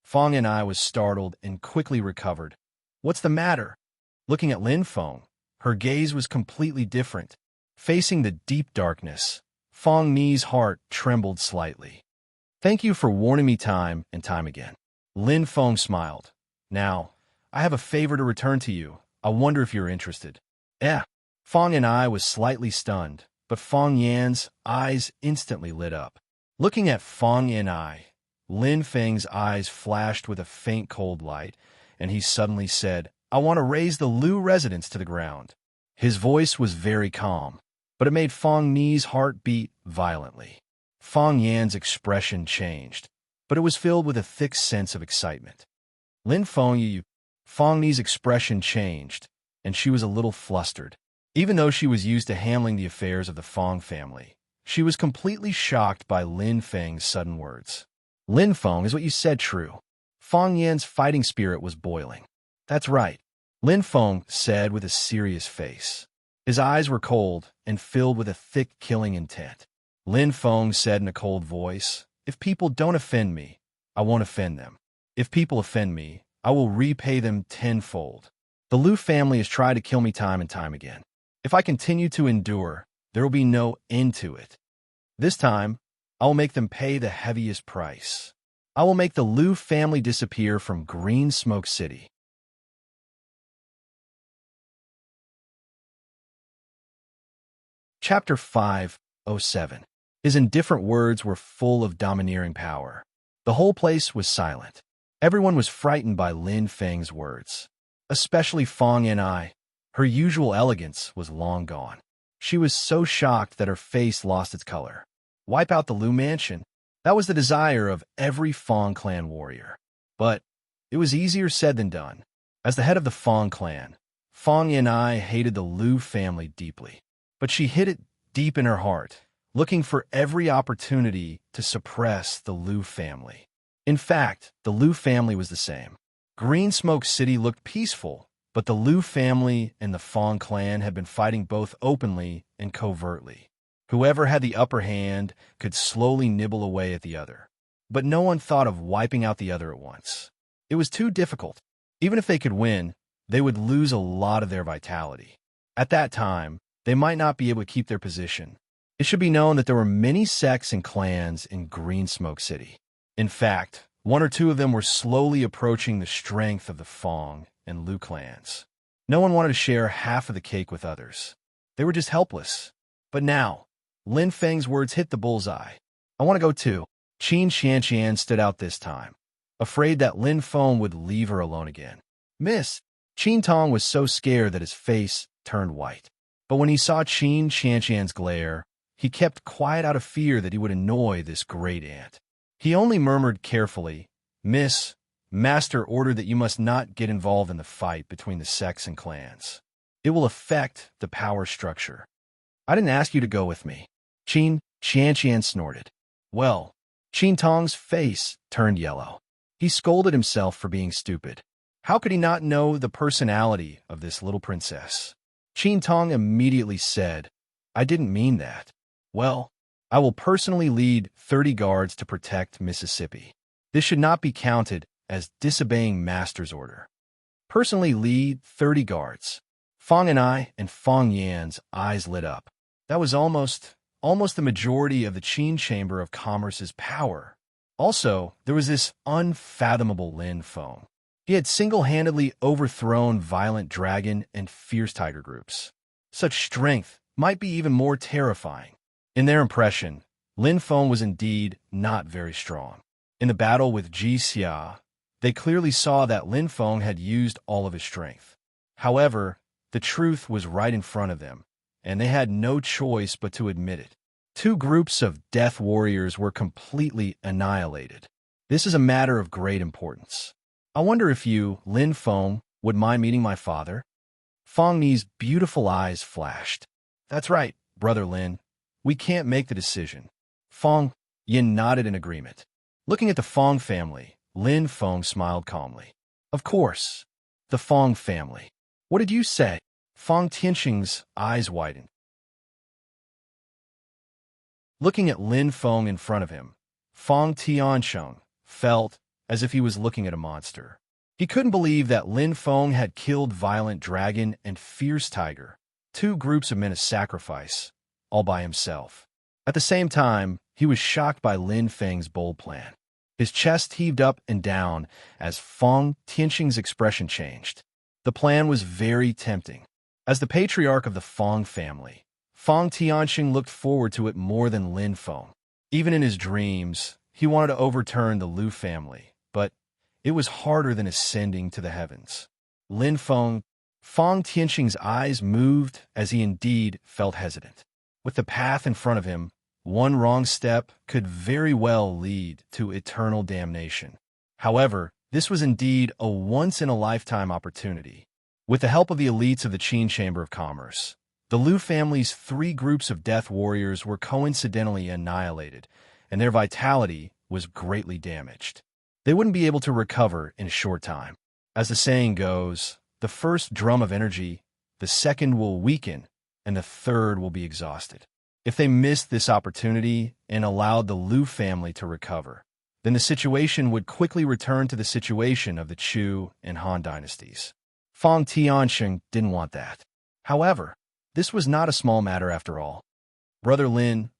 Feng and I was startled and quickly recovered. What's the matter? Looking at Lin Feng, her gaze was completely different. Facing the deep darkness, Fang Ni's heart trembled slightly. Thank you for warning me time and time again. Lin Feng smiled. Now, I have a favor to return to you. I wonder if you're interested. Fang and I was slightly stunned, but Fang Yan's eyes instantly lit up. Looking at Fang and I, Lin Feng's eyes flashed with a faint cold light, and he suddenly said, I want to raise the Liu residents to the ground. His voice was very calm, but it made Fang Ni's heart beat violently. Fang Yan's expression changed, but it was filled with a thick sense of excitement. Lin Feng, Fang Ni's expression changed, and she was a little flustered. Even though she was used to handling the affairs of the Fang family, she was completely shocked by Lin Feng's sudden words. Lin Feng, is what you said true? Fang Yan's fighting spirit was boiling. That's right, Lin Feng said with a serious face. His eyes were cold and filled with a thick killing intent. Lin Feng said in a cold voice, if people don't offend me, I won't offend them. If people offend me, I will repay them tenfold. The Liu family has tried to kill me time and time again. If I continue to endure, there will be no end to it. This time, I will make them pay the heaviest price. I will make the Liu family disappear from Green Smoke City. Chapter 507. His indifferent words were full of domineering power. The whole place was silent. Everyone was frightened by Lin Feng's words. Especially Fang and I. Her usual elegance was long gone. She was so shocked that her face lost its color. Wipe out the Liu mansion. That was the desire of every Fang clan warrior. But it was easier said than done. As the head of the Fang clan, Fang and I hated the Liu family deeply. But she hid it deep in her heart, looking for every opportunity to suppress the Liu family. In fact, the Liu family was the same. Green Smoke City looked peaceful, But the Liu family and the Fong clan had been fighting both openly and covertly. Whoever had the upper hand could slowly nibble away at the other. But no one thought of wiping out the other at once. It was too difficult. Even if they could win, they would lose a lot of their vitality. At that time, they might not be able to keep their position. It should be known that there were many sects and clans in Green Smoke City. In fact, one or two of them were slowly approaching the strength of the Fong and Liu clans. No one wanted to share half of the cake with others. They were just helpless. But now, Lin Feng's words hit the bullseye. I want to go too. Qin Xianqian stood out this time, afraid that Lin Feng would leave her alone again. Miss, Qin Tong was so scared that his face turned white. But when he saw Qin Xianqian's glare, he kept quiet out of fear that he would annoy this great aunt. He only murmured carefully, Miss, Master ordered that you must not get involved in the fight between the sects and clans. It will affect the power structure. I didn't ask you to go with me. Qin Xianqian snorted. Well, Qin Tong's face turned yellow. He scolded himself for being stupid. How could he not know the personality of this little princess? Qin Tong immediately said, I didn't mean that. Well, I will personally lead 30 guards to protect Mississippi. This should not be counted as disobeying Master's order. Personally lead 30 guards. Fong and Fong Yan's eyes lit up. That was almost the majority of the Qin Chamber of Commerce's power. Also, there was this unfathomable Lin Feng. He had single-handedly overthrown Violent Dragon and Fierce Tiger groups. Such strength might be even more terrifying. In their impression, Lin Feng was indeed not very strong. In the battle with Ji Xia, they clearly saw that Lin Feng had used all of his strength. However, the truth was right in front of them, and they had no choice but to admit it. Two groups of death warriors were completely annihilated. This is a matter of great importance. I wonder if you, Lin Feng, would mind meeting my father? Fong Ni's beautiful eyes flashed. That's right, Brother Lin. We can't make the decision. Fong Yin nodded in agreement. Looking at the Fong family, Lin Feng smiled calmly. Of course, the Fong family. What did you say? Fong Tianxing's eyes widened. Looking at Lin Feng in front of him, Fong Tianxing felt as if he was looking at a monster. He couldn't believe that Lin Feng had killed Violent Dragon and Fierce Tiger, two groups of men of sacrifice, all by himself. At the same time, he was shocked by Lin Feng's bold plan. His chest heaved up and down as Fong Tianxing's expression changed. The plan was very tempting. As the patriarch of the Fong family, Fong Tianxing looked forward to it more than Lin Feng. Even in his dreams, he wanted to overturn the Liu family, but it was harder than ascending to the heavens. Fong Tianxing's eyes moved as he indeed felt hesitant. With the path in front of him, one wrong step could very well lead to eternal damnation. However, this was indeed a once-in-a-lifetime opportunity. With the help of the elites of the Qin Chamber of Commerce, the Liu family's three groups of death warriors were coincidentally annihilated, and their vitality was greatly damaged. They wouldn't be able to recover in a short time. As the saying goes, the first drum of energy, the second will weaken, and the third will be exhausted. If they missed this opportunity and allowed the Liu family to recover, then the situation would quickly return to the situation of the Chu and Han dynasties. Fong Tianxing didn't want that. However, this was not a small matter after all. Brother Lin,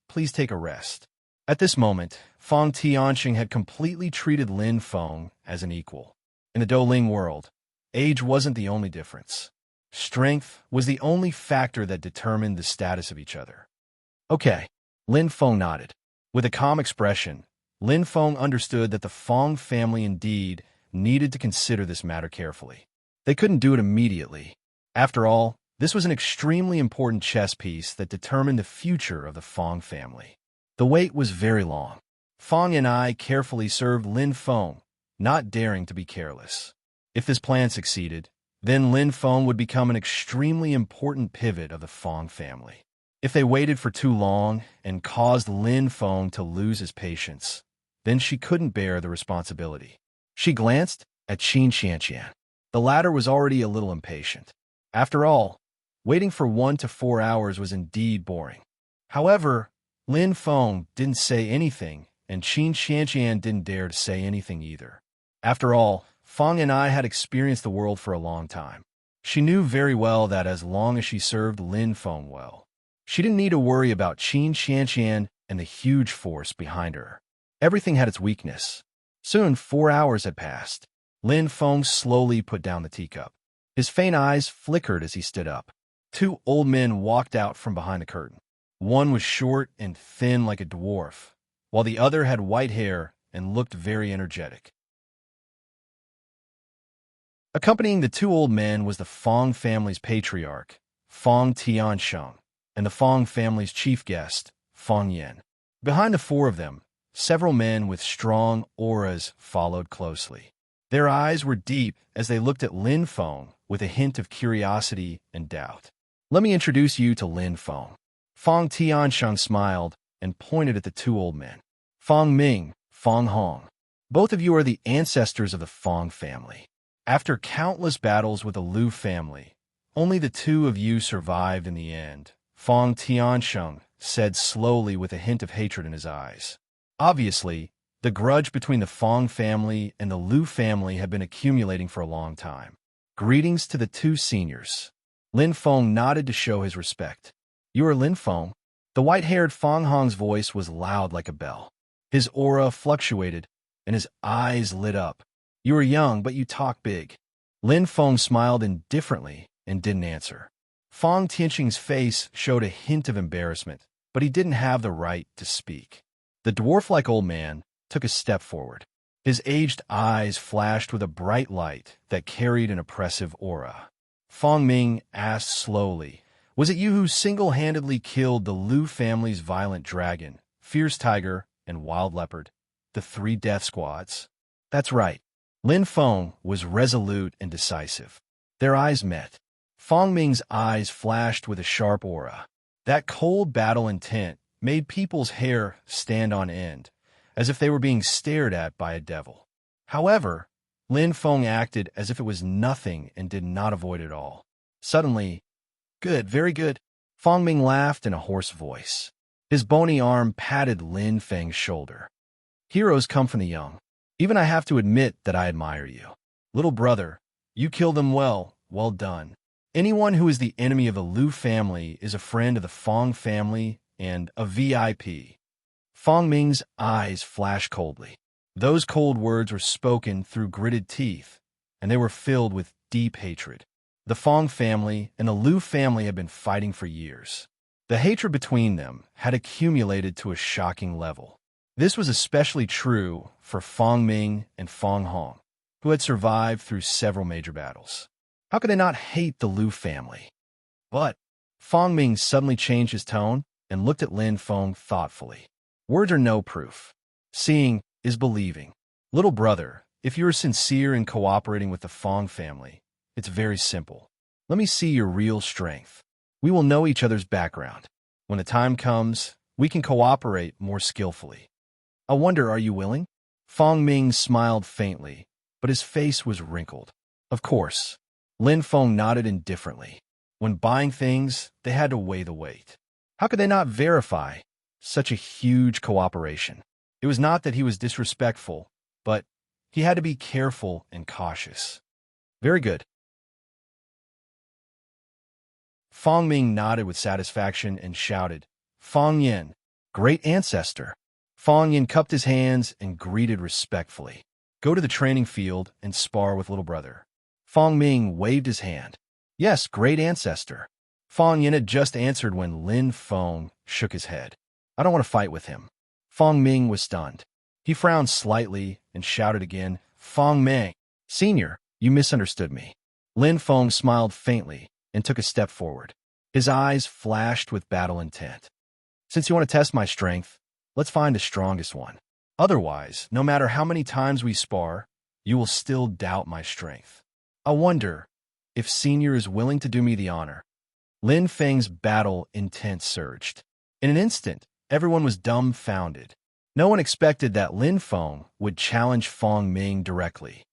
please take a rest. At this moment, Fong Tianxing had completely treated Lin Feng as an equal. In the Douling world, age wasn't the only difference. Strength was the only factor that determined the status of each other. Okay, Lin Feng nodded. With a calm expression, Lin Feng understood that the Fong family indeed needed to consider this matter carefully. They couldn't do it immediately. After all, this was an extremely important chess piece that determined the future of the Fong family. The wait was very long. Fong and I carefully served Lin Feng, not daring to be careless. If this plan succeeded, then Lin Feng would become an extremely important pivot of the Fong family. If they waited for too long and caused Lin Feng to lose his patience, then she couldn't bear the responsibility. She glanced at Qin Xianqian. The latter was already a little impatient. After all, waiting for 1 to 4 hours was indeed boring. However, Lin Feng didn't say anything, and Qin Xianxian didn't dare to say anything either. After all, Feng and I had experienced the world for a long time. She knew very well that as long as she served Lin Feng well, she didn't need to worry about Qin Xianxian and the huge force behind her. Everything had its weakness. Soon 4 hours had passed. Lin Feng slowly put down the teacup. His faint eyes flickered as he stood up. 2 old men walked out from behind the curtain. One was short and thin like a dwarf, while the other had white hair and looked very energetic. Accompanying the 2 old men was the Feng family's patriarch, Feng Tiansheng, and the Feng family's chief guest, Feng Yin. Behind the 4 of them, several men with strong auras followed closely. Their eyes were deep as they looked at Lin Feng with a hint of curiosity and doubt. "Let me introduce you to Lin Feng." Feng Tiansheng smiled and pointed at the 2 old men. "Feng Ming, Feng Hong. Both of you are the ancestors of the Feng family. After countless battles with the Lu family, only the 2 of you survived in the end," Feng Tiansheng said slowly with a hint of hatred in his eyes. Obviously, the grudge between the Feng family and the Lu family had been accumulating for a long time. "Greetings to the 2 seniors." Lin Feng nodded to show his respect. "You are Lin Feng?" The white-haired Feng Hong's voice was loud like a bell. His aura fluctuated, and his eyes lit up. "You are young, but you talk big." Lin Feng smiled indifferently and didn't answer. Feng Tianqing's face showed a hint of embarrassment, but he didn't have the right to speak. The dwarf-like old man took a step forward. His aged eyes flashed with a bright light that carried an oppressive aura. Feng Ming asked slowly, "Was it you who single-handedly killed the Lu family's violent dragon, fierce tiger, and wild leopard, the 3 death squads?" "That's right." Lin Feng was resolute and decisive. Their eyes met. Feng Ming's eyes flashed with a sharp aura. That cold battle intent made people's hair stand on end, as if they were being stared at by a devil. However, Lin Feng acted as if it was nothing and did not avoid it all. Suddenly, "Good, very good." Feng Ming laughed in a hoarse voice. His bony arm patted Lin Feng's shoulder. "Heroes come from the young. Even I have to admit that I admire you. Little brother, you killed them well done. Anyone who is the enemy of the Lu family is a friend of the Feng family and a VIP." Feng Ming's eyes flashed coldly. Those cold words were spoken through gritted teeth, and they were filled with deep hatred. The Feng family and the Lu family had been fighting for years. The hatred between them had accumulated to a shocking level. This was especially true for Feng Ming and Feng Hong, who had survived through several major battles. How could they not hate the Lu family? But Feng Ming suddenly changed his tone and looked at Lin Feng thoughtfully. "Words are no proof. Seeing is believing. Little brother, if you are sincere in cooperating with the Feng family, it's very simple. Let me see your real strength. We will know each other's background. When the time comes, we can cooperate more skillfully. I wonder, are you willing?" Feng Ming smiled faintly, but his face was wrinkled. Of course. Lin Feng nodded indifferently. When buying things, they had to weigh the weight. How could they not verify such a huge cooperation? It was not that he was disrespectful, but he had to be careful and cautious. "Very good." Feng Ming nodded with satisfaction and shouted, "Feng Yin, great ancestor." Feng Yin cupped his hands and greeted respectfully. "Go to the training field and spar with little brother." Feng Ming waved his hand. "Yes, great ancestor." Feng Yin had just answered when Lin Feng shook his head. "I don't want to fight with him." Feng Ming was stunned. He frowned slightly and shouted again, "Feng Ming, Senior, you misunderstood me." Lin Feng smiled faintly and took a step forward. His eyes flashed with battle intent. "Since you want to test my strength, let's find the strongest one. Otherwise, no matter how many times we spar, you will still doubt my strength. I wonder if Senior is willing to do me the honor." Lin Feng's battle intent surged. In an instant, everyone was dumbfounded. No one expected that Lin Feng would challenge Feng Ming directly.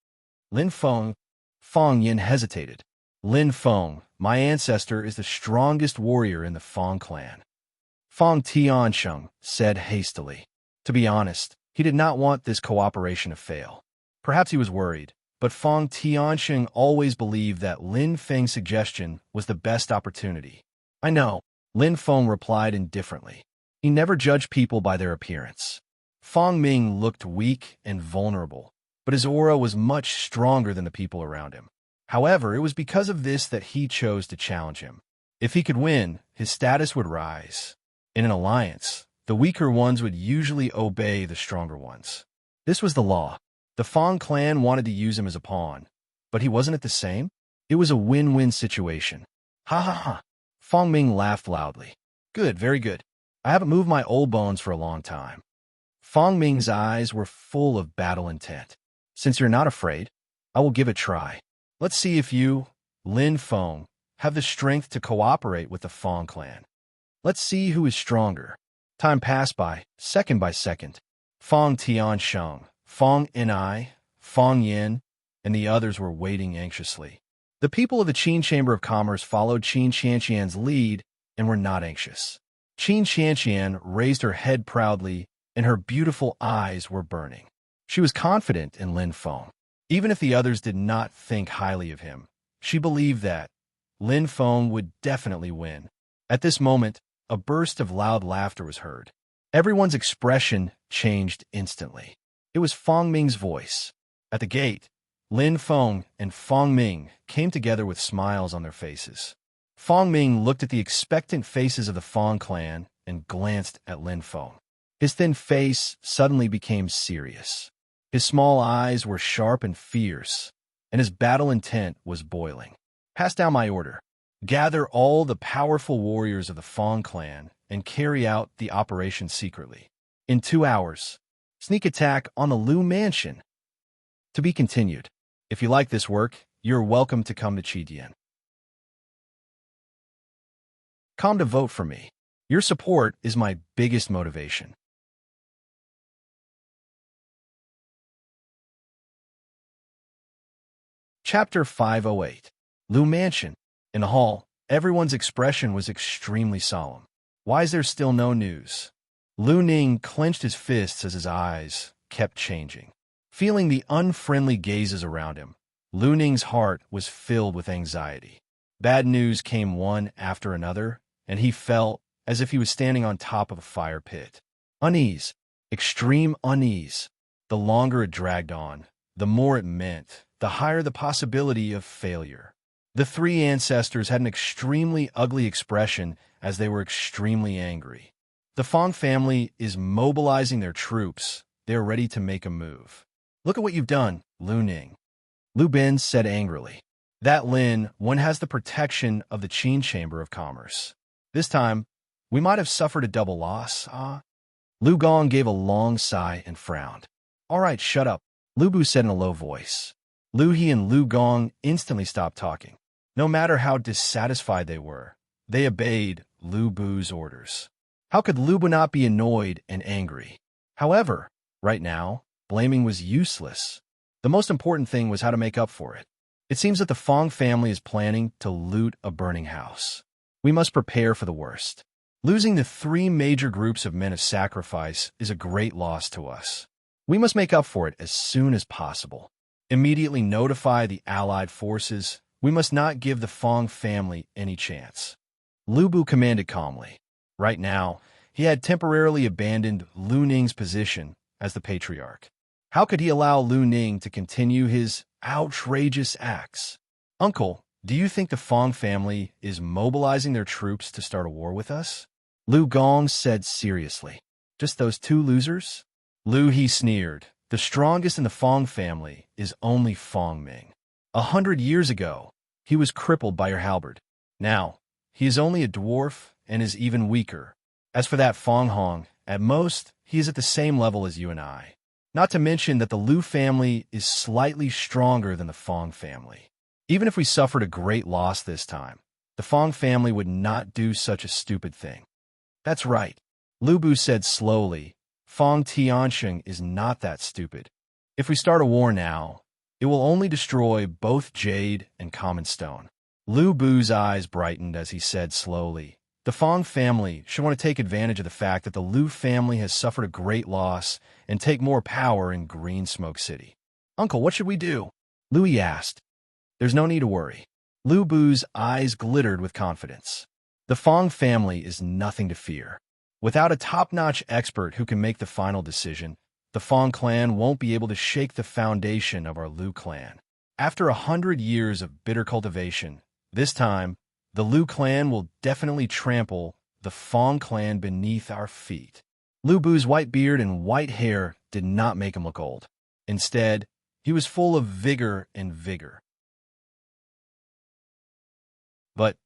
"Lin Feng, Fang Yin hesitated. Lin Feng, my ancestor, is the strongest warrior in the Fang clan. Fang Tiansheng said hastily. To be honest, he did not want this cooperation to fail. Perhaps he was worried, but Fang Tiansheng always believed that Lin Feng's suggestion was the best opportunity. I know, Lin Feng replied indifferently. He never judged people by their appearance. Fang Ming looked weak and vulnerable, but his aura was much stronger than the people around him. However, it was because of this that he chose to challenge him. If he could win, his status would rise. In an alliance, the weaker ones would usually obey the stronger ones. This was the law. The Fang clan wanted to use him as a pawn, but he wasn't it the same? It was a win-win situation. Ha ha ha. Fang Ming laughed loudly. Good, very good. I haven't moved my old bones for a long time. Fang Ming's eyes were full of battle intent. Since you're not afraid, I will give it a try. Let's see if you, Lin Feng, have the strength to cooperate with the Fang clan. Let's see who is stronger. Time passed by second. Fang Tiansheng, Fang Ni, Fang Yin, and the others were waiting anxiously. The people of the Qin Chamber of Commerce followed Qin Qianqian's lead and were not anxious. Qin Qianqian raised her head proudly, and her beautiful eyes were burning. She was confident in Lin Feng. Even if the others did not think highly of him, she believed that Lin Feng would definitely win. At this moment, a burst of loud laughter was heard. Everyone's expression changed instantly. It was Fang Ming's voice. At the gate, Lin Feng and Fang Ming came together with smiles on their faces. Fang Ming looked at the expectant faces of the Fang clan and glanced at Lin Feng. His thin face suddenly became serious. His small eyes were sharp and fierce, and his battle intent was boiling. Pass down my order. Gather all the powerful warriors of the Fang clan and carry out the operation secretly. In 2 hours, sneak attack on the Lu Mansion. To be continued. If you like this work, you're welcome to come to Qidian. Come to vote for me. Your support is my biggest motivation. Chapter 508. Lu Mansion. In the hall, everyone's expression was extremely solemn. Why is there still no news? Lu Ning clenched his fists as his eyes kept changing. Feeling the unfriendly gazes around him, Lu Ning's heart was filled with anxiety. Bad news came one after another, and he felt as if he was standing on top of a fire pit. Unease, extreme unease. The longer it dragged on, the more it meant, the higher the possibility of failure. The three ancestors had an extremely ugly expression as they were extremely angry. The Fang family is mobilizing their troops. They are ready to make a move. Look at what you've done, Lu Ning. Lu Bin said angrily. That Lin, one has the protection of the Qin Chamber of Commerce. This time, we might have suffered a double loss, Lu Gong gave a long sigh and frowned. All right, shut up, Lu Bu said in a low voice. Lu He and Lu Gong instantly stopped talking. No matter how dissatisfied they were, they obeyed Lu Bu's orders. How could Lu Bu not be annoyed and angry? However, right now, blaming was useless. The most important thing was how to make up for it. It seems that the Fang family is planning to loot a burning house. We must prepare for the worst. Losing the 3 major groups of men of sacrifice is a great loss to us. We must make up for it as soon as possible. Immediately notify the allied forces. We must not give the Fang family any chance. Lu Bu commanded calmly. Right now, he had temporarily abandoned Lu Ning's position as the patriarch. How could he allow Lu Ning to continue his outrageous acts? Uncle, do you think the Fang family is mobilizing their troops to start a war with us? Lu Gong said seriously. Just those 2 losers? Lu He sneered. The strongest in the Fang family is only Fang Ming. 100 years ago, he was crippled by your halberd. Now, he is only a dwarf and is even weaker. As for that Fang Hong, at most, he is at the same level as you and I. Not to mention that the Lu family is slightly stronger than the Fang family. Even if we suffered a great loss this time, the Fang family would not do such a stupid thing. That's right, Lu Bu said slowly. Fang Tiansheng is not that stupid. If we start a war now, It will only destroy both jade and common stone. Lu Bu's eyes brightened as he said slowly, "The Fong family should want to take advantage of the fact that the Lu family has suffered a great loss and take more power in Green Smoke City." "Uncle, what should we do?" Louis asked. "There's no need to worry." Lu Bu's eyes glittered with confidence. "The Fong family is nothing to fear. Without a top-notch expert who can make the final decision, the Fong clan won't be able to shake the foundation of our Lu clan. After 100 years of bitter cultivation, this time, the Lu clan will definitely trample the Fong clan beneath our feet." Lu Bu's white beard and white hair did not make him look old. Instead, he was full of vigor and vigor. But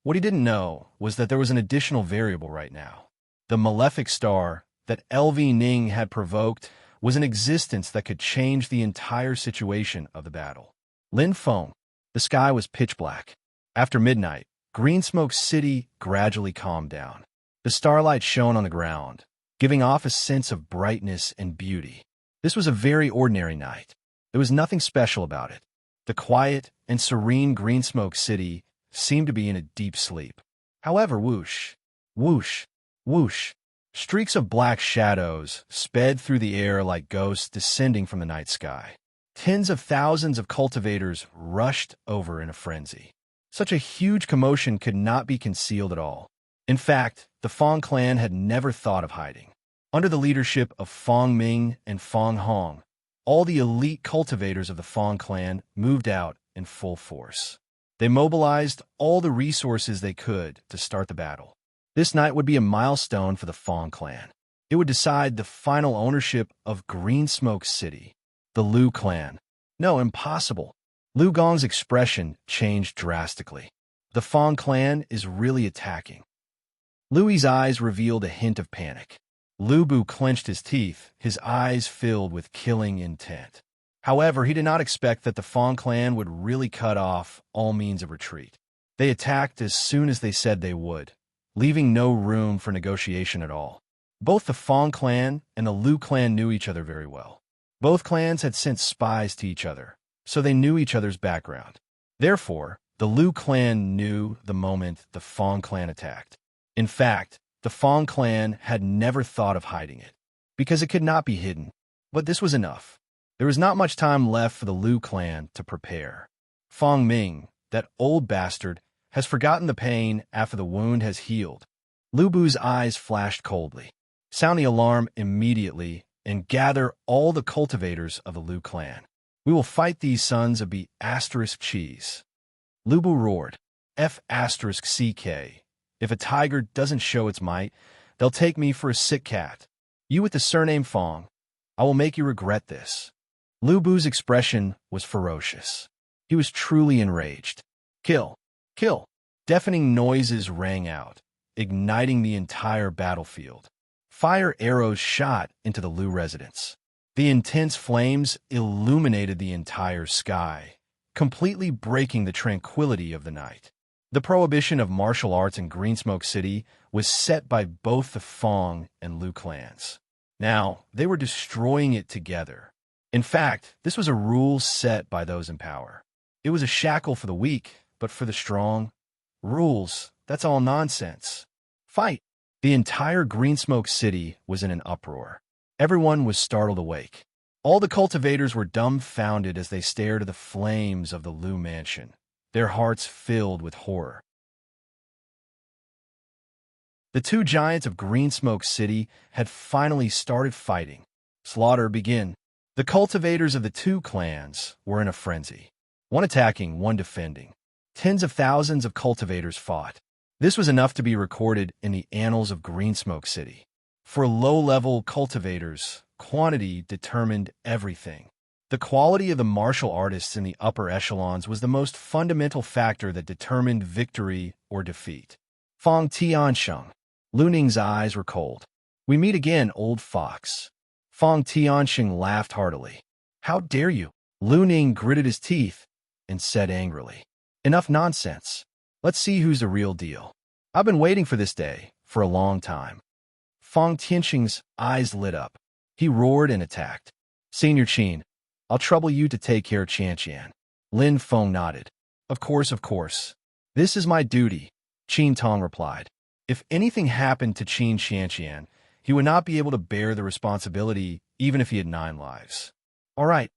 what he didn't know was that there was an additional variable right now. The malefic star that LV Ning had provoked was an existence that could change the entire situation of the battle. Lin Feng. The sky was pitch black. After midnight, Green Smoke City gradually calmed down. The starlight shone on the ground, giving off a sense of brightness and beauty. This was a very ordinary night. There was nothing special about it. The quiet and serene Green Smoke City seemed to be in a deep sleep. However, whoosh, whoosh, whoosh, streaks of black shadows sped through the air like ghosts descending from the night sky. Tens of thousands of cultivators rushed over in a frenzy. Such a huge commotion could not be concealed at all. In fact, the Fong clan had never thought of hiding. Under the leadership of Fong Ming and Fong Hong, all the elite cultivators of the Fong clan moved out in full force. They mobilized all the resources they could to start the battle. This night would be a milestone for the Fong clan. It would decide the final ownership of Green Smoke City. The Lu clan. No, impossible. Lu Gong's expression changed drastically. The Fong clan is really attacking. Louis's eyes revealed a hint of panic. Lu Bu clenched his teeth, his eyes filled with killing intent. However, he did not expect that the Fong clan would really cut off all means of retreat. They attacked as soon as they said they would, leaving no room for negotiation at all. Both the Fong clan and the Lu clan knew each other very well. Both clans had sent spies to each other, so they knew each other's background. Therefore, the Lu clan knew the moment the Fong clan attacked. In fact, the Fong clan had never thought of hiding it, because it could not be hidden. But this was enough. There was not much time left for the Lu clan to prepare. Fong Ming, that old bastard, has forgotten the pain after the wound has healed. Lu Bu's eyes flashed coldly. Sound the alarm immediately and gather all the cultivators of the Lu clan. We will fight these sons of B*** cheese. Lu Bu roared. F***CK. If a tiger doesn't show its might, they'll take me for a sick cat. You with the surname Fong, I will make you regret this. Lu Bu's expression was ferocious. He was truly enraged. Kill! Kill! Deafening noises rang out, igniting the entire battlefield. Fire arrows shot into the Lu residence. The intense flames illuminated the entire sky, completely breaking the tranquility of the night. The prohibition of martial arts in Green Smoke City was set by both the Fong and Lu clans. Now, they were destroying it together. In fact, this was a rule set by those in power. It was a shackle for the weak, but for the strong. Rules, that's all nonsense. Fight! The entire Green Smoke City was in an uproar. Everyone was startled awake. All the cultivators were dumbfounded as they stared at the flames of the Lu mansion, their hearts filled with horror. The two giants of Green Smoke City had finally started fighting. Slaughter began. The cultivators of the two clans were in a frenzy. One attacking, one defending. Tens of thousands of cultivators fought. This was enough to be recorded in the annals of Green Smoke City. For low-level cultivators, quantity determined everything. The quality of the martial artists in the upper echelons was the most fundamental factor that determined victory or defeat. Fong Tiansheng. Lu Ning's eyes were cold. We meet again, old fox. Fong Tiansheng laughed heartily. How dare you? Lu Ning gritted his teeth and said angrily. Enough nonsense. Let's see who's the real deal. I've been waiting for this day for a long time. Fong Tiansheng's eyes lit up. He roared and attacked. Senior Qin. I'll trouble you to take care of Qian. Lin Feng nodded. Of course, of course. This is my duty, Qin Tong replied. If anything happened to Qin Qian, he would not be able to bear the responsibility even if he had 9 lives. All right,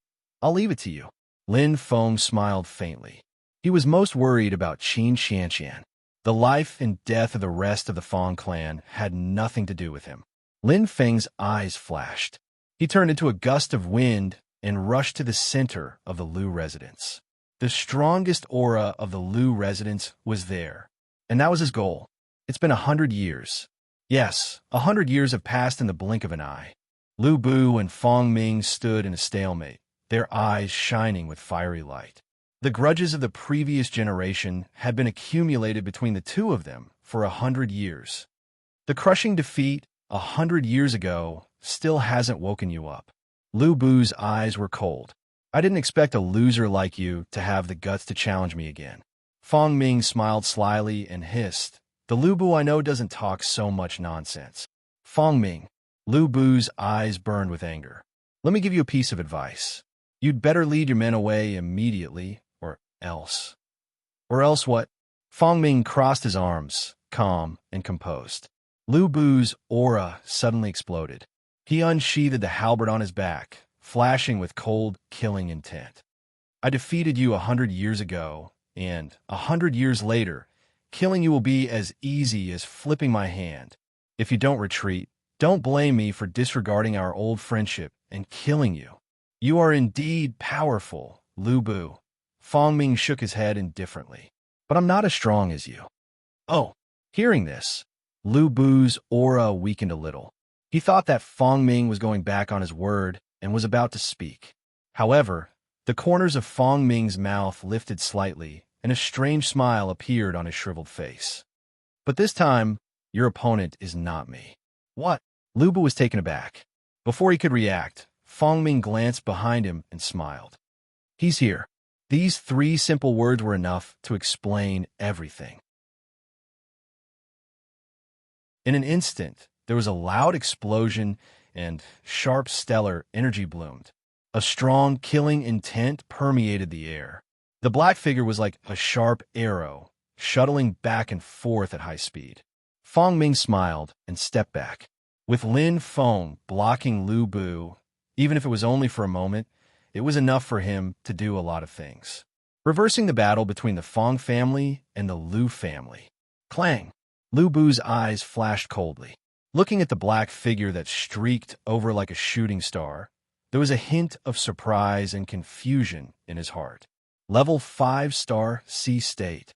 I'll leave it to you. Lin Feng smiled faintly. He was most worried about Qin Qian. The life and death of the rest of the Feng clan had nothing to do with him. Lin Feng's eyes flashed. He turned into a gust of wind and rushed to the center of the Lu residence. The strongest aura of the Lu residence was there, and that was his goal. It's been 100 years. Yes, 100 years have passed in the blink of an eye. Lu Bu and Fong Ming stood in a stalemate, their eyes shining with fiery light. The grudges of the previous generation had been accumulated between the two of them for 100 years. The crushing defeat 100 years ago still hasn't woken you up. Lu Bu's eyes were cold. I didn't expect a loser like you to have the guts to challenge me again. Fong Ming smiled slyly and hissed, the Lu Bu I know doesn't talk so much nonsense. Fong Ming. Lu Bu's eyes burned with anger. Let me give you a piece of advice. You'd better lead your men away immediately, or else. Or else what? Fong Ming crossed his arms, calm and composed. Lu Bu's aura suddenly exploded. He unsheathed the halberd on his back, flashing with cold, killing intent. I defeated you 100 years ago, and 100 years later, killing you will be as easy as flipping my hand. If you don't retreat, don't blame me for disregarding our old friendship and killing you. You are indeed powerful, Lu Bu. Fong Ming shook his head indifferently. But I'm not as strong as you. Oh, hearing this, Lu Bu's aura weakened a little. He thought that Fong Ming was going back on his word and was about to speak. However, the corners of Fong Ming's mouth lifted slightly, and a strange smile appeared on his shriveled face. But this time, your opponent is not me. What? Lu Bu was taken aback. Before he could react, Fong Ming glanced behind him and smiled. He's here. These 3 simple words were enough to explain everything. In an instant, there was a loud explosion and sharp stellar energy bloomed. A strong, killing intent permeated the air. The black figure was like a sharp arrow, shuttling back and forth at high speed. Fong Ming smiled and stepped back. With Lin Feng blocking Lu Bu, even if it was only for a moment, it was enough for him to do a lot of things. Reversing the battle between the Fong family and the Lu family. Clang! Lu Bu's eyes flashed coldly. Looking at the black figure that streaked over like a shooting star, there was a hint of surprise and confusion in his heart. Level 5-star C state.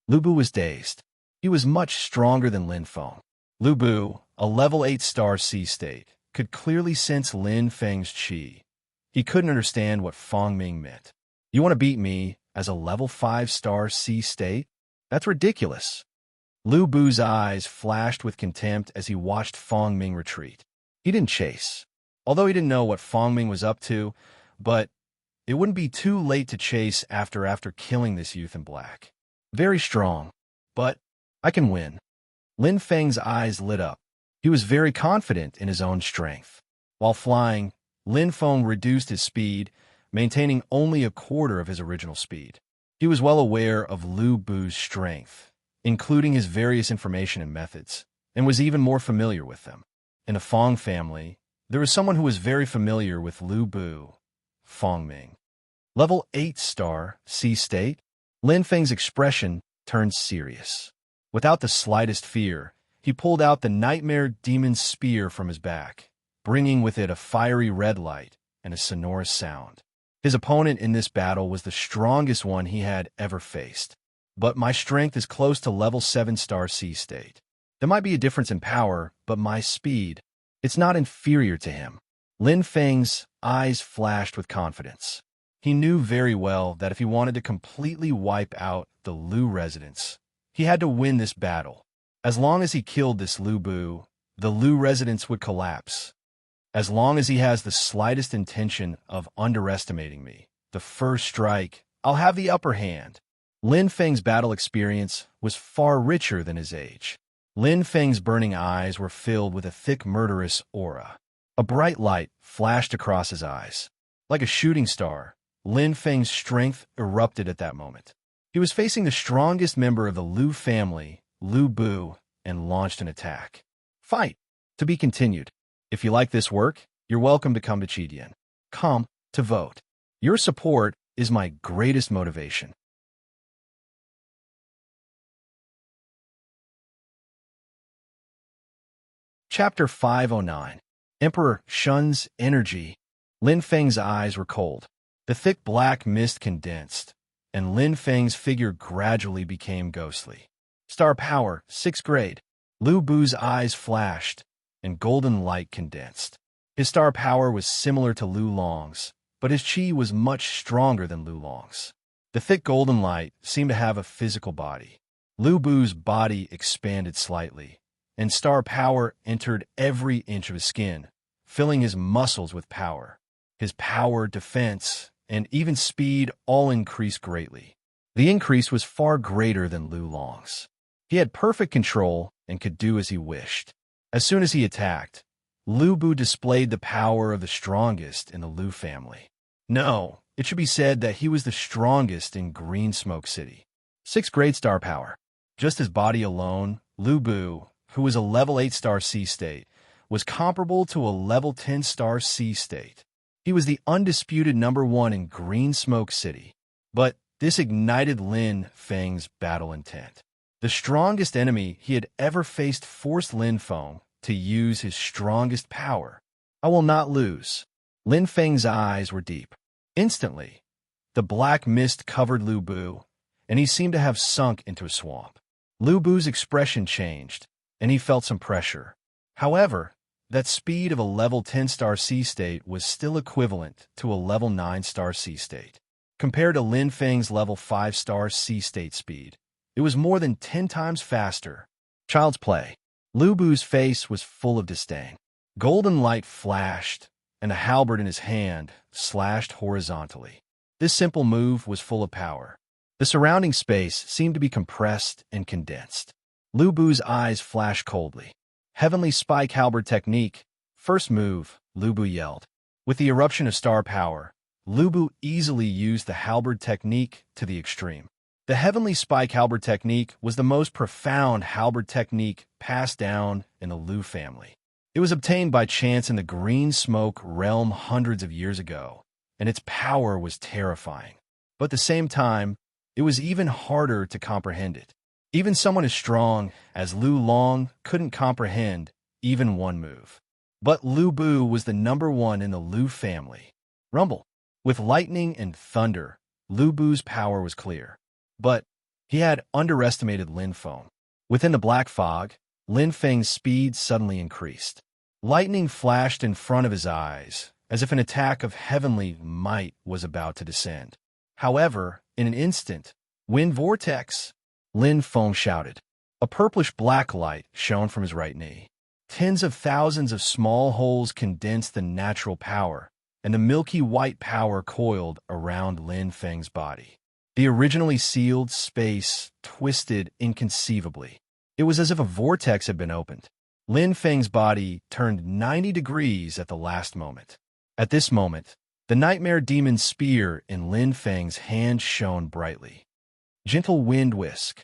Lu Bu was dazed. He was much stronger than Lin Feng. Lu Bu, a level 8-star C state, could clearly sense Lin Feng's qi. He couldn't understand what Fong Ming meant. You want to beat me as a level 5-star C state? That's ridiculous. Lu Bu's eyes flashed with contempt as he watched Fong Ming retreat. He didn't chase, although he didn't know what Fong Ming was up to, but it wouldn't be too late to chase after killing this youth in black. Very strong, but I can win. Lin Feng's eyes lit up. He was very confident in his own strength. While flying, Lin Feng reduced his speed, maintaining only a quarter of his original speed. He was well aware of Lu Bu's strength, including his various information and methods, and was even more familiar with them. In the Fong family, there was someone who was very familiar with Lu Bu, Fong Ming. Level 8-star C state, Lin Feng's expression turned serious. Without the slightest fear, he pulled out the Nightmare Demon's spear from his back, bringing with it a fiery red light and a sonorous sound. His opponent in this battle was the strongest one he had ever faced. But my strength is close to level 7-star C state. There might be a difference in power, but my speed, it's not inferior to him. Lin Feng's eyes flashed with confidence. He knew very well that if he wanted to completely wipe out the Lu residents, he had to win this battle. As long as he killed this Lu Bu, the Lu residents would collapse. As long as he has the slightest intention of underestimating me, the first strike, I'll have the upper hand. Lin Feng's battle experience was far richer than his age. Lin Feng's burning eyes were filled with a thick murderous aura. A bright light flashed across his eyes. Like a shooting star, Lin Feng's strength erupted at that moment. He was facing the strongest member of the Lu family, Lu Bu, and launched an attack. Fight! To be continued. If you like this work, you're welcome to come to Chidian. Come to vote. Your support is my greatest motivation. Chapter 509. Emperor Shun's Energy. Lin Feng's eyes were cold. The thick black mist condensed, and Lin Feng's figure gradually became ghostly. Star power, 6th grade. Lu Bu's eyes flashed, and golden light condensed. His star power was similar to Lu Long's, but his chi was much stronger than Lu Long's. The thick golden light seemed to have a physical body. Lu Bu's body expanded slightly, and star power entered every inch of his skin, filling his muscles with power. His power, defense, and even speed all increased greatly. The increase was far greater than Lu Long's. He had perfect control and could do as he wished. As soon as he attacked, Lu Bu displayed the power of the strongest in the Lu family. No, it should be said that he was the strongest in Green Smoke City. 6th grade star power. Just his body alone, Lu Bu, who was a level 8 star C state, was comparable to a level 10 star C state. He was the undisputed #1 in Green Smoke City. But this ignited Lin Feng's battle intent. The strongest enemy he had ever faced forced Lin Feng to use his strongest power. I will not lose. Lin Feng's eyes were deep. Instantly, the black mist covered Lu Bu, and he seemed to have sunk into a swamp. Lu Bu's expression changed, and he felt some pressure. However, that speed of a level 10 star C state was still equivalent to a level 9 star C state. Compared to Lin Feng's level 5 star C state speed, it was more than 10 times faster. Child's play. Lu Bu's face was full of disdain. Golden light flashed, and a halberd in his hand slashed horizontally. This simple move was full of power. The surrounding space seemed to be compressed and condensed. Lu Bu's eyes flashed coldly. Heavenly Spike Halberd Technique. First move, Lu Bu yelled. With the eruption of star power, Lu Bu easily used the halberd technique to the extreme. The Heavenly Spike Halberd Technique was the most profound halberd technique passed down in the Lu family. It was obtained by chance in the Green Smoke realm hundreds of years ago, and its power was terrifying. But at the same time, it was even harder to comprehend it. Even someone as strong as Lu Long couldn't comprehend even one move. But Lu Bu was the #1 in the Lu family. Rumble. With lightning and thunder, Lu Bu's power was clear. But he had underestimated Lin Feng. Within the black fog, Lin Feng's speed suddenly increased. Lightning flashed in front of his eyes, as if an attack of heavenly might was about to descend. However, in an instant, wind vortex, Lin Feng shouted. A purplish-black light shone from his right knee. Tens of thousands of small holes condensed the natural power, and the milky white power coiled around Lin Feng's body. The originally sealed space twisted inconceivably. It was as if a vortex had been opened. Lin Feng's body turned 90 degrees at the last moment. At this moment, the Nightmare Demon's spear in Lin Feng's hand shone brightly. Gentle wind whisk.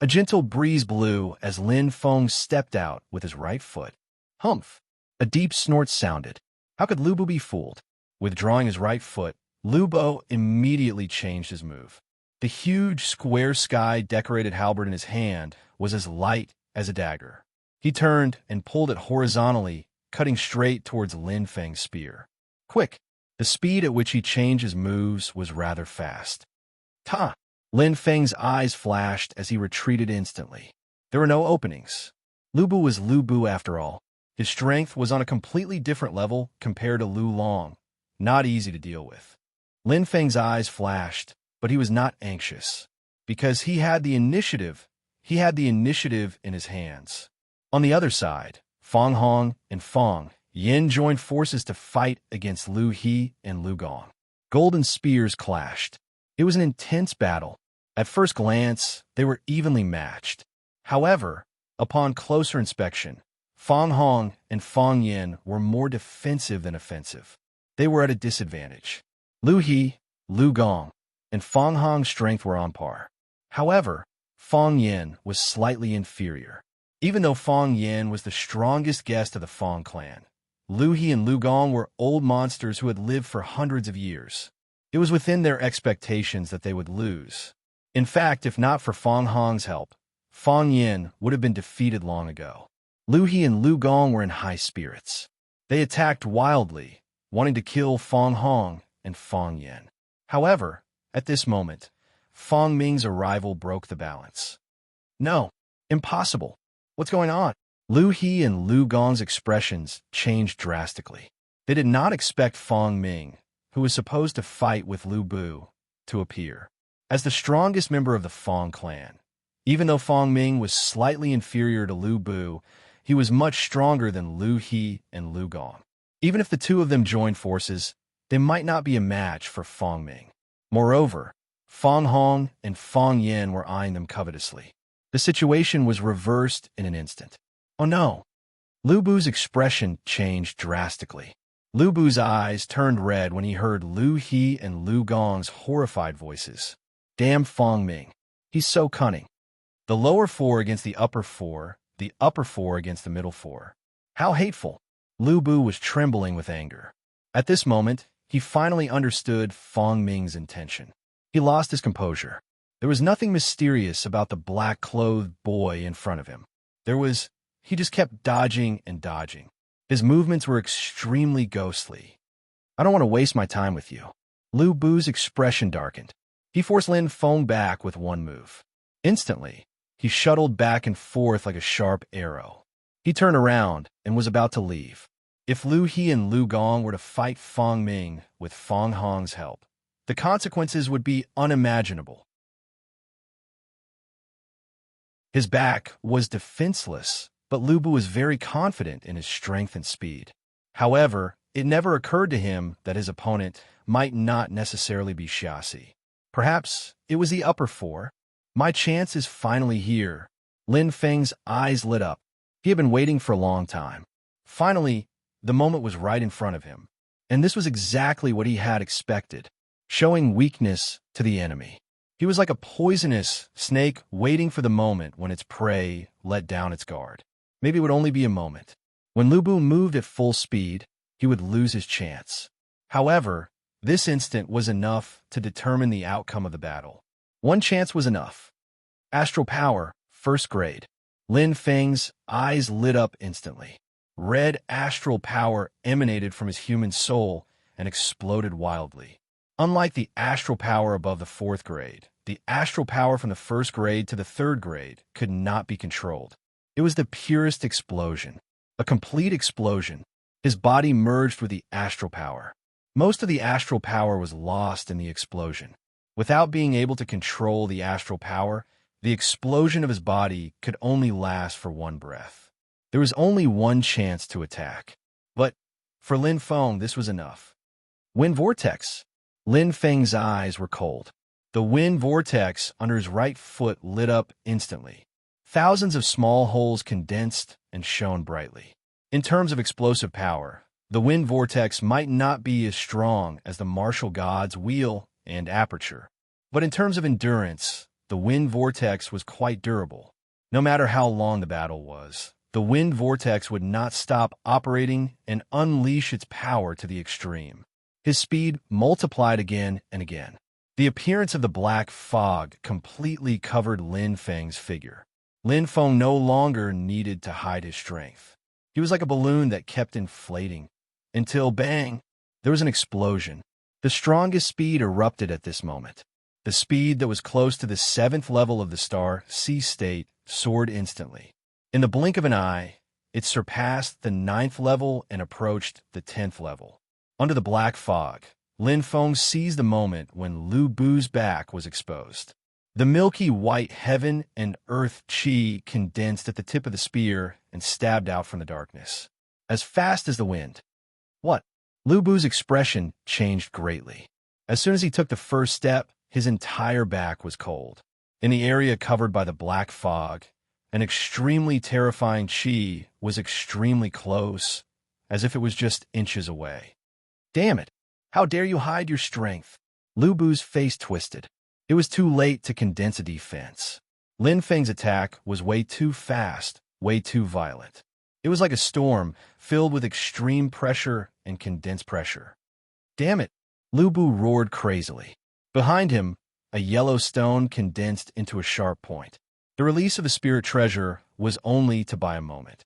A gentle breeze blew as Lin Feng stepped out with his right foot. Humph! A deep snort sounded. How could Lu Bu be fooled? Withdrawing his right foot, Lu Bu immediately changed his move. The huge square sky-decorated halberd in his hand was as light as a dagger. He turned and pulled it horizontally, cutting straight towards Lin Feng's spear. Quick! The speed at which he changed his moves was rather fast. Ta! Lin Feng's eyes flashed as he retreated instantly. There were no openings. Lu Bu was Lu Bu after all. His strength was on a completely different level compared to Lu Long. Not easy to deal with. Lin Feng's eyes flashed, but he was not anxious. Because he had the initiative. He had the initiative in his hands. On the other side, Feng Hong and Feng Yin joined forces to fight against Lu He and Lu Gong. Golden spears clashed. It was an intense battle. At first glance, they were evenly matched. However, upon closer inspection, Fang Hong and Fang Yin were more defensive than offensive. They were at a disadvantage. Lu He, Lu Gong, and Fang Hong's strength were on par. However, Fang Yin was slightly inferior. Even though Fang Yin was the strongest guest of the Fang clan, Lu He and Lu Gong were old monsters who had lived for hundreds of years. It was within their expectations that they would lose. In fact, if not for Fang Hong's help, Fang Yin would have been defeated long ago. Lu He and Lu Gong were in high spirits. They attacked wildly, wanting to kill Fang Hong and Fang Yin. However, at this moment, Fang Ming's arrival broke the balance. No, impossible. What's going on? Lu He and Lu Gong's expressions changed drastically. They did not expect Fang Ming, who was supposed to fight with Lu Bu, to appear. As the strongest member of the Fang clan, even though Fang Ming was slightly inferior to Lu Bu, he was much stronger than Lu He and Lu Gong. Even if the two of them joined forces, they might not be a match for Fang Ming. Moreover, Fang Hong and Fang Yin were eyeing them covetously. The situation was reversed in an instant. Oh no! Lu Bu's expression changed drastically. Lu Bu's eyes turned red when he heard Lu He and Lu Gong's horrified voices. Damn Fang Ming. He's so cunning. The lower four against the upper four against the middle four. How hateful! Lu Bu was trembling with anger. At this moment, he finally understood Fang Ming's intention. He lost his composure. There was nothing mysterious about the black-clothed boy in front of him. He just kept dodging and dodging. His movements were extremely ghostly. I don't want to waste my time with you. Lu Bu's expression darkened. He forced Lin Feng back with one move. Instantly, he shuttled back and forth like a sharp arrow. He turned around and was about to leave. If Lu He and Lu Gong were to fight Fang Ming with Fang Hong's help, the consequences would be unimaginable. His back was defenseless, but Lu Bu was very confident in his strength and speed. However, it never occurred to him that his opponent might not necessarily be Xiaxi. Perhaps it was the upper four. My chance is finally here. Lin Feng's eyes lit up. He had been waiting for a long time. Finally, the moment was right in front of him. And this was exactly what he had expected, showing weakness to the enemy. He was like a poisonous snake waiting for the moment when its prey let down its guard. Maybe it would only be a moment. When Lu Bu moved at full speed, he would lose his chance. However, this instant was enough to determine the outcome of the battle. One chance was enough. Astral power, first grade. Lin Feng's eyes lit up instantly. Red astral power emanated from his human soul and exploded wildly. Unlike the astral power above the fourth grade, the astral power from the first grade to the third grade could not be controlled. It was the purest explosion. A complete explosion. His body merged with the astral power. Most of the astral power was lost in the explosion. Without being able to control the astral power, the explosion of his body could only last for one breath. There was only one chance to attack. But for Lin Feng, this was enough. Wind vortex. Lin Feng's eyes were cold. The wind vortex under his right foot lit up instantly. Thousands of small holes condensed and shone brightly. In terms of explosive power, the wind vortex might not be as strong as the martial god's wheel and aperture. But in terms of endurance, the wind vortex was quite durable. No matter how long the battle was, the wind vortex would not stop operating and unleash its power to the extreme. His speed multiplied again and again. The appearance of the black fog completely covered Lin Feng's figure. Lin Feng no longer needed to hide his strength. He was like a balloon that kept inflating. Until, bang, there was an explosion. The strongest speed erupted at this moment. The speed that was close to the 7th level of the star C state soared instantly. In the blink of an eye, it surpassed the 9th level and approached the 10th level. Under the black fog, Lin Feng seized the moment when Lu Bu's back was exposed. The milky white heaven and earth chi condensed at the tip of the spear and stabbed out from the darkness. As fast as the wind. What? Lu Bu's expression changed greatly. As soon as he took the first step, his entire back was cold. In the area covered by the black fog, An extremely terrifying chi was extremely close, as if it was just inches away. Damn it! How dare you hide your strength? Lu Bu's face twisted. It was too late to condense a defense. Lin Feng's attack was way too fast, way too violent. It was like a storm filled with extreme pressure and condensed pressure. Damn it! Lu Bu roared crazily. Behind him, a yellow stone condensed into a sharp point. The release of the spirit treasure was only to buy a moment.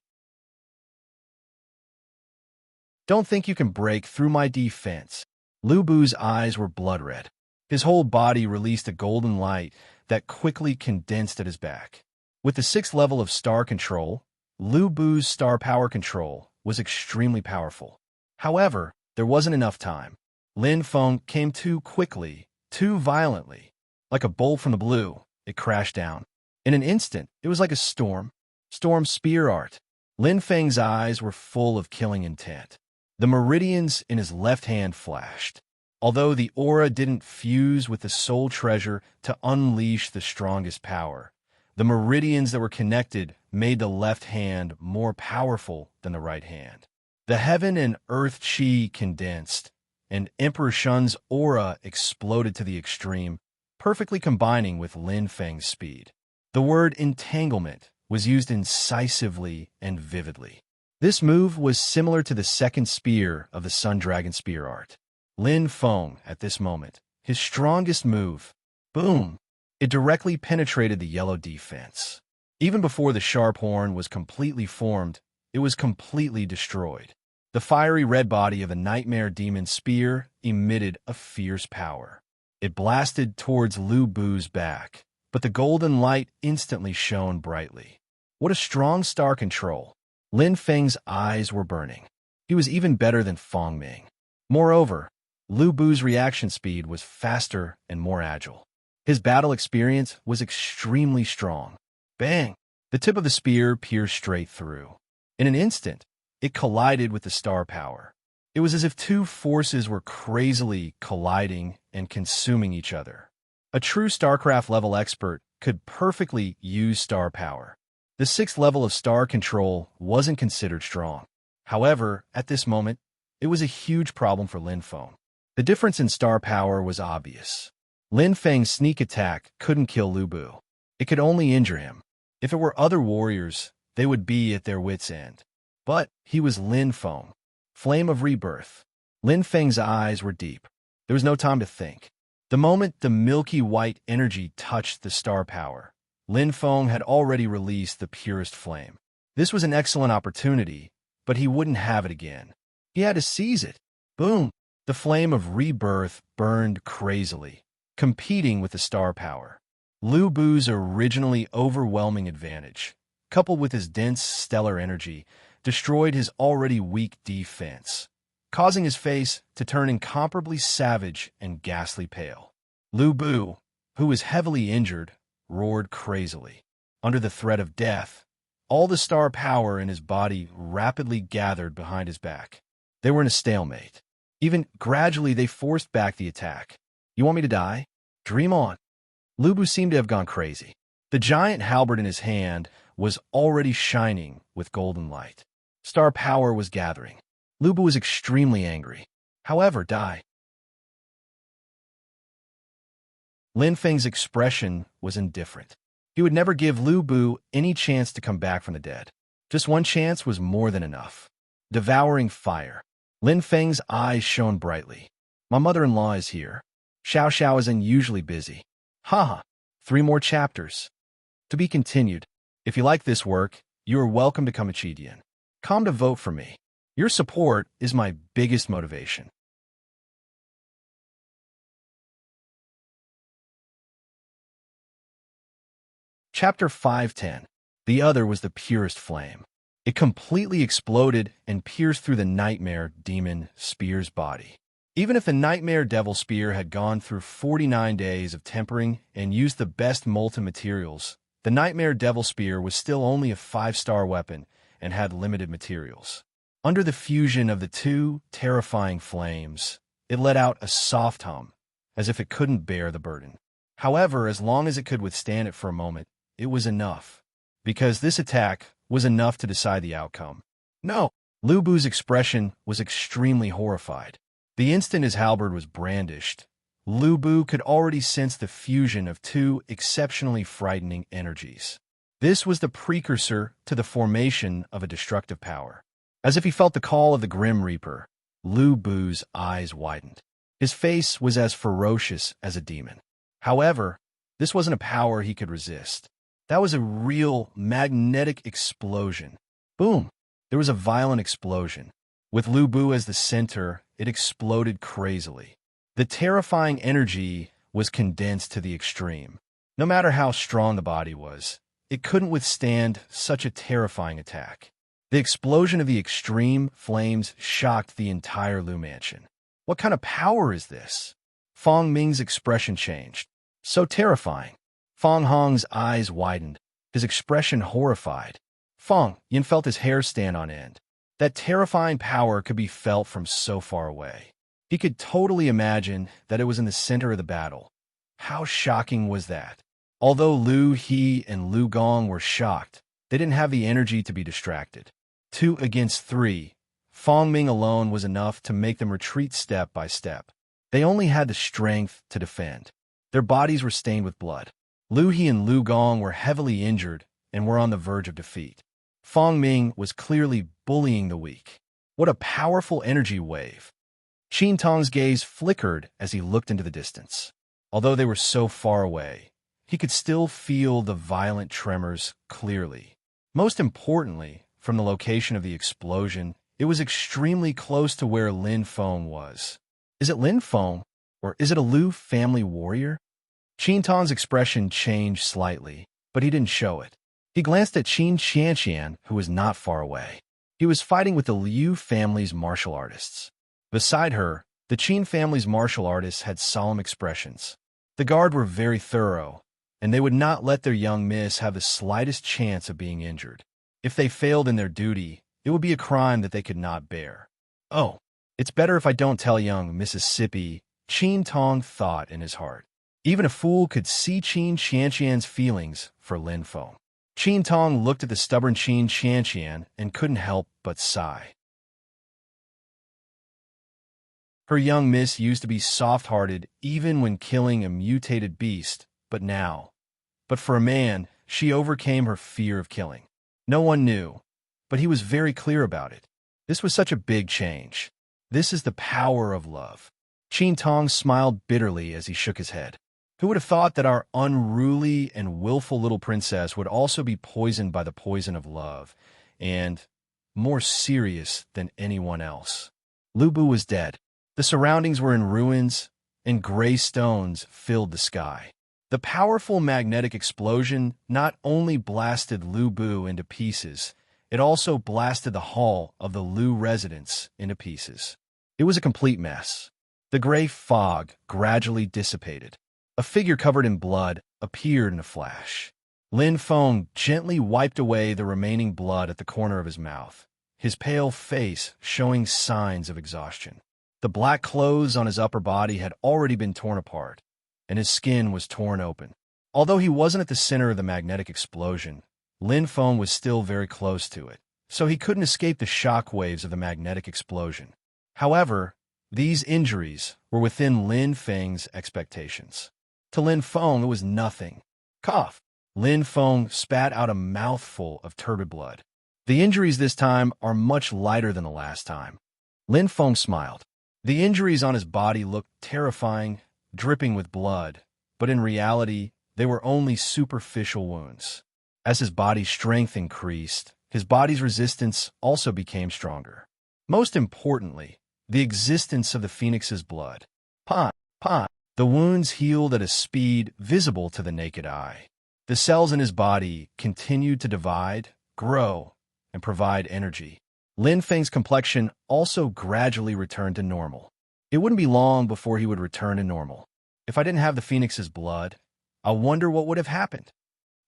Don't think you can break through my defense. Lu Bu's eyes were blood red. His whole body released a golden light that quickly condensed at his back. With the 6th level of star control, Lu Bu's star power control was extremely powerful. However, there wasn't enough time. Lin Feng came too quickly, too violently. Like a bolt from the blue, it crashed down. In an instant, it was like a storm. Storm spear art. Lin Feng's eyes were full of killing intent. The meridians in his left hand flashed. Although the aura didn't fuse with the soul treasure to unleash the strongest power, the meridians that were connected made the left hand more powerful than the right hand. The heaven and earth chi condensed, and Emperor Shun's aura exploded to the extreme, perfectly combining with Lin Feng's speed. The word entanglement was used incisively and vividly. This move was similar to the second spear of the Sun Dragon spear art. Lin Feng, at this moment, his strongest move, boom! It directly penetrated the yellow defense. Even before the sharp horn was completely formed, it was completely destroyed. The fiery red body of a nightmare demon spear emitted a fierce power. It blasted towards Lu Bu's back, but the golden light instantly shone brightly. What a strong star control! Lin Feng's eyes were burning. He was even better than Feng Ming. Moreover, Lu Bu's reaction speed was faster and more agile. His battle experience was extremely strong. Bang! The tip of the spear pierced straight through. In an instant, it collided with the star power. It was as if two forces were crazily colliding and consuming each other. A true StarCraft-level expert could perfectly use star power. The 6th level of star control wasn't considered strong. However, at this moment, it was a huge problem for Lin Feng. The difference in star power was obvious. Lin Feng's sneak attack couldn't kill Lu Bu. It could only injure him. If it were other warriors, they would be at their wits' end. But he was Lin Feng. Flame of rebirth. Lin Feng's eyes were deep. There was no time to think. The moment the milky white energy touched the star power, Lin Feng had already released the purest flame. This was an excellent opportunity, but he wouldn't have it again. He had to seize it. Boom! The flame of rebirth burned crazily, competing with the star power. Lu Bu's originally overwhelming advantage, coupled with his dense stellar energy, destroyed his already weak defense, causing his face to turn incomparably savage and ghastly pale. Lu Bu, who was heavily injured, roared crazily. Under the threat of death, all the star power in his body rapidly gathered behind his back. They were in a stalemate. Even gradually, they forced back the attack. You want me to die? Dream on. Lu Bu seemed to have gone crazy. The giant halberd in his hand was already shining with golden light. Star power was gathering. Lu Bu was extremely angry. However, die. Lin Feng's expression was indifferent. He would never give Lu Bu any chance to come back from the dead. Just one chance was more than enough. Devouring fire. Lin Feng's eyes shone brightly. My mother-in-law is here. Xiao Xiao is unusually busy. Haha, 3 more chapters. To be continued. If you like this work, you are welcome to become a Chidian. Come to vote for me. Your support is my biggest motivation. Chapter 510. The other was the purest flame. It completely exploded and pierced through the nightmare demon spear's body. Even if the nightmare devil spear had gone through 49 days of tempering and used the best molten materials, the nightmare devil spear was still only a 5-star weapon and had limited materials. Under the fusion of the two terrifying flames, it let out a soft hum, as if it couldn't bear the burden. However, as long as it could withstand it for a moment, it was enough. because this attack was enough to decide the outcome. No! Lu Bu's expression was extremely horrified. The instant his halberd was brandished, Lu Bu could already sense the fusion of two exceptionally frightening energies. This was the precursor to the formation of a destructive power. As if he felt the call of the Grim Reaper, Lu Bu's eyes widened. His face was as ferocious as a demon. However, this wasn't a power he could resist. That was a real magnetic explosion. Boom! There was a violent explosion. With Lu Bu as the center, it exploded crazily. The terrifying energy was condensed to the extreme. No matter how strong the body was, it couldn't withstand such a terrifying attack. The explosion of the extreme flames shocked the entire Lu mansion. What kind of power is this? Fong Ming's expression changed. So terrifying. Fong Hong's eyes widened, his expression horrified. Fong Yin felt his hair stand on end. That terrifying power could be felt from so far away. He could totally imagine that it was in the center of the battle. How shocking was that? Although Lu He and Lu Gong were shocked, they didn't have the energy to be distracted. 2 against 3, Fong Ming alone was enough to make them retreat step by step. They only had the strength to defend. Their bodies were stained with blood. Lu He and Lu Gong were heavily injured and were on the verge of defeat. Fong Ming was clearly bullying the weak. What a powerful energy wave! Qin Tong's gaze flickered as he looked into the distance. Although they were so far away, he could still feel the violent tremors clearly. Most importantly, from the location of the explosion, it was extremely close to where Lin Feng was. Is it Lin Feng, or is it a Lu family warrior? Qin Tong's expression changed slightly, but he didn't show it. He glanced at Qin Qianqian, who was not far away. He was fighting with the Liu family's martial artists. Beside her, the Qin family's martial artists had solemn expressions. The guard were very thorough, and they would not let their young miss have the slightest chance of being injured. If they failed in their duty, it would be a crime that they could not bear. Oh, it's better if I don't tell young Mississippi, Qin Tong thought in his heart. Even a fool could see Qin Qianqian's feelings for Lin Feng. Qin Tong looked at the stubborn Qin Qianqian and couldn't help but sigh. Her young miss used to be soft-hearted even when killing a mutated beast, but for a man, she overcame her fear of killing. No one knew, but he was very clear about it. This was such a big change. This is the power of love. Qin Tong smiled bitterly as he shook his head. Who would have thought that our unruly and willful little princess would also be poisoned by the poison of love, and more serious than anyone else? Lu Bu was dead. The surroundings were in ruins, and gray stones filled the sky. The powerful magnetic explosion not only blasted Lu Bu into pieces, it also blasted the hall of the Lu residence into pieces. It was a complete mess. The gray fog gradually dissipated. A figure covered in blood appeared in a flash. Lin Feng gently wiped away the remaining blood at the corner of his mouth, his pale face showing signs of exhaustion. The black clothes on his upper body had already been torn apart, and his skin was torn open. Although he wasn't at the center of the magnetic explosion, Lin Feng was still very close to it, so he couldn't escape the shock waves of the magnetic explosion. However, these injuries were within Lin Feng's expectations. To Lin Feng, it was nothing. Cough. Lin Feng spat out a mouthful of turbid blood. The injuries this time are much lighter than the last time. Lin Feng smiled. The injuries on his body looked terrifying, dripping with blood, but in reality, they were only superficial wounds. As his body's strength increased, his body's resistance also became stronger. Most importantly, the existence of the phoenix's blood. Pa. The wounds healed at a speed visible to the naked eye. The cells in his body continued to divide, grow, and provide energy. Lin Feng's complexion also gradually returned to normal. It wouldn't be long before he would return to normal. If I didn't have the phoenix's blood, I wonder what would have happened.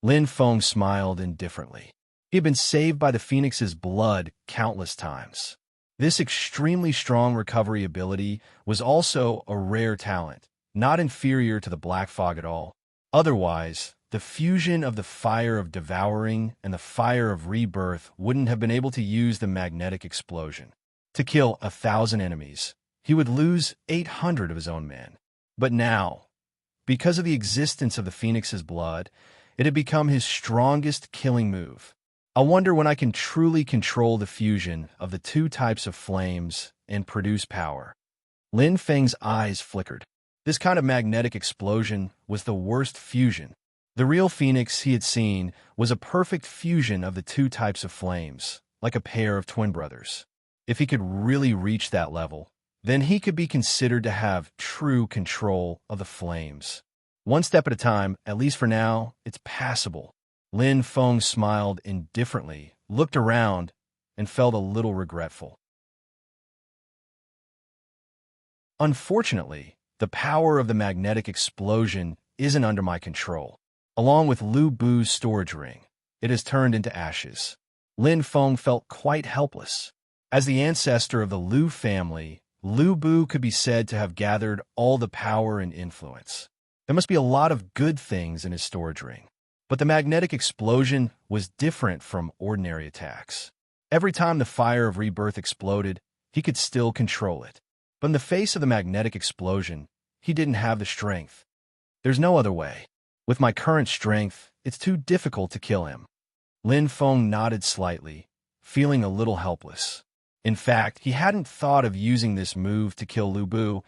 Lin Feng smiled indifferently. He had been saved by the phoenix's blood countless times. This extremely strong recovery ability was also a rare talent, not inferior to the black fog at all. Otherwise, the fusion of the fire of devouring and the fire of rebirth wouldn't have been able to use the magnetic explosion. To kill 1,000 enemies, he would lose 800 of his own men. But now, because of the existence of the Phoenix's blood, it had become his strongest killing move. I wonder when I can truly control the fusion of the two types of flames and produce power. Lin Feng's eyes flickered. This kind of magnetic explosion was the worst fusion. The real Phoenix he had seen was a perfect fusion of the two types of flames, like a pair of twin brothers. If he could really reach that level, then he could be considered to have true control of the flames. One step at a time, at least for now, it's passable. Lin Feng smiled indifferently, looked around, and felt a little regretful. Unfortunately, the power of the magnetic explosion isn't under my control. Along with Lu Bu's storage ring, it has turned into ashes. Lin Feng felt quite helpless. As the ancestor of the Lu family, Lu Bu could be said to have gathered all the power and influence. There must be a lot of good things in his storage ring. But the magnetic explosion was different from ordinary attacks. Every time the fire of rebirth exploded, he could still control it. But in the face of the magnetic explosion, he didn't have the strength. There's no other way. With my current strength, it's too difficult to kill him. Lin Feng nodded slightly, feeling a little helpless. In fact, he hadn't thought of using this move to kill Lu Bu,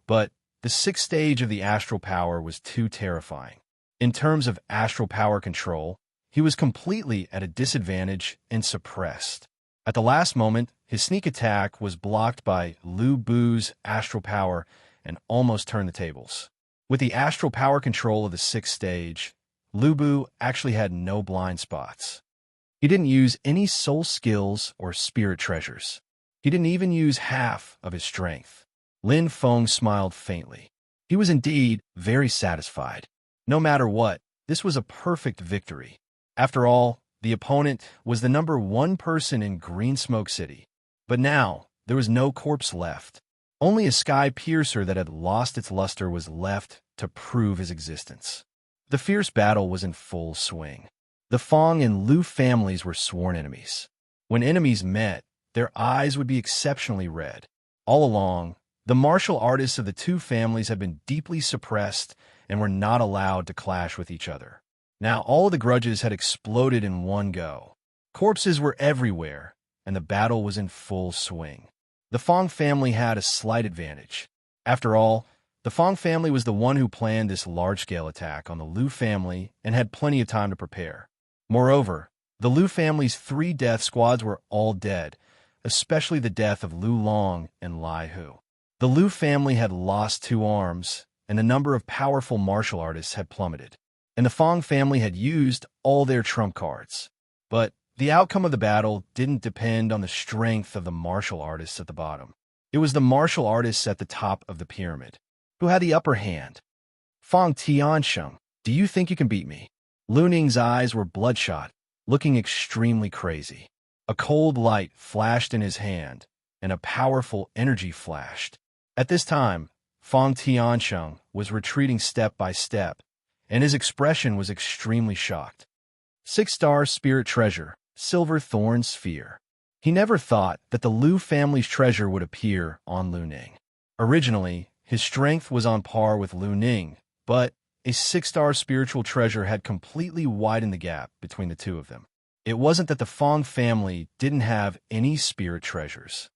but the sixth stage of the astral power was too terrifying. In terms of astral power control, he was completely at a disadvantage and suppressed. At the last moment, his sneak attack was blocked by Lu Bu's astral power and almost turned the tables. With the astral power control of the sixth stage, Lu Bu actually had no blind spots. He didn't use any soul skills or spirit treasures. He didn't even use half of his strength. Lin Feng smiled faintly. He was indeed very satisfied. No matter what, this was a perfect victory. After all, the opponent was the #1 person in Green Smoke City. But now, there was no corpse left. Only a sky piercer that had lost its luster was left to prove his existence. The fierce battle was in full swing. The Fong and Lu families were sworn enemies. When enemies met, their eyes would be exceptionally red. All along, the martial artists of the two families had been deeply suppressed and were not allowed to clash with each other. Now all of the grudges had exploded in one go. Corpses were everywhere, and the battle was in full swing. The Fong family had a slight advantage. After all, the Fong family was the one who planned this large-scale attack on the Lu family and had plenty of time to prepare. Moreover, the Lu family's 3 death squads were all dead, especially the death of Lu Long and Lai Hu. The Lu family had lost 2 arms, and the number of powerful martial artists had plummeted. And the Fong family had used all their trump cards. But the outcome of the battle didn't depend on the strength of the martial artists at the bottom. It was the martial artists at the top of the pyramid who had the upper hand. Fong Tiansheng, do you think you can beat me? Lu Ning's eyes were bloodshot, looking extremely crazy. A cold light flashed in his hand, and a powerful energy flashed. At this time, Fong Tiansheng was retreating step by step, and his expression was extremely shocked. 6-star spirit treasure, silver thorn sphere. He never thought that the Lu family's treasure would appear on Lu Ning. Originally, his strength was on par with Lu Ning, but a 6-star spiritual treasure had completely widened the gap between the two of them. It wasn't that the Fong family didn't have any spirit treasures.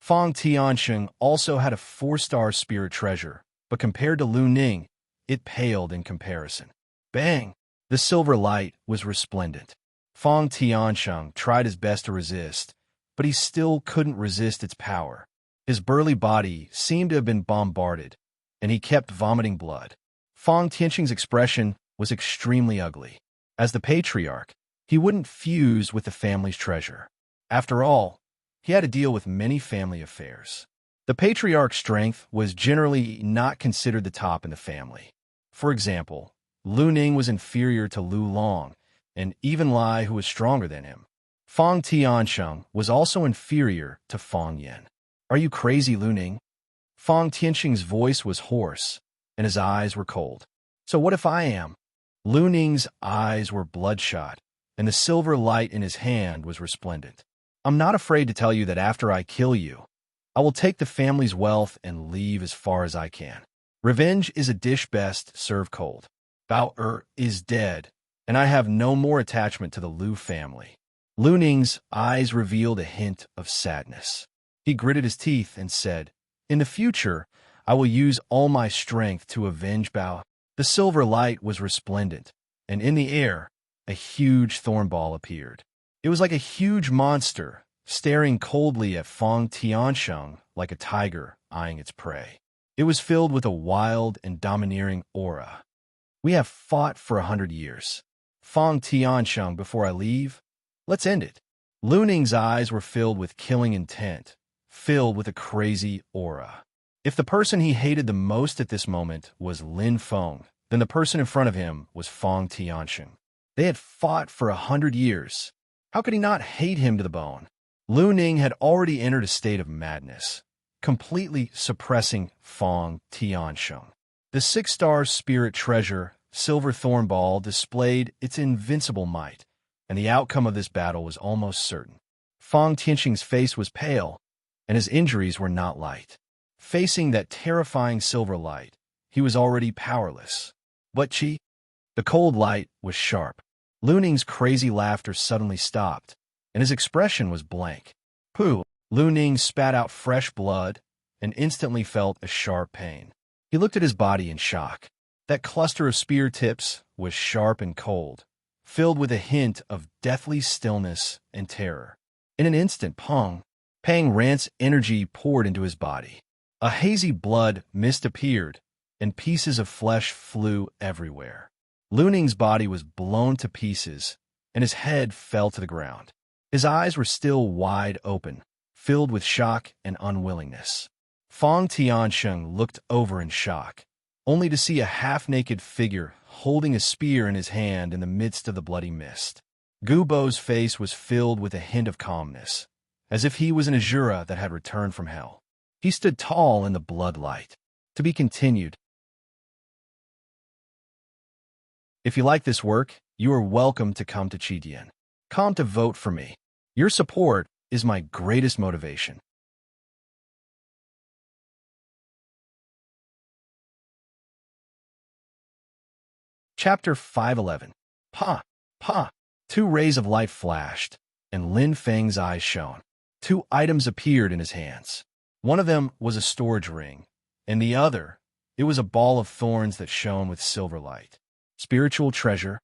Fong Tiansheng also had a 4-star spirit treasure, but compared to Lu Ning, it paled in comparison. Bang! The silver light was resplendent. Fong Tiansheng tried his best to resist, but he still couldn't resist its power. His burly body seemed to have been bombarded, and he kept vomiting blood. Fong Tiansheng's expression was extremely ugly. As the patriarch, he wouldn't fuse with the family's treasure. After all, he had to deal with many family affairs. The patriarch's strength was generally not considered the top in the family. For example, Lu Ning was inferior to Lu Long, and even Lai, who was stronger than him. Fong Tiansheng was also inferior to Fong Yin. Are you crazy, Lu Ning? Fong Tiansheng's voice was hoarse, and his eyes were cold. So what if I am? Lu Ning's eyes were bloodshot, and the silver light in his hand was resplendent. I'm not afraid to tell you that after I kill you, I will take the family's wealth and leave as far as I can. Revenge is a dish best served cold. Bao is dead, and I have no more attachment to the Lu family. Lu Ning's eyes revealed a hint of sadness. He gritted his teeth and said, "In the future, I will use all my strength to avenge Bao." The silver light was resplendent, and in the air, a huge thornball appeared. It was like a huge monster, staring coldly at Fong Tiansheng like a tiger eyeing its prey. It was filled with a wild and domineering aura. "We have fought for 100 years. Fong Tiansheng, before I leave, let's end it." Lu Ning's eyes were filled with killing intent, filled with a crazy aura. If the person he hated the most at this moment was Lin Feng, then the person in front of him was Fong Tiansheng. They had fought for 100 years. How could he not hate him to the bone? Lu Ning had already entered a state of madness, completely suppressing Fong Tiansheng. The six-star spirit treasure, Silver Thornball, displayed its invincible might, and the outcome of this battle was almost certain. Fong Tiansheng's face was pale, and his injuries were not light. Facing that terrifying silver light, he was already powerless. But Qi? The cold light was sharp. Lu Ning's crazy laughter suddenly stopped, and his expression was blank. Pooh! Lu Ning spat out fresh blood and instantly felt a sharp pain. He looked at his body in shock. That cluster of spear tips was sharp and cold, filled with a hint of deathly stillness and terror. In an instant, Pang Rant's energy poured into his body. A hazy blood mist appeared, and pieces of flesh flew everywhere. Lu Ning's body was blown to pieces, and his head fell to the ground. His eyes were still wide open, filled with shock and unwillingness. Fong Tiansheng looked over in shock, only to see a half-naked figure holding a spear in his hand in the midst of the bloody mist. Gu Bo's face was filled with a hint of calmness, as if he was an Azura that had returned from hell. He stood tall in the bloodlight. To be continued. If you like this work, you are welcome to come to Qidian. Come to vote for me. Your support is my greatest motivation. Chapter 511. Pa! Pa! Two rays of light flashed, and Lin Feng's eyes shone. Two items appeared in his hands. One of them was a storage ring, and the other, it was a ball of thorns that shone with silver light. Spiritual treasure.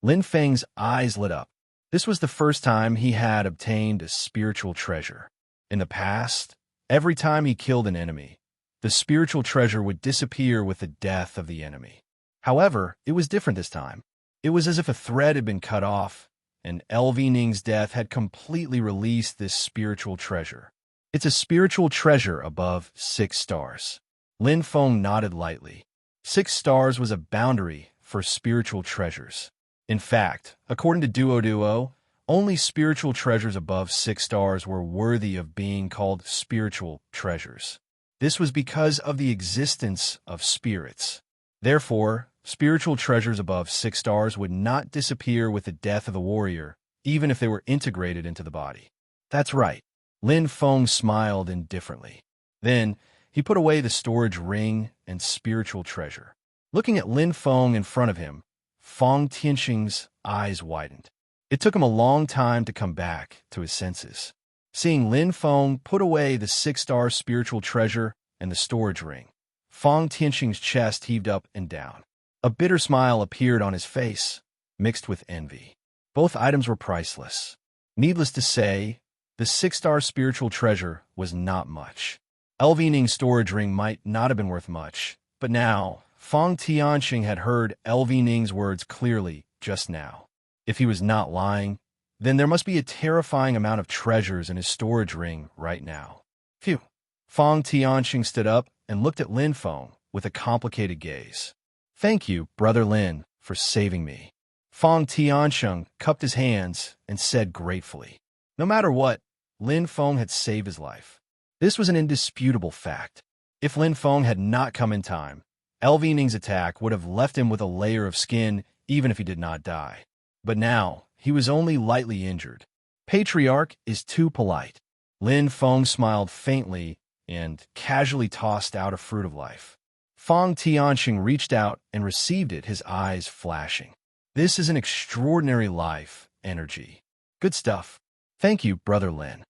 Lin Feng's eyes lit up. This was the first time he had obtained a spiritual treasure. In the past, every time he killed an enemy, the spiritual treasure would disappear with the death of the enemy. However, it was different this time. It was as if a thread had been cut off, and LV Ning's death had completely released this spiritual treasure. It's a spiritual treasure above 6 stars. Lin Feng nodded lightly. 6 stars was a boundary for spiritual treasures. In fact, according to Duo, only spiritual treasures above 6 stars were worthy of being called spiritual treasures. This was because of the existence of spirits. Therefore, spiritual treasures above 6 stars would not disappear with the death of a warrior, even if they were integrated into the body. That's right. Lin Feng smiled indifferently. Then, he put away the storage ring and spiritual treasure. Looking at Lin Feng in front of him, Fong Tiansheng's eyes widened. It took him a long time to come back to his senses. Seeing Lin Feng put away the 6-star spiritual treasure and the storage ring, Fong Tiansheng's chest heaved up and down. A bitter smile appeared on his face, mixed with envy. Both items were priceless. Needless to say, the 6-star spiritual treasure was not much. LV Ning's storage ring might not have been worth much, but now, Fong Tiansheng had heard LV Ning's words clearly just now. If he was not lying, then there must be a terrifying amount of treasures in his storage ring right now. Phew. Fong Tiansheng stood up and looked at Lin Feng with a complicated gaze. Thank you, Brother Lin, for saving me. Fong Tiansheng cupped his hands and said gratefully. No matter what, Lin Feng had saved his life. This was an indisputable fact. If Lin Feng had not come in time, Lv Ning's attack would have left him with a layer of skin even if he did not die. But now, he was only lightly injured. Patriarch is too polite. Lin Feng smiled faintly and casually tossed out a fruit of life. Fang Tianxing reached out and received it, his eyes flashing. This is an extraordinary life energy. Good stuff. Thank you, Brother Lin.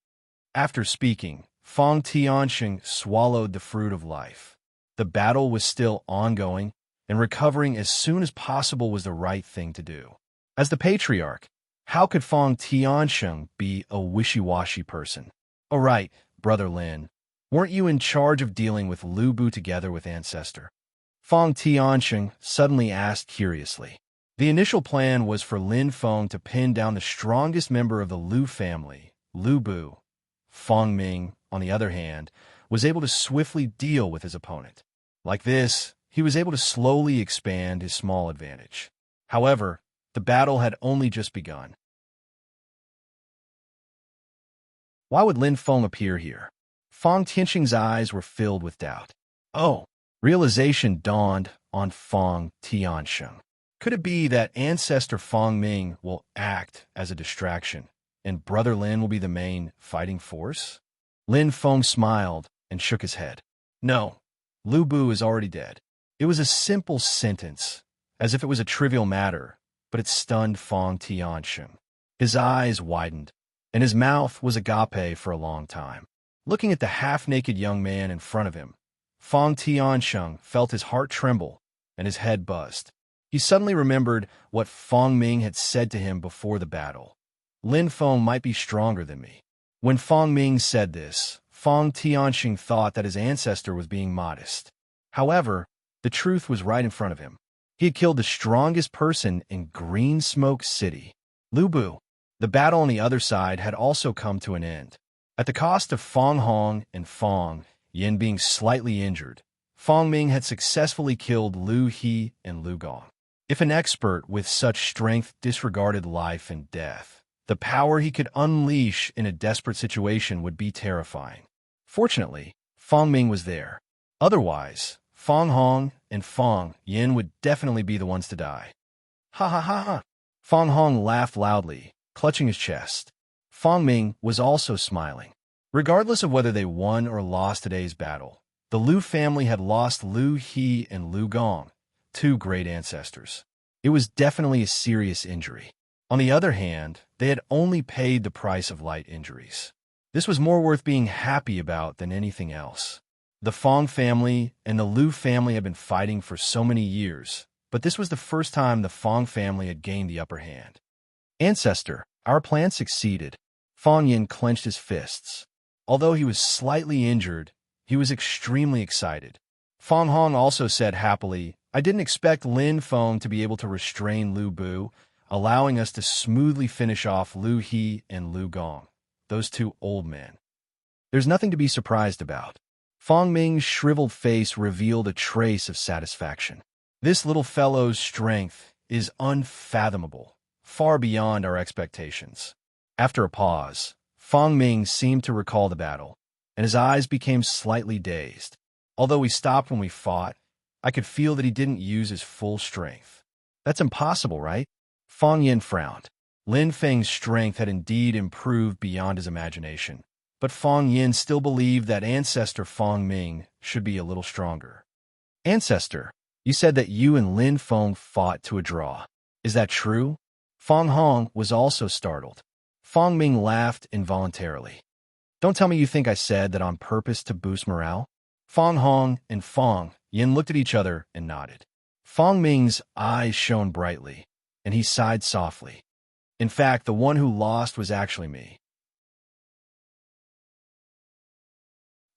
After speaking, Fang Tianxing swallowed the fruit of life. The battle was still ongoing, and recovering as soon as possible was the right thing to do. As the Patriarch, how could Fang Tianxing be a wishy-washy person? All right, Brother Lin, weren't you in charge of dealing with Lu Bu together with Ancestor? Fang Tianxing suddenly asked curiously. The initial plan was for Lin Feng to pin down the strongest member of the Lu family, Lu Bu. Fang Ming, on the other hand, was able to swiftly deal with his opponent. Like this, he was able to slowly expand his small advantage. However, the battle had only just begun. Why would Lin Feng appear here? Fang Tianxing's eyes were filled with doubt. Oh, realization dawned on Fang Tianxing. Could it be that Ancestor Fang Ming will act as a distraction, and Brother Lin will be the main fighting force? Lin Feng smiled and shook his head. No, Lu Bu is already dead. It was a simple sentence, as if it was a trivial matter, but it stunned Fang Tianxing. His eyes widened, and his mouth was agape for a long time. Looking at the half-naked young man in front of him, Fang Tianxing felt his heart tremble and his head buzzed. He suddenly remembered what Fang Ming had said to him before the battle. Lin Feng might be stronger than me. When Fang Ming said this, Fang Tianxing thought that his ancestor was being modest. However, the truth was right in front of him. He had killed the strongest person in Green Smoke City, Lu Bu. The battle on the other side had also come to an end. At the cost of Fang Hong and Fang Yin being slightly injured, Fang Ming had successfully killed Lu He and Lu Gong. If an expert with such strength disregarded life and death, the power he could unleash in a desperate situation would be terrifying. Fortunately, Fang Ming was there. Otherwise, Fang Hong and Fang Yin would definitely be the ones to die. Ha ha ha ha! Fang Hong laughed loudly, clutching his chest. Fang Ming was also smiling. Regardless of whether they won or lost today's battle, the Lu family had lost Lu He and Lu Gong, two great ancestors. It was definitely a serious injury. On the other hand, they had only paid the price of light injuries. This was more worth being happy about than anything else. The Fang family and the Lu family had been fighting for so many years, but this was the first time the Fang family had gained the upper hand. Ancestor, our plan succeeded. Fang Yin clenched his fists. Although he was slightly injured, he was extremely excited. Fang Hong also said happily, I didn't expect Lin Feng to be able to restrain Lu Bu, allowing us to smoothly finish off Lu He and Lu Gong, those two old men. There's nothing to be surprised about. Fang Ming's shriveled face revealed a trace of satisfaction. This little fellow's strength is unfathomable, far beyond our expectations. After a pause, Fang Ming seemed to recall the battle, and his eyes became slightly dazed. Although he stopped when we fought, I could feel that he didn't use his full strength. That's impossible, right? Fang Yin frowned. Lin Feng's strength had indeed improved beyond his imagination, but Fang Yin still believed that Ancestor Fang Ming should be a little stronger. Ancestor, you said that you and Lin Feng fought to a draw. Is that true? Fang Hong was also startled. Fang Ming laughed involuntarily. Don't tell me you think I said that on purpose to boost morale? Fang Hong and Fang Yin looked at each other and nodded. Fang Ming's eyes shone brightly, and he sighed softly. In fact, the one who lost was actually me.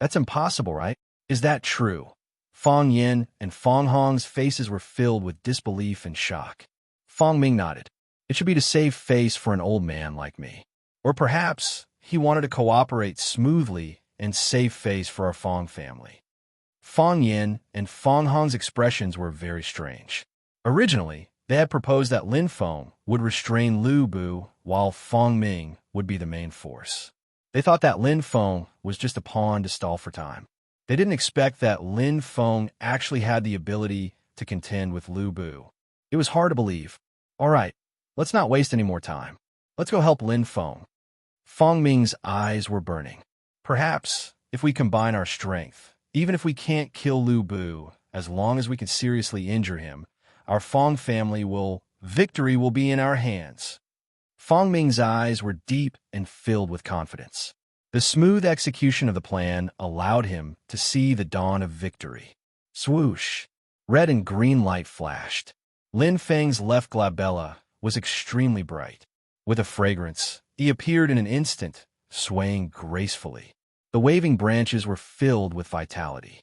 That's impossible, right? Is that true? Fang Yin and Fang Hong's faces were filled with disbelief and shock. Fang Ming nodded. It should be to save face for an old man like me. Or perhaps he wanted to cooperate smoothly and save face for our Fang family. Fang Yin and Fang Hong's expressions were very strange. Originally, they had proposed that Lin Feng would restrain Lu Bu while Fang Ming would be the main force. They thought that Lin Feng was just a pawn to stall for time. They didn't expect that Lin Feng actually had the ability to contend with Lu Bu. It was hard to believe. All right, let's not waste any more time. Let's go help Lin Feng. Feng Ming's eyes were burning. Perhaps, if we combine our strength, even if we can't kill Lu Bu, as long as we can seriously injure him, our victory will be in our hands. Feng Ming's eyes were deep and filled with confidence. The smooth execution of the plan allowed him to see the dawn of victory. Swoosh! Red and green light flashed. Lin Feng's left glabella was extremely bright. With a fragrance, he appeared in an instant, swaying gracefully. The waving branches were filled with vitality.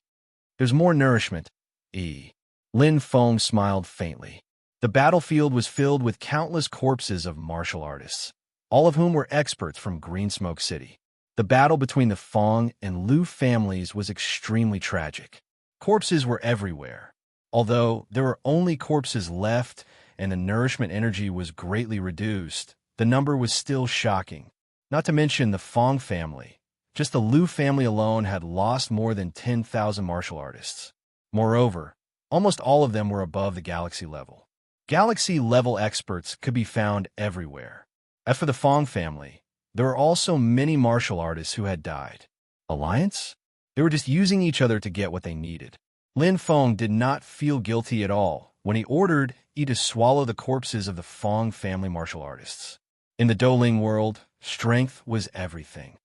There's more nourishment, Lin Feng smiled faintly. The battlefield was filled with countless corpses of martial artists, all of whom were experts from Green Smoke City. The battle between the Feng and Lu families was extremely tragic. Corpses were everywhere. Although there were only corpses left and the nourishment energy was greatly reduced, the number was still shocking. Not to mention the Feng family. Just the Lu family alone had lost more than 10,000 martial artists. Moreover, almost all of them were above the galaxy level. Galaxy-level experts could be found everywhere. As for the Feng family, there were also many martial artists who had died. Alliance? They were just using each other to get what they needed. Lin Feng did not feel guilty at all when he ordered Yi to swallow the corpses of the Feng family martial artists. In the Douling world, strength was everything.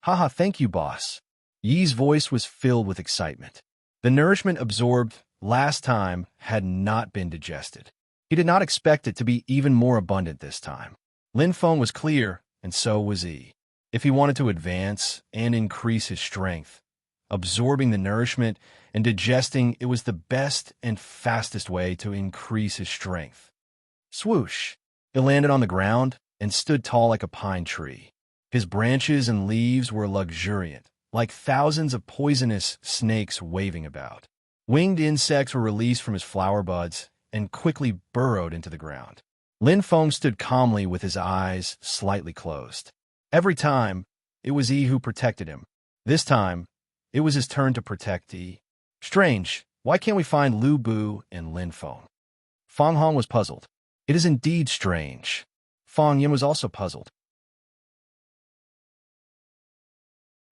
Haha, thank you, boss. Yi's voice was filled with excitement. The nourishment absorbed last time had not been digested. He did not expect it to be even more abundant this time. Lin Feng was clear, and so was Yi. If he wanted to advance and increase his strength, absorbing the nourishment and digesting it was the best and fastest way to increase his strength. Swoosh! It landed on the ground and stood tall like a pine tree. His branches and leaves were luxuriant, like thousands of poisonous snakes waving about. Winged insects were released from his flower buds and quickly burrowed into the ground. Lin Feng stood calmly with his eyes slightly closed. Every time, it was Yi who protected him. This time, it was his turn to protect Yi. Strange, why can't we find Lu Bu and Lin Feng? Feng Hong was puzzled. It is indeed strange. Feng Yin was also puzzled.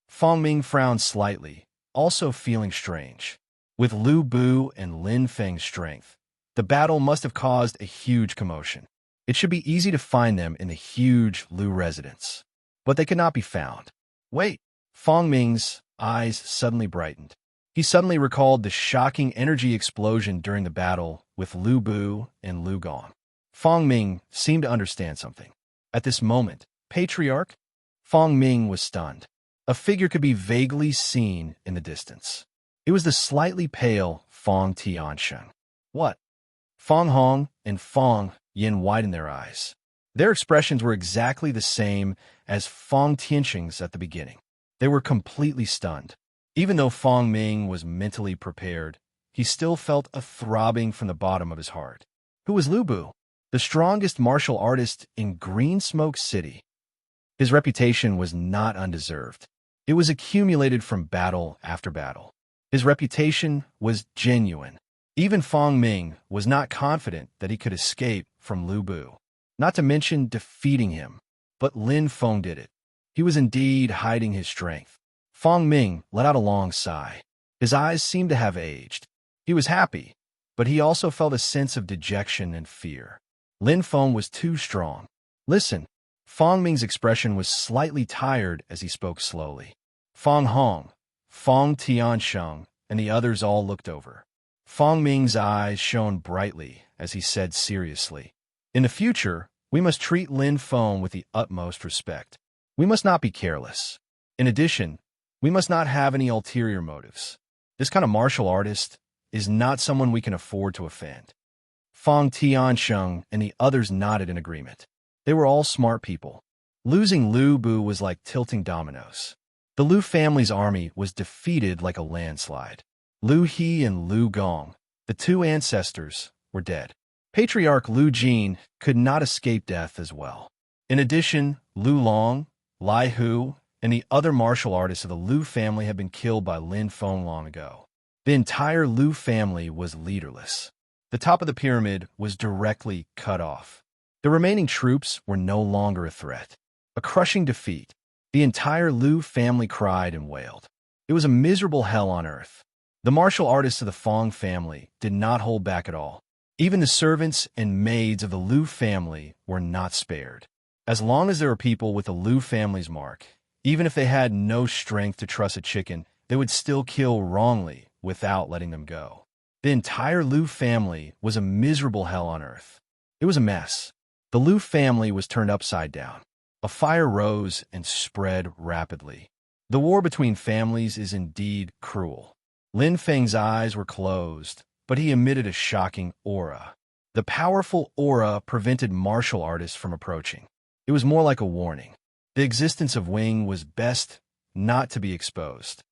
Feng Ming frowned slightly, also feeling strange. With Lu Bu and Lin Feng's strength, the battle must have caused a huge commotion. It should be easy to find them in the huge Lu residence. But they could not be found. Wait! Feng Ming's eyes suddenly brightened. He suddenly recalled the shocking energy explosion during the battle with Lu Bu and Lu Gong. Feng Ming seemed to understand something. At this moment, Patriarch? Feng Ming was stunned. A figure could be vaguely seen in the distance. It was the slightly pale Feng Tiansheng. What? Feng Hong and Feng Yin widened their eyes. Their expressions were exactly the same as Feng Tiansheng's at the beginning. They were completely stunned. Even though Feng Ming was mentally prepared, he still felt a throbbing from the bottom of his heart. Who was Lu Bu? The strongest martial artist in Green Smoke City. His reputation was not undeserved. It was accumulated from battle after battle. His reputation was genuine. Even Feng Ming was not confident that he could escape from Lu Bu, not to mention defeating him. But Lin Feng did it. He was indeed hiding his strength. Feng Ming let out a long sigh. His eyes seemed to have aged. He was happy, but he also felt a sense of dejection and fear. Lin Feng was too strong. Listen. Feng Ming's expression was slightly tired as he spoke slowly. Feng Hong, Feng Tiansheng, and the others all looked over. Feng Ming's eyes shone brightly as he said seriously, "In the future, we must treat Lin Feng with the utmost respect. We must not be careless. In addition, we must not have any ulterior motives. This kind of martial artist is not someone we can afford to offend." Feng Tiansheng and the others nodded in agreement. They were all smart people. Losing Lu Bu was like tilting dominoes. The Lu family's army was defeated like a landslide. Lu He and Lu Gong, the two ancestors, were dead. Patriarch Lu Jin could not escape death as well. In addition, Lu Long, Lai Hu, and the other martial artists of the Liu family had been killed by Lin Feng long ago. The entire Liu family was leaderless. The top of the pyramid was directly cut off. The remaining troops were no longer a threat. A crushing defeat. The entire Liu family cried and wailed. It was a miserable hell on earth. The martial artists of the Feng family did not hold back at all. Even the servants and maids of the Liu family were not spared. As long as there were people with the Liu family's mark, even if they had no strength to truss a chicken, they would still kill wrongly without letting them go. The entire Liu family was a miserable hell on earth. It was a mess. The Liu family was turned upside down. A fire rose and spread rapidly. The war between families is indeed cruel. Lin Feng's eyes were closed, but he emitted a shocking aura. The powerful aura prevented martial artists from approaching. It was more like a warning. The existence of Wing was best not to be exposed.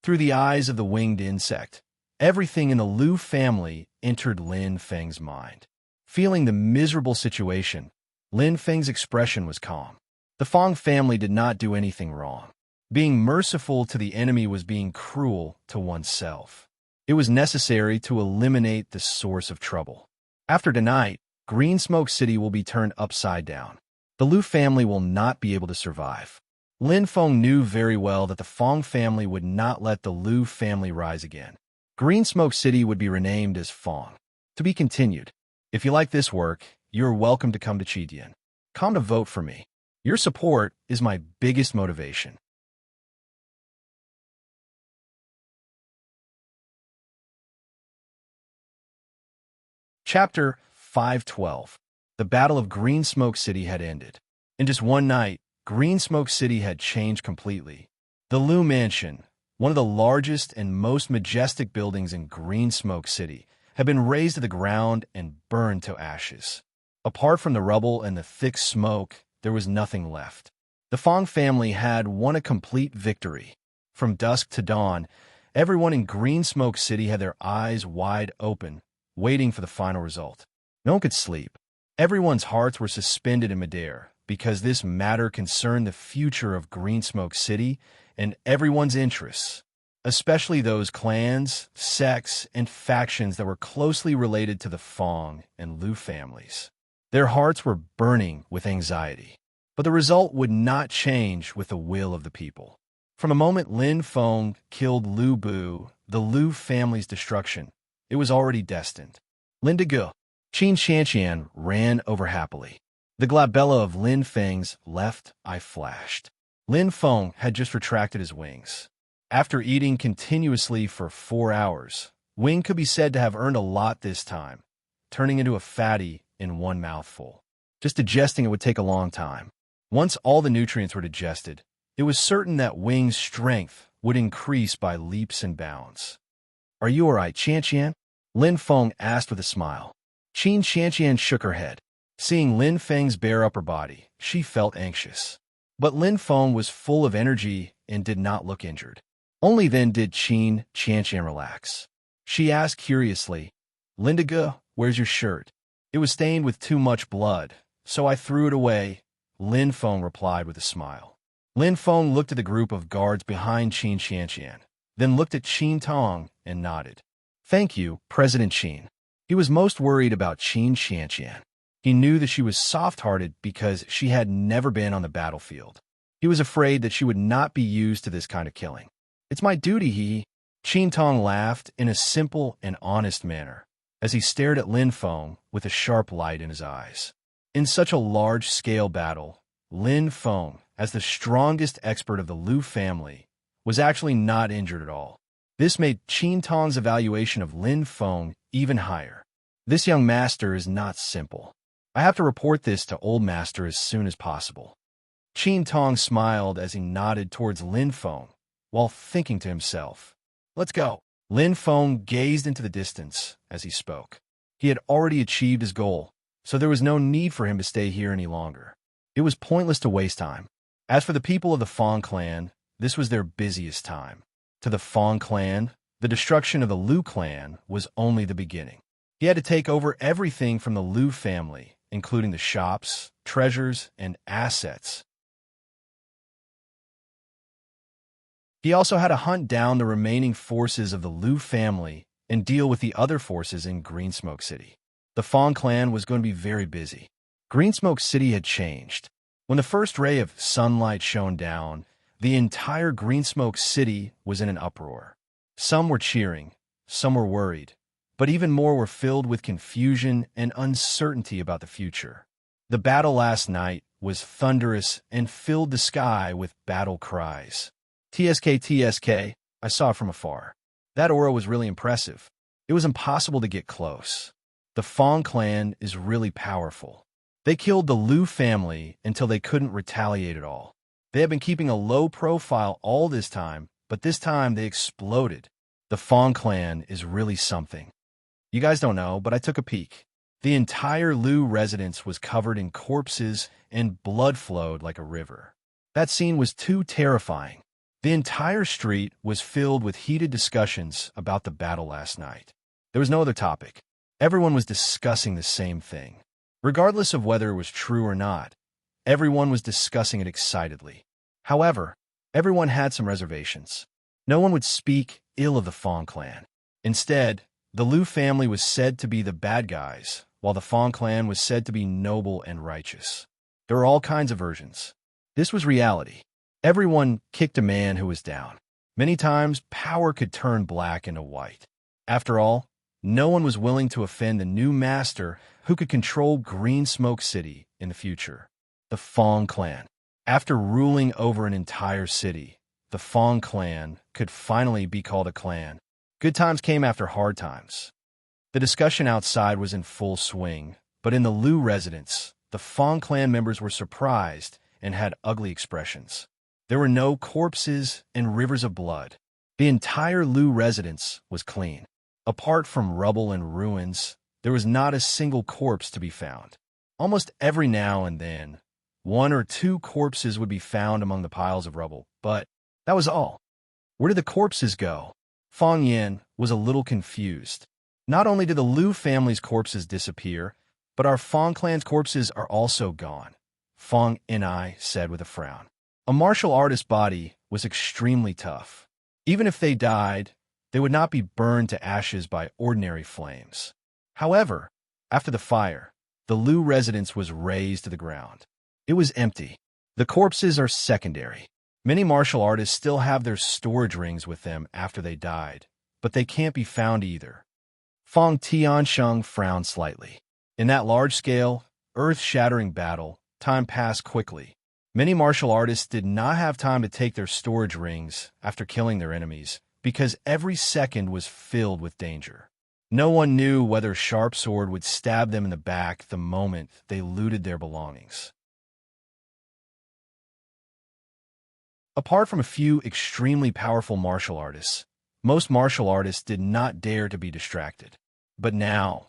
Through the eyes of the winged insect, everything in the Liu family entered Lin Feng's mind. Feeling the miserable situation, Lin Feng's expression was calm. The Feng family did not do anything wrong. Being merciful to the enemy was being cruel to oneself. It was necessary to eliminate the source of trouble. After tonight, Green Smoke City will be turned upside down. The Liu family will not be able to survive. Lin Feng knew very well that the Feng family would not let the Liu family rise again. Green Smoke City would be renamed as Feng. To be continued. If you like this work, you're welcome to come to Chidian. Come to vote for me. Your support is my biggest motivation. Chapter 512. The Battle of Green Smoke City had ended. In just one night, Green Smoke City had changed completely. The Liu Mansion, one of the largest and most majestic buildings in Green Smoke City, had been razed to the ground and burned to ashes. Apart from the rubble and the thick smoke, there was nothing left. The Feng family had won a complete victory. From dusk to dawn, everyone in Green Smoke City had their eyes wide open, waiting for the final result. No one could sleep. Everyone's hearts were suspended in midair, because this matter concerned the future of Green Smoke City and everyone's interests, especially those clans, sects, and factions that were closely related to the Feng and Liu families. Their hearts were burning with anxiety. But the result would not change with the will of the people. From the moment Lin Feng killed Liu Bu, the Liu family's destruction, it was already destined. Lin Degu, Qin Shanqian ran over happily. The glabella of Lin Feng's left eye flashed. Lin Feng had just retracted his wings. After eating continuously for 4 hours, Wing could be said to have earned a lot this time, turning into a fatty in one mouthful. Just digesting it would take a long time. Once all the nutrients were digested, it was certain that Wing's strength would increase by leaps and bounds. "Are you all right, Qian?" Lin Feng asked with a smile. Qin Shanqian shook her head. Seeing Lin Feng's bare upper body, she felt anxious. But Lin Feng was full of energy and did not look injured. Only then did Qin Shanqian relax. She asked curiously, "Lindiga, where's your shirt?" "It was stained with too much blood, so I threw it away," Lin Feng replied with a smile. Lin Feng looked at the group of guards behind Qin Shanqian, then looked at Qin Tong and nodded. "Thank you, President Qin." He was most worried about Qin Shanqian. He knew that she was soft-hearted because she had never been on the battlefield. He was afraid that she would not be used to this kind of killing. "It's my duty, Qin Tong laughed in a simple and honest manner, as he stared at Lin Feng with a sharp light in his eyes. In such a large-scale battle, Lin Feng, as the strongest expert of the Liu family, was actually not injured at all. This made Qin Tong's evaluation of Lin Feng even higher. "This young master is not simple. I have to report this to Old Master as soon as possible." Qin Tong smiled as he nodded towards Lin Feng, while thinking to himself, "Let's go." Lin Feng gazed into the distance as he spoke. He had already achieved his goal, so there was no need for him to stay here any longer. It was pointless to waste time. As for the people of the Feng clan, this was their busiest time. To the Feng clan, the destruction of the Liu clan was only the beginning. He had to take over everything from the Liu family, including the shops, treasures, and assets. He also had to hunt down the remaining forces of the Liu family and deal with the other forces in Greensmoke City. The Fong clan was going to be very busy. Greensmoke City had changed. When the first ray of sunlight shone down, the entire Greensmoke City was in an uproar. Some were cheering, some were worried, but even more were filled with confusion and uncertainty about the future. The battle last night was thunderous and filled the sky with battle cries. TSK, TSK, I saw it from afar. That aura was really impressive. It was impossible to get close. The Fong clan is really powerful. They killed the Liu family until they couldn't retaliate at all. They have been keeping a low profile all this time, but this time they exploded. The Fong clan is really something. You guys don't know, but I took a peek. The entire Liu residence was covered in corpses and blood flowed like a river. That scene was too terrifying. The entire street was filled with heated discussions about the battle last night. There was no other topic. Everyone was discussing the same thing. Regardless of whether it was true or not, everyone was discussing it excitedly. However, everyone had some reservations. No one would speak ill of the Fong clan. Instead, the Liu family was said to be the bad guys, while the Fong clan was said to be noble and righteous. There were all kinds of versions. This was reality. Everyone kicked a man who was down. Many times, power could turn black into white. After all, no one was willing to offend the new master who could control Greensmoke City in the future. The Fong clan. After ruling over an entire city, the Fong clan could finally be called a clan. Good times came after hard times. The discussion outside was in full swing, but in the Liu residence, the Fong clan members were surprised and had ugly expressions. There were no corpses and rivers of blood. The entire Liu residence was clean. Apart from rubble and ruins, there was not a single corpse to be found. Almost every now and then, one or two corpses would be found among the piles of rubble, but that was all. Where did the corpses go? Fong Yin was a little confused. Not only did the Liu family's corpses disappear, but our Fong clan's corpses are also gone, Fong Yin said with a frown. A martial artist's body was extremely tough. Even if they died, they would not be burned to ashes by ordinary flames. However, after the fire, the Liu residence was razed to the ground. It was empty. The corpses are secondary. Many martial artists still have their storage rings with them after they died, but they can't be found either. Fong Tiansheng frowned slightly. In that large-scale, earth-shattering battle, time passed quickly. Many martial artists did not have time to take their storage rings after killing their enemies because every second was filled with danger. No one knew whether Sharp Sword would stab them in the back the moment they looted their belongings. Apart from a few extremely powerful martial artists, most martial artists did not dare to be distracted. But now,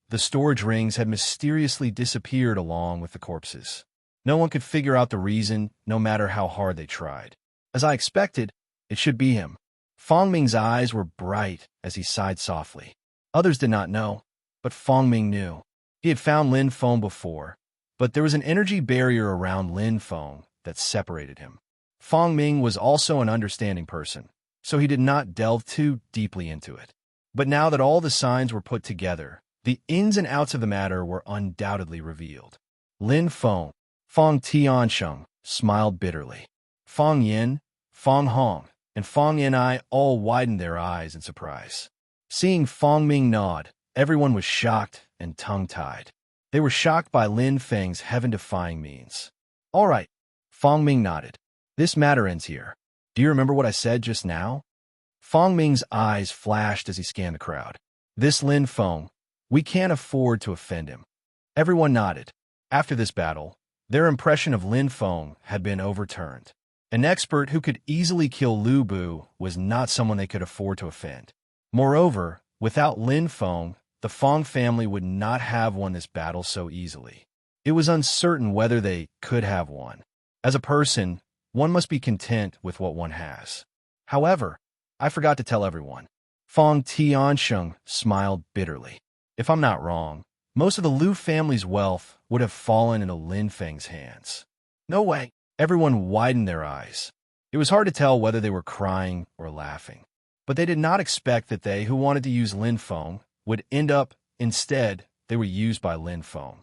the storage rings had mysteriously disappeared along with the corpses. No one could figure out the reason, no matter how hard they tried. As I expected, it should be him. Fong Ming's eyes were bright as he sighed softly. Others did not know, but Fong Ming knew. He had found Lin Feng before, but there was an energy barrier around Lin Feng that separated him. Fong Ming was also an understanding person, so he did not delve too deeply into it. But now that all the signs were put together, the ins and outs of the matter were undoubtedly revealed. Lin Feng, Fong Tiansheng, smiled bitterly. Fong Yin, Fong Hong, and Fong Yin all widened their eyes in surprise. Seeing Fong Ming nod, everyone was shocked and tongue-tied. They were shocked by Lin Feng's heaven-defying means. All right, Fong Ming nodded. This matter ends here. Do you remember what I said just now? Fong Ming's eyes flashed as he scanned the crowd. This Lin Feng, we can't afford to offend him. Everyone nodded. After this battle, their impression of Lin Feng had been overturned. An expert who could easily kill Lu Bu was not someone they could afford to offend. Moreover, without Lin Feng, the Fong family would not have won this battle so easily. It was uncertain whether they could have won. As a person, one must be content with what one has. However, I forgot to tell everyone. Fong Tiansheng smiled bitterly. If I'm not wrong, Most of the Liu family's wealth would have fallen into Lin Feng's hands. No way. Everyone widened their eyes. It was hard to tell whether they were crying or laughing. But they did not expect that they who wanted to use Lin Feng would end up, instead, they were used by Lin Feng.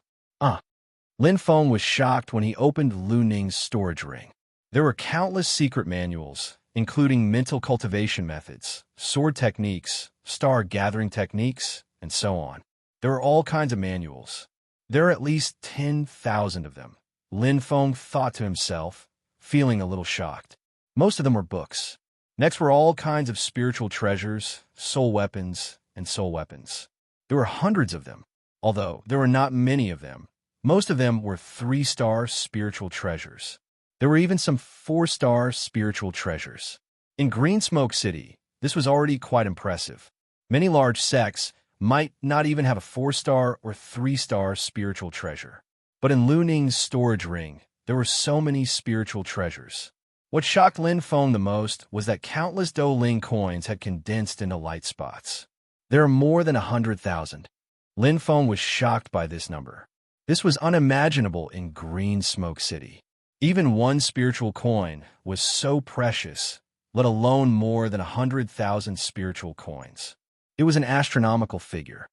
Lin Feng was shocked when he opened Lu Ning's storage ring. There were countless secret manuals, including mental cultivation methods, sword techniques, star gathering techniques, and so on. There were all kinds of manuals. There are at least 10,000 of them. Lin Feng thought to himself, feeling a little shocked. Most of them were books. Next were all kinds of spiritual treasures, soul weapons, and soul weapons. There were hundreds of them, although there were not many of them. Most of them were 3-star spiritual treasures. There were even some 4-star spiritual treasures. In Green Smoke City, this was already quite impressive. Many large sects might not even have a 4-star or 3-star spiritual treasure. But in Lu Ning's storage ring, there were so many spiritual treasures. What shocked Lin Feng the most was that countless Do Ling coins had condensed into light spots. There are more than 100,000. Lin Feng was shocked by this number. This was unimaginable in Green Smoke City. Even one spiritual coin was so precious, let alone more than 100,000 spiritual coins. It was an astronomical figure.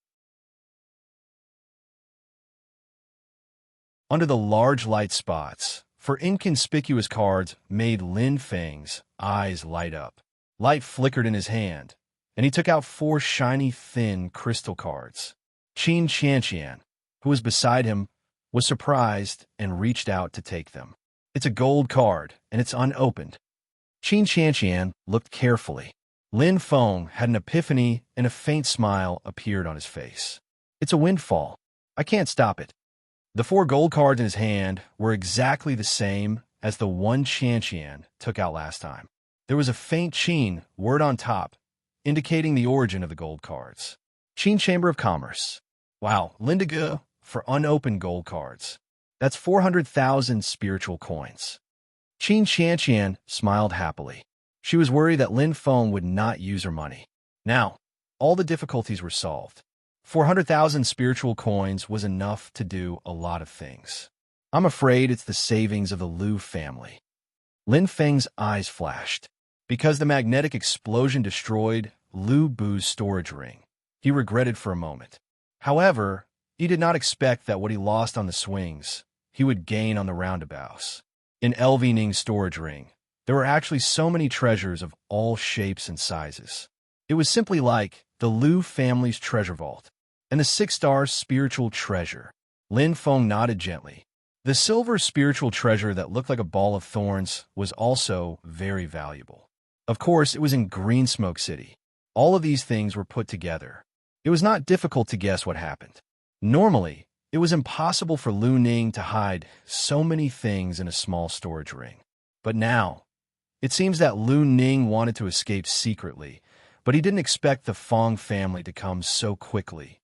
Under the large light spots, for inconspicuous cards made Lin Feng's eyes light up. Light flickered in his hand, and he took out 4 shiny, thin crystal cards. Qin Qianqian, who was beside him, was surprised and reached out to take them. It's a gold card, and it's unopened. Qin Qianqian looked carefully. Lin Feng had an epiphany, and a faint smile appeared on his face. It's a windfall. I can't stop it. The 4 gold cards in his hand were exactly the same as the one Qianqian took out last time. There was a faint Qin word on top, indicating the origin of the gold cards. Qin Chamber of Commerce. Wow, Lindigo for unopened gold cards. That's 400,000 spiritual coins. Qin Qianqian smiled happily. She was worried that Lin Feng would not use her money. Now, all the difficulties were solved. 400,000 spiritual coins was enough to do a lot of things. I'm afraid it's the savings of the Liu family. Lin Feng's eyes flashed. Because the magnetic explosion destroyed Liu Bu's storage ring, he regretted for a moment. However, he did not expect that what he lost on the swings, he would gain on the roundabouts. In LV Ning's storage ring, there were actually so many treasures of all shapes and sizes. It was simply like the Liu family's treasure vault. And the 6-star spiritual treasure. Lin Feng nodded gently. The silver spiritual treasure that looked like a ball of thorns was also very valuable. Of course, it was in Green Smoke City. All of these things were put together. It was not difficult to guess what happened. Normally, it was impossible for Lu Ning to hide so many things in a small storage ring. But now, it seems that Lu Ning wanted to escape secretly, but he didn't expect the Feng family to come so quickly.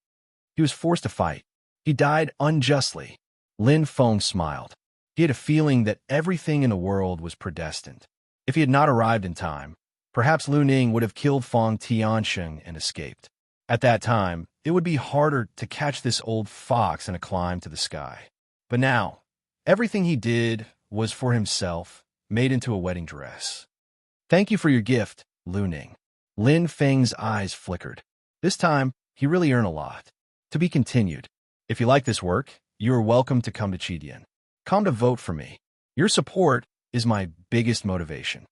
He was forced to fight. He died unjustly. Lin Feng smiled. He had a feeling that everything in the world was predestined. If he had not arrived in time, perhaps Lu Ning would have killed Feng Tiansheng and escaped. At that time, it would be harder to catch this old fox in a climb to the sky. But now, everything he did was for himself, made into a wedding dress. Thank you for your gift, Lu Ning. Lin Feng's eyes flickered. This time, he really earned a lot. To be continued. If you like this work, you are welcome to come to Chidian. Come to vote for me. Your support is my biggest motivation.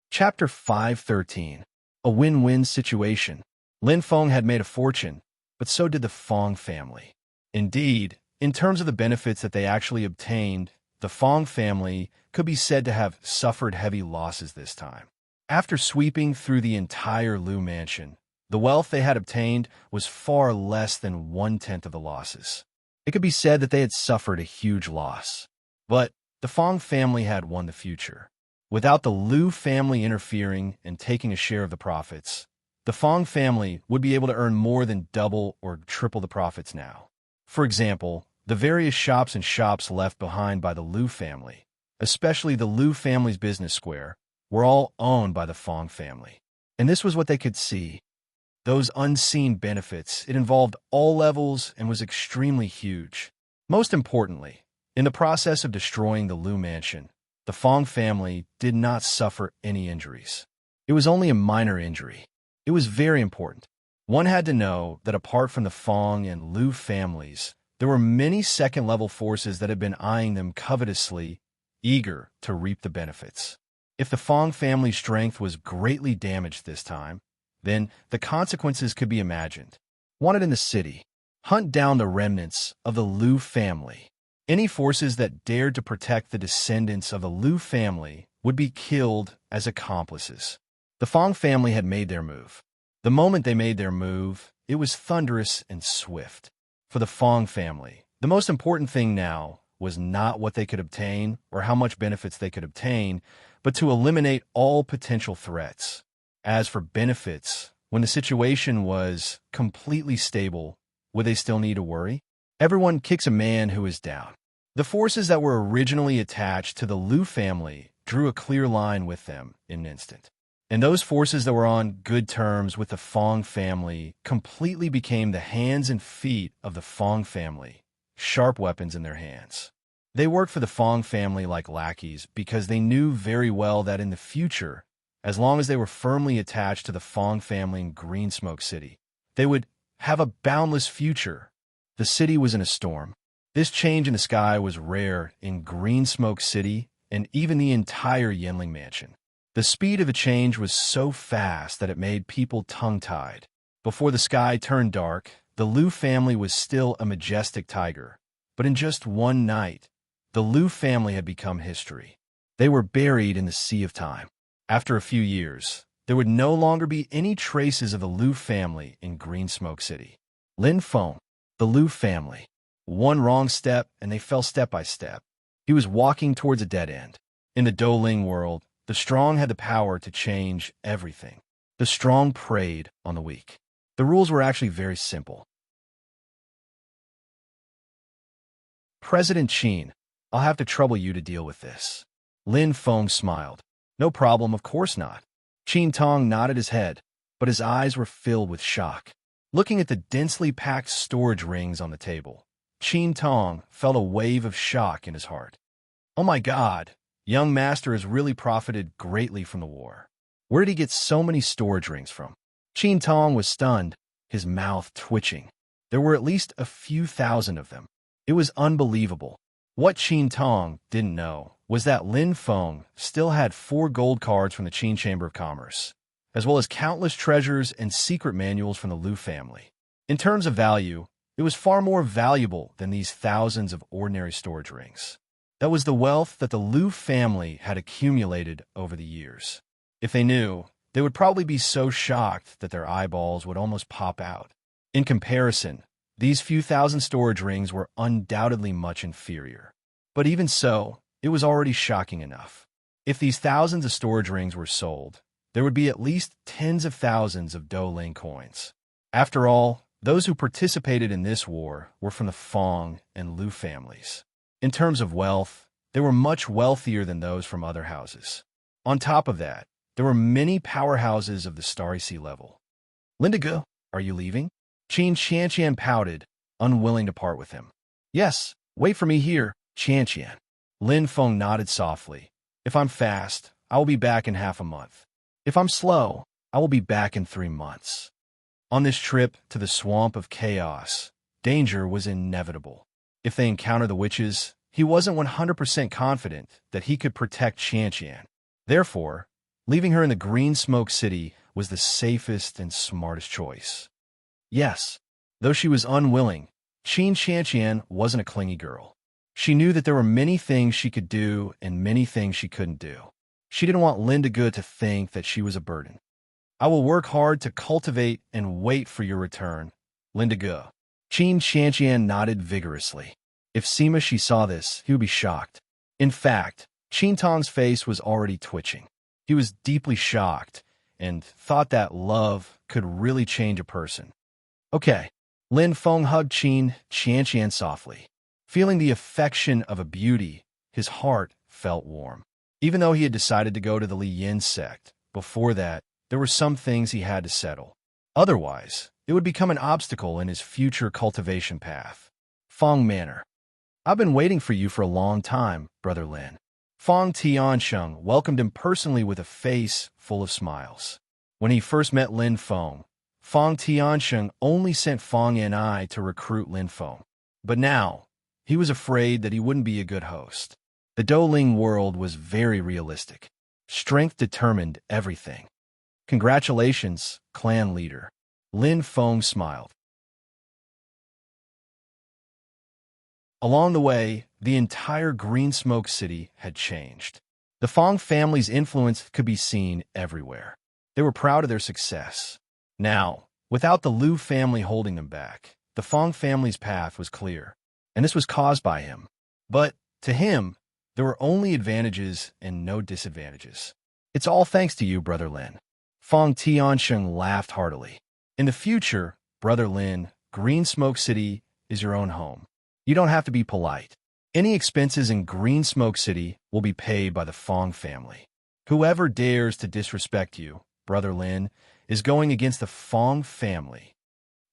Chapter 513. A win-win situation. Lin Feng had made a fortune, but so did the Feng family. Indeed, in terms of the benefits that they actually obtained, the Feng family could be said to have suffered heavy losses this time. After sweeping through the entire Liu mansion, the wealth they had obtained was far less than 1/10 of the losses. It could be said that they had suffered a huge loss. But the Feng family had won the future. Without the Liu family interfering and taking a share of the profits, the Feng family would be able to earn more than double or triple the profits now. For example, the various shops left behind by the Liu family, especially the Liu family's business square, were all owned by the Fong family. And this was what they could see. Those unseen benefits, it involved all levels and was extremely huge. Most importantly, in the process of destroying the Liu mansion, the Fong family did not suffer any injuries. It was only a minor injury. It was very important. One had to know that apart from the Fong and Liu families, there were many second-level forces that had been eyeing them covetously, eager to reap the benefits. If the Fong family's strength was greatly damaged this time, then the consequences could be imagined. Wanted in the city, hunt down the remnants of the Liu family. Any forces that dared to protect the descendants of the Liu family would be killed as accomplices. The Fong family had made their move. The moment they made their move, it was thunderous and swift. For the Fong family, the most important thing now was not what they could obtain or how much benefits they could obtain, but to eliminate all potential threats. As for benefits, when the situation was completely stable, would they still need to worry? Everyone kicks a man who is down. The forces that were originally attached to the Liu family drew a clear line with them in an instant. And those forces that were on good terms with the Fong family completely became the hands and feet of the Fong family, sharp weapons in their hands. They worked for the Fong family like lackeys because they knew very well that in the future, as long as they were firmly attached to the Fong family in Green Smoke City, they would have a boundless future. The city was in a storm. This change in the sky was rare in Green Smoke City and even the entire Yinling mansion. The speed of the change was so fast that it made people tongue-tied. Before the sky turned dark, the Liu family was still a majestic tiger. But in just one night, the Liu family had become history. They were buried in the sea of time. After a few years, there would no longer be any traces of the Liu family in Green Smoke City. Lin Feng, the Liu family. One wrong step, and they fell step by step. He was walking towards a dead end. In the Douling world, the strong had the power to change everything. The strong preyed on the weak. The rules were actually very simple. President Qin, I'll have to trouble you to deal with this. Lin Feng smiled. No problem, of course not. Qin Tong nodded his head, but his eyes were filled with shock. Looking at the densely packed storage rings on the table, Qin Tong felt a wave of shock in his heart. Oh my God, young master has really profited greatly from the war. Where did he get so many storage rings from? Qin Tong was stunned, his mouth twitching. There were at least a few thousand of them. It was unbelievable. What Qin Tong didn't know was that Lin Feng still had 4 gold cards from the Qin Chamber of Commerce, as well as countless treasures and secret manuals from the Liu family. In terms of value, it was far more valuable than these thousands of ordinary storage rings. That was the wealth that the Liu family had accumulated over the years. If they knew, they would probably be so shocked that their eyeballs would almost pop out. In comparison, these few thousand storage rings were undoubtedly much inferior. But even so, it was already shocking enough. If these thousands of storage rings were sold, there would be at least tens of thousands of Douling coins. After all, those who participated in this war were from the Fong and Liu families. In terms of wealth, they were much wealthier than those from other houses. On top of that, there were many powerhouses of the Starry Sea level. Lindigo, are you leaving? Qin Qianqian pouted, unwilling to part with him. Yes, wait for me here, Qianqian. Lin Feng nodded softly. If I'm fast, I will be back in half a month. If I'm slow, I will be back in 3 months. On this trip to the Swamp of Chaos, danger was inevitable. If they encountered the witches, he wasn't 100% confident that he could protect Qianqian. Therefore, leaving her in the Green Smoke City was the safest and smartest choice. Yes, though she was unwilling, Qin Qianqian wasn't a clingy girl. She knew that there were many things she could do and many things she couldn't do. She didn't want Lindigo to think that she was a burden. I will work hard to cultivate and wait for your return, Lindigo. Qin Qianqian nodded vigorously. If Sima Shi saw this, he would be shocked. In fact, Qin Tong's face was already twitching. He was deeply shocked and thought that love could really change a person. Okay. Lin Feng hugged Qin Qianqian softly. Feeling the affection of a beauty, his heart felt warm. Even though he had decided to go to the Li Yin sect, before that, there were some things he had to settle. Otherwise, it would become an obstacle in his future cultivation path. Fong Manor. I've been waiting for you for a long time, Brother Lin. Fong Tiansheng welcomed him personally with a face full of smiles. When he first met Lin Feng, Fong Tiansheng only sent Fong Yan'ai to recruit Lin Feng. But now, he was afraid that he wouldn't be a good host. The Douling world was very realistic. Strength determined everything. Congratulations, clan leader. Lin Feng smiled. Along the way, the entire Green Smoke City had changed. The Fong family's influence could be seen everywhere. They were proud of their success. Now, without the Liu family holding them back, the Fong family's path was clear, and this was caused by him. But, to him, there were only advantages and no disadvantages. It's all thanks to you, Brother Lin. Fong Tiansheng laughed heartily. In the future, Brother Lin, Green Smoke City is your own home. You don't have to be polite. Any expenses in Green Smoke City will be paid by the Fong family. Whoever dares to disrespect you, Brother Lin, is going against the Fong family.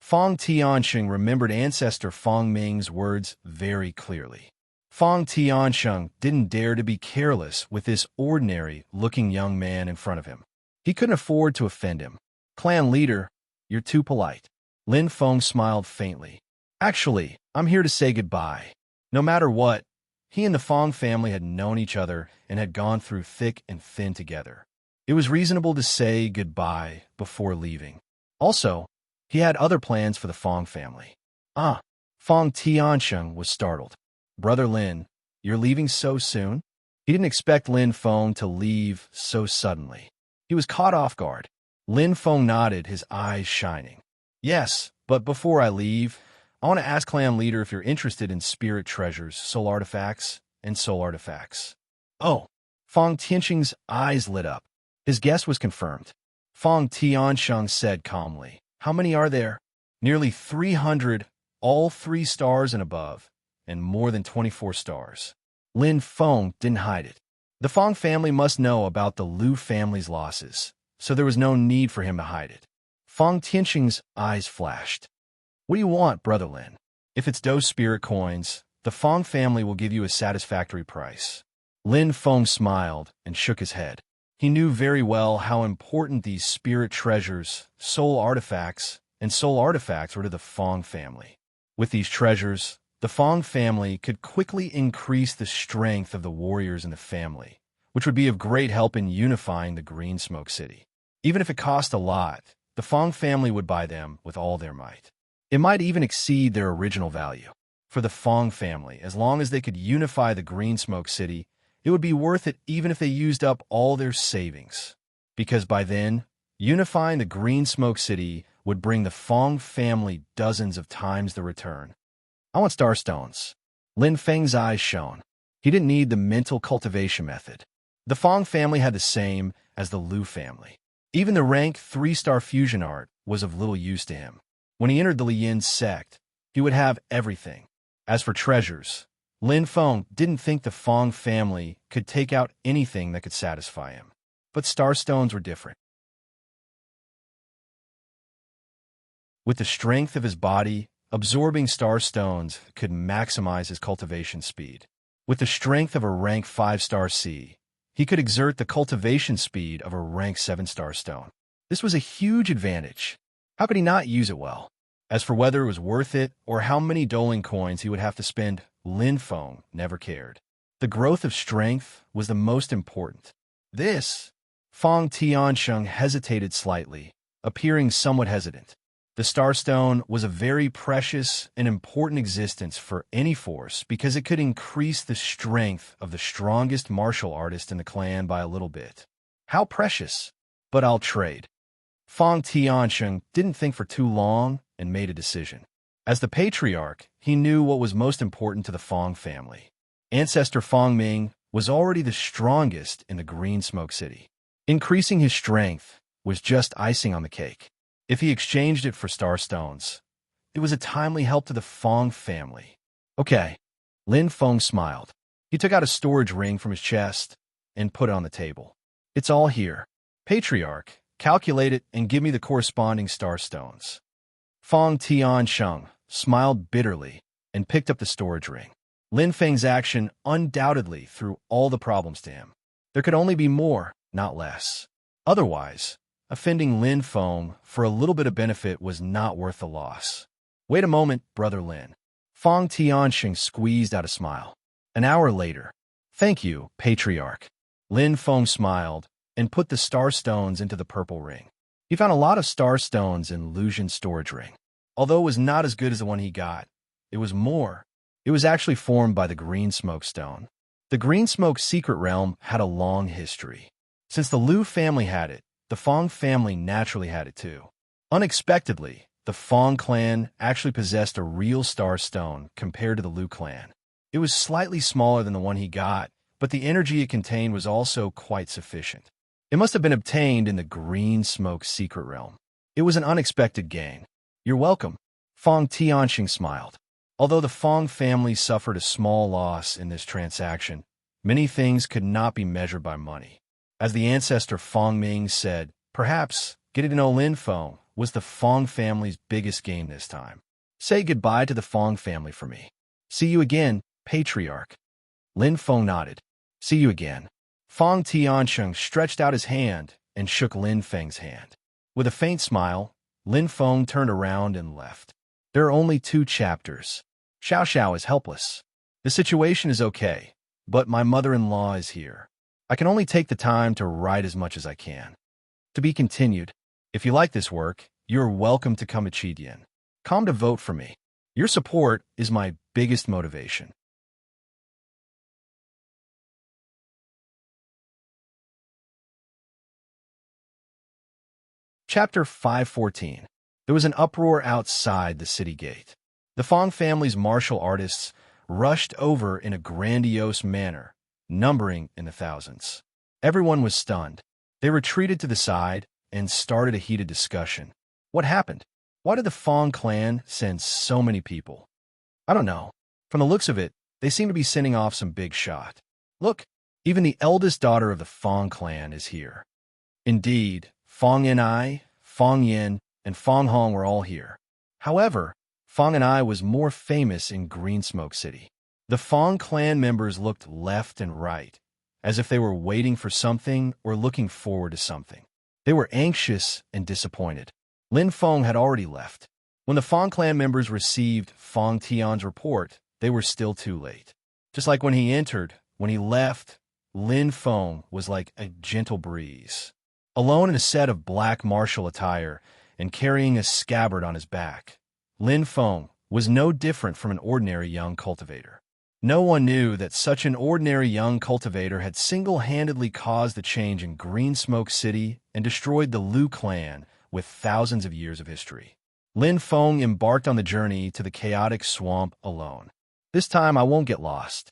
Fong Tiansheng remembered ancestor Fong Ming's words very clearly. Fong Tiansheng didn't dare to be careless with this ordinary-looking young man in front of him. He couldn't afford to offend him. Clan leader, you're too polite. Lin Feng smiled faintly. Actually, I'm here to say goodbye. No matter what, he and the Fong family had known each other and had gone through thick and thin together. It was reasonable to say goodbye before leaving. Also, he had other plans for the Fong family. Fong Tiansheng was startled. Brother Lin, you're leaving so soon? He didn't expect Lin Feng to leave so suddenly. He was caught off guard. Lin Feng nodded, his eyes shining. Yes, but before I leave, I want to ask Clan Leader if you're interested in spirit treasures, soul artifacts, and soul artifacts. Oh, Fong Tiansheng's eyes lit up. His guess was confirmed. Fong Tiansheng said calmly, how many are there? Nearly 300, all 3 stars and above, and more than 24 stars. Lin Feng didn't hide it. The Fong family must know about the Liu family's losses, so there was no need for him to hide it. Fong Tiansheng's eyes flashed. What do you want, Brother Lin? If it's those spirit coins, the Fong family will give you a satisfactory price. Lin Feng smiled and shook his head. He knew very well how important these spirit treasures, soul artifacts, and soul artifacts were to the Fong family. With these treasures, the Fong family could quickly increase the strength of the warriors in the family, which would be of great help in unifying the Green Smoke City. Even if it cost a lot, the Fong family would buy them with all their might. It might even exceed their original value. For the Fong family, as long as they could unify the Green Smoke City, it would be worth it even if they used up all their savings. Because by then, unifying the Green Smoke City would bring the Fong family dozens of times the return. I want starstones. Lin Feng's eyes shone. He didn't need the mental cultivation method. The Fong family had the same as the Liu family. Even the rank 3-star fusion art was of little use to him. When he entered the Li Yin sect, he would have everything. As for treasures, Lin Feng didn't think the Fong family could take out anything that could satisfy him. But starstones were different. With the strength of his body, absorbing starstones could maximize his cultivation speed. With the strength of a rank 5-star C, he could exert the cultivation speed of a rank 7-star stone. This was a huge advantage. How could he not use it well? As for whether it was worth it or how many Douling coins he would have to spend, Lin Feng never cared. The growth of strength was the most important. Fong Tiansheng hesitated slightly, appearing somewhat hesitant. The Starstone was a very precious and important existence for any force because it could increase the strength of the strongest martial artist in the clan by a little bit. How precious! But I'll trade. Fong Tiansheng didn't think for too long and made a decision. As the patriarch, he knew what was most important to the Fong family. Ancestor Fong Ming was already the strongest in the Green Smoke City. Increasing his strength was just icing on the cake. If he exchanged it for starstones, it was a timely help to the Fong family. Okay, Lin Feng smiled. He took out a storage ring from his chest and put it on the table. It's all here. Patriarch, calculate it and give me the corresponding star stones. Fong Tiansheng smiled bitterly and picked up the storage ring. Lin Feng's action undoubtedly threw all the problems to him. There could only be more, not less. Otherwise, offending Lin Feng for a little bit of benefit was not worth the loss. Wait a moment, Brother Lin. Fong Tianxing squeezed out a smile. An hour later. Thank you, Patriarch. Lin Feng smiled and put the star stones into the purple ring. He found a lot of star stones in Lucian's storage ring. Although it was not as good as the one he got, it was more. It was actually formed by the green smoke stone. The green smoke secret realm had a long history. Since the Liu family had it, the Fong family naturally had it too. Unexpectedly, the Fong clan actually possessed a real star stone compared to the Liu clan. It was slightly smaller than the one he got, but the energy it contained was also quite sufficient. It must have been obtained in the green smoke secret realm. It was an unexpected gain. You're welcome. Fong Tianxing smiled. Although the Fong family suffered a small loss in this transaction, many things could not be measured by money. As the ancestor Fong Ming said, perhaps getting to know Lin Feng was the Fong family's biggest gain this time. Say goodbye to the Fong family for me. See you again, Patriarch. Lin Feng nodded. See you again. Fong Tiansheng stretched out his hand and shook Lin Feng's hand. With a faint smile, Lin Feng turned around and left. There are only 2 chapters. Xiao Xiao is helpless. The situation is okay, but my mother-in-law is here. I can only take the time to write as much as I can. To be continued. If you like this work, you're welcome to come to Chidian. Come to vote for me. Your support is my biggest motivation. Chapter 514. There was an uproar outside the city gate. The Fong family's martial artists rushed over in a grandiose manner, numbering in the thousands. Everyone was stunned. They retreated to the side and started a heated discussion. What happened? Why did the Fong clan send so many people? I don't know. From the looks of it, they seem to be sending off some big shot. Look, even the eldest daughter of the Fong clan is here. Indeed, Fong Yin, Fong Yin, and Fong Hong were all here. However, Fong Yin was more famous in Green Smoke City. The Fong clan members looked left and right, as if they were waiting for something or looking forward to something. They were anxious and disappointed. Lin Feng had already left. When the Fong clan members received Fong Tian's report, they were still too late. Just like when he entered, when he left, Lin Feng was like a gentle breeze. Alone in a set of black martial attire and carrying a scabbard on his back, Lin Feng was no different from an ordinary young cultivator. No one knew that such an ordinary young cultivator had single-handedly caused the change in Green Smoke City and destroyed the Liu clan with thousands of years of history. Lin Feng embarked on the journey to the chaotic swamp alone. This time I won't get lost.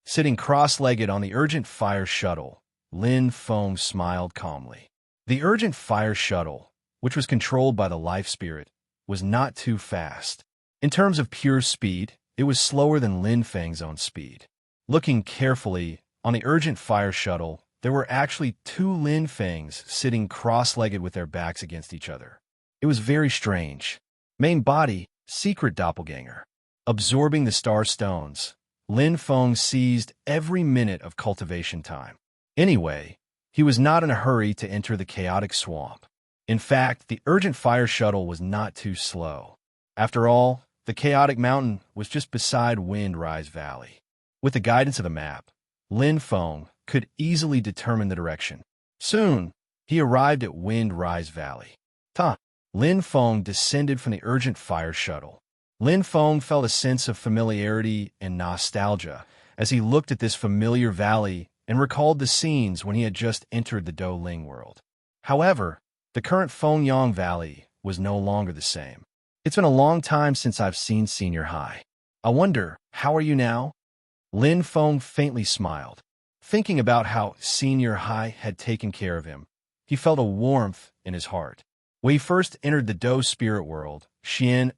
Sitting cross-legged on the Urgent Fire Shuttle, Lin Feng smiled calmly. The Urgent Fire Shuttle, which was controlled by the Life Spirit, was not too fast. In terms of pure speed, it was slower than Lin Feng's own speed. Looking carefully, on the Urgent Fire Shuttle, there were actually 2 Lin Fengs sitting cross-legged with their backs against each other. It was very strange. Main body, secret doppelganger. Absorbing the star stones, Lin Feng seized every minute of cultivation time. Anyway, he was not in a hurry to enter the chaotic swamp. In fact, the Urgent Fire Shuttle was not too slow. After all, the chaotic mountain was just beside Wind Rise Valley. With the guidance of the map, Lin Feng could easily determine the direction. Soon, he arrived at Wind Rise Valley. Lin Feng descended from the Urgent Fire Shuttle. Lin Feng felt a sense of familiarity and nostalgia as he looked at this familiar valley and recalled the scenes when he had just entered the Douling world. However, the current Fengyang Valley was no longer the same. It's been a long time since I've seen Senior High. I wonder, how are you now? Lin Feng faintly smiled. Thinking about how Senior High had taken care of him, he felt a warmth in his heart. When he first entered the Dou spirit world, Xian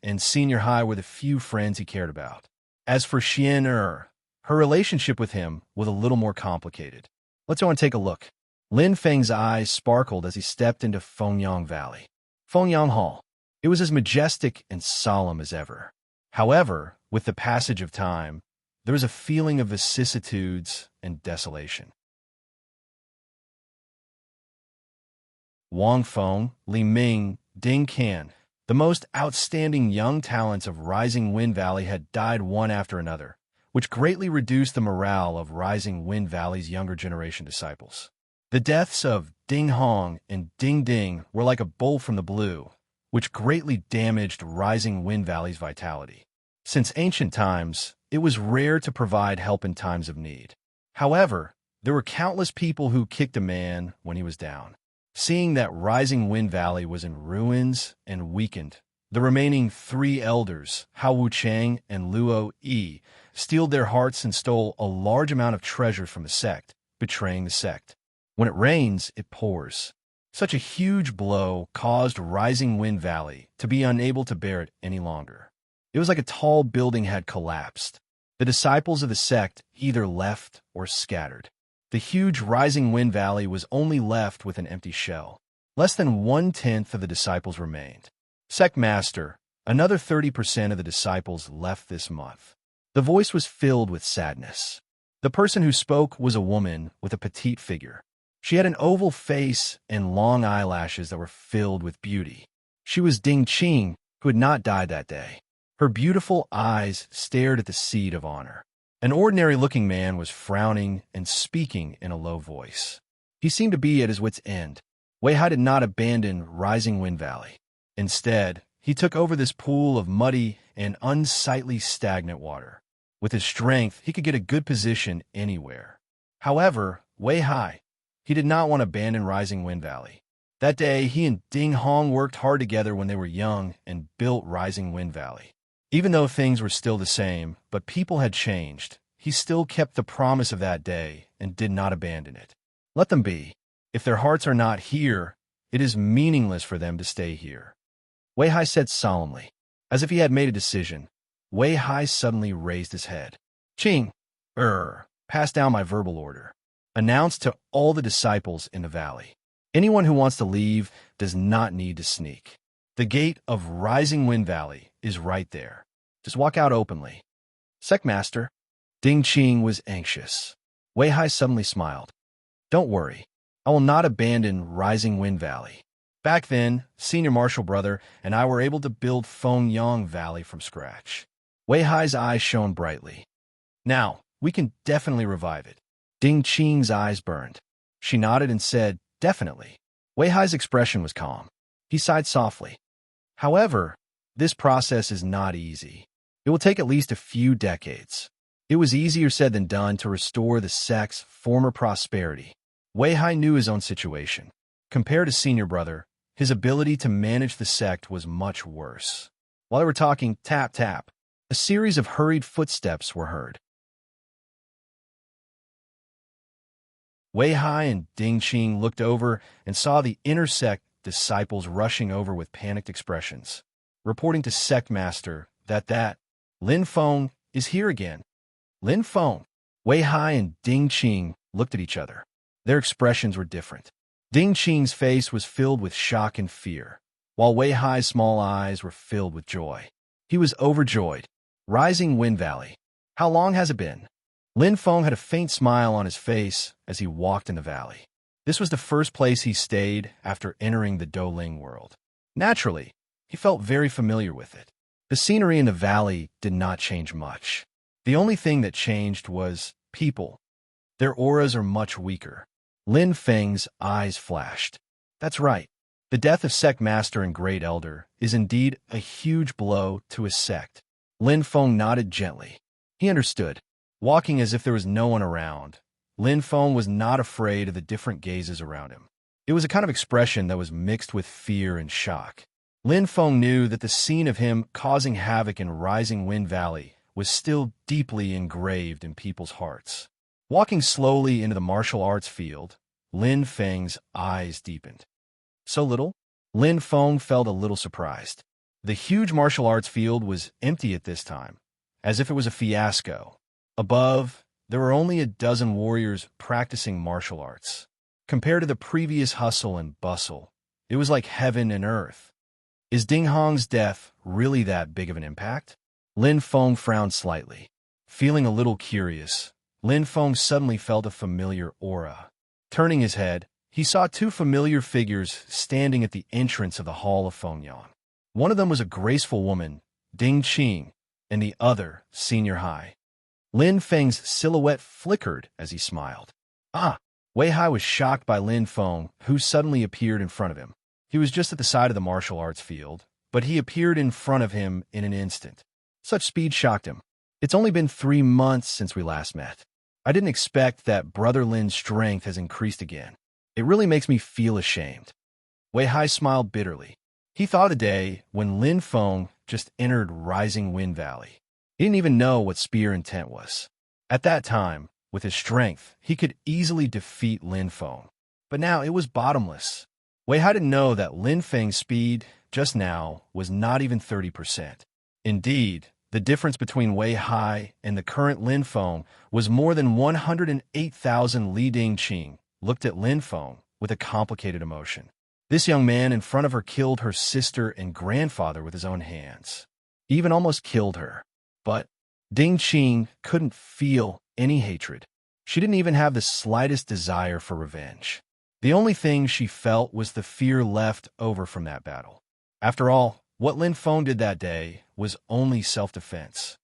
and Senior High were the few friends he cared about. As for Xian Her relationship with him was a little more complicated. Let's go and take a look. Lin Feng's eyes sparkled as he stepped into Fengyang Valley. Fengyang Hall. It was as majestic and solemn as ever. However, with the passage of time, there was a feeling of vicissitudes and desolation. Wang Feng, Li Ming, Ding Can, the most outstanding young talents of Rising Wind Valley had died one after another, which greatly reduced the morale of Rising Wind Valley's younger generation disciples. The deaths of Ding Hong and Ding Ding were like a bolt from the blue, which greatly damaged Rising Wind Valley's vitality. Since ancient times, it was rare to provide help in times of need. However, there were countless people who kicked a man when he was down. Seeing that Rising Wind Valley was in ruins and weakened, the remaining three elders, Hao Wuchang and Luo Yi, steeled their hearts and stole a large amount of treasure from the sect, betraying the sect. When it rains, it pours. Such a huge blow caused Rising Wind Valley to be unable to bear it any longer. It was like a tall building had collapsed. The disciples of the sect either left or scattered. The huge Rising Wind Valley was only left with an empty shell. Less than 1/10 of the disciples remained. Sect Master, another 30% of the disciples left this month. The voice was filled with sadness. The person who spoke was a woman with a petite figure. She had an oval face and long eyelashes that were filled with beauty. She was Ding Qing, who had not died that day. Her beautiful eyes stared at the seat of honor. An ordinary-looking man was frowning and speaking in a low voice. He seemed to be at his wit's end. Wei Hai did not abandon Rising Wind Valley. Instead, he took over this pool of muddy and unsightly stagnant water. With his strength, he could get a good position anywhere. However, Wei Hai, he did not want to abandon Rising Wind Valley. That day, he and Ding Hong worked hard together when they were young and built Rising Wind Valley. Even though things were still the same, but people had changed, he still kept the promise of that day and did not abandon it. Let them be. If their hearts are not here, it is meaningless for them to stay here. Wei Hai said solemnly. As if he had made a decision, Wei Hai suddenly raised his head. Qing, pass down my verbal order. Announced to all the disciples in the valley. Anyone who wants to leave does not need to sneak. The gate of Rising Wind Valley is right there. Just walk out openly. Sect Master. Ding Qing was anxious. Wei Hai suddenly smiled. Don't worry. I will not abandon Rising Wind Valley. Back then, Senior Marshal Brother and I were able to build Fengyang Valley from scratch. Wei Hai's eyes shone brightly. Now, we can definitely revive it. Ding Qing's eyes burned. She nodded and said, definitely. Wei Hai's expression was calm. He sighed softly. However, this process is not easy. It will take at least a few decades. It was easier said than done to restore the sect's former prosperity. Wei Hai knew his own situation. Compared to Senior Brother, his ability to manage the sect was much worse. While they were talking tap tap, a series of hurried footsteps were heard. Wei Hai and Ding Qing looked over and saw the inner sect disciples rushing over with panicked expressions, reporting to Sect Master that Lin Feng is here again. Lin Feng. Wei Hai and Ding Qing looked at each other. Their expressions were different. Ding Qing's face was filled with shock and fear, while Wei Hai's small eyes were filled with joy. He was overjoyed. Rising Wind Valley. How long has it been? Lin Feng had a faint smile on his face as he walked in the valley. This was the first place he stayed after entering the Douling world. Naturally, he felt very familiar with it. The scenery in the valley did not change much. The only thing that changed was people. Their auras are much weaker. Lin Feng's eyes flashed. That's right. The death of Sect Master and Great Elder is indeed a huge blow to his sect. Lin Feng nodded gently. He understood. Walking as if there was no one around, Lin Feng was not afraid of the different gazes around him. It was a kind of expression that was mixed with fear and shock. Lin Feng knew that the scene of him causing havoc in Rising Wind Valley was still deeply engraved in people's hearts. Walking slowly into the martial arts field, Lin Feng's eyes deepened. So little? Lin Feng felt a little surprised. The huge martial arts field was empty at this time, as if it was a fiasco. Above, there were only a dozen warriors practicing martial arts. Compared to the previous hustle and bustle, it was like heaven and earth. Is Ding Hong's death really that big of an impact? Lin Feng frowned slightly. Feeling a little curious, Lin Feng suddenly felt a familiar aura. Turning his head, he saw two familiar figures standing at the entrance of the Hall of Fengyang. One of them was a graceful woman, Ding Qing, and the other, Senior Hai. Lin Feng's silhouette flickered as he smiled. Ah! Wei Hai was shocked by Lin Feng, who suddenly appeared in front of him. He was just at the side of the martial arts field, but he appeared in front of him in an instant. Such speed shocked him. It's only been 3 months since we last met. I didn't expect that Brother Lin's strength has increased again. It really makes me feel ashamed. Wei Hai smiled bitterly. He thought of the day when Lin Feng just entered Rising Wind Valley. He didn't even know what spear intent was. At that time, with his strength, he could easily defeat Lin Feng. But now it was bottomless. Wei Hai didn't know that Lin Feng's speed, just now, was not even 30%. Indeed, the difference between Wei Hai and the current Lin Feng was more than 108,000. Li Dingqing looked at Lin Feng with a complicated emotion. This young man in front of her killed her sister and grandfather with his own hands. He even almost killed her. But Dingqing couldn't feel any hatred. She didn't even have the slightest desire for revenge. The only thing she felt was the fear left over from that battle. After all, what Lin Feng did that day was only self-defense.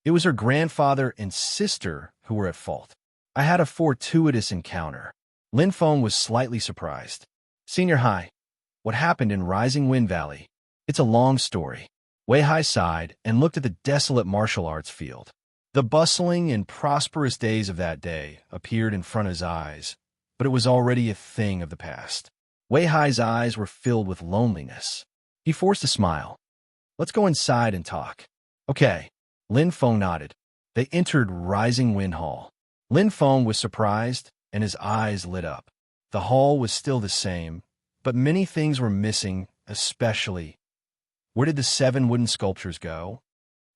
It was her grandfather and sister who were at fault. I had a fortuitous encounter. Lin Feng was slightly surprised. Senior Hai, what happened in Rising Wind Valley? It's a long story. Wei Hai sighed and looked at the desolate martial arts field. The bustling and prosperous days of that day appeared in front of his eyes, but it was already a thing of the past. Wei Hai's eyes were filled with loneliness. He forced a smile. Let's go inside and talk. Okay. Lin Feng nodded. They entered Rising Wind Hall. Lin Feng was surprised, and his eyes lit up. The hall was still the same, but many things were missing, especially. Where did the 7 wooden sculptures go?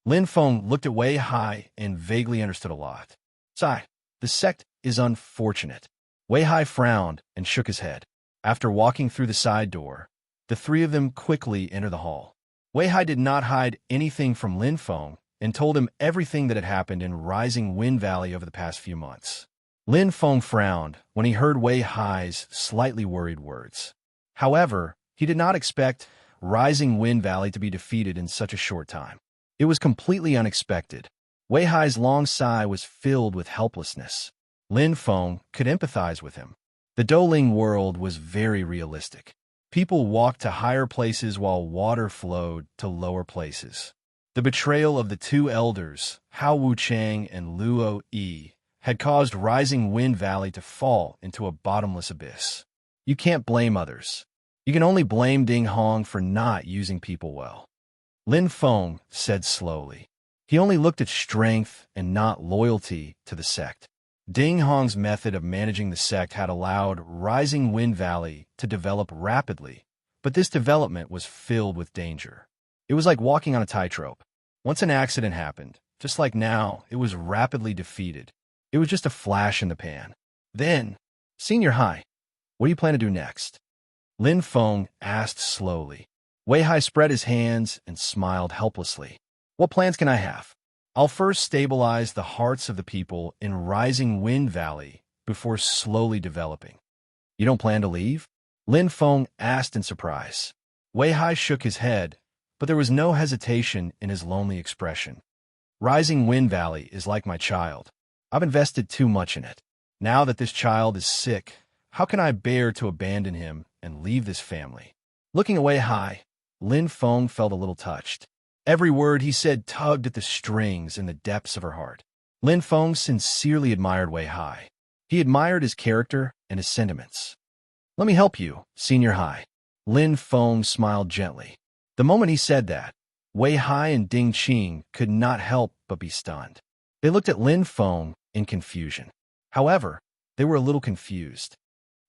Lin Feng looked at Wei Hai and vaguely understood a lot. Sigh, the sect is unfortunate. Wei Hai frowned and shook his head. After walking through the side door, the three of them quickly entered the hall. Wei Hai did not hide anything from Lin Feng and told him everything that had happened in Rising Wind Valley over the past few months. Lin Feng frowned when he heard Wei Hai's slightly worried words. However, he did not expect Rising Wind Valley to be defeated in such a short time. It was completely unexpected. Wei Hai's long sigh was filled with helplessness. Lin Feng could empathize with him. The Douling world was very realistic. People walked to higher places while water flowed to lower places. The betrayal of the 2 elders, Hao Wuchang and Luo Yi, had caused Rising Wind Valley to fall into a bottomless abyss. You can't blame others. You can only blame Ding Hong for not using people well. Lin Feng said slowly. He only looked at strength and not loyalty to the sect. Ding Hong's method of managing the sect had allowed Rising Wind Valley to develop rapidly, but this development was filled with danger. It was like walking on a tightrope. Once an accident happened, just like now, it was rapidly defeated. It was just a flash in the pan. Then, Senior Hai, what do you plan to do next? Lin Feng asked slowly. Wei Hai spread his hands and smiled helplessly. What plans can I have? I'll first stabilize the hearts of the people in Rising Wind Valley before slowly developing. You don't plan to leave? Lin Feng asked in surprise. Wei Hai shook his head, but there was no hesitation in his lonely expression. Rising Wind Valley is like my child. I've invested too much in it. Now that this child is sick, how can I bear to abandon him and leave this family? Looking at Wei Hai, Lin Feng felt a little touched. Every word he said tugged at the strings in the depths of her heart. Lin Feng sincerely admired Wei Hai. He admired his character and his sentiments. Let me help you, Senior Hai. Lin Feng smiled gently. The moment he said that, Wei Hai and Ding Qing could not help but be stunned. They looked at Lin Feng in confusion. However, they were a little confused.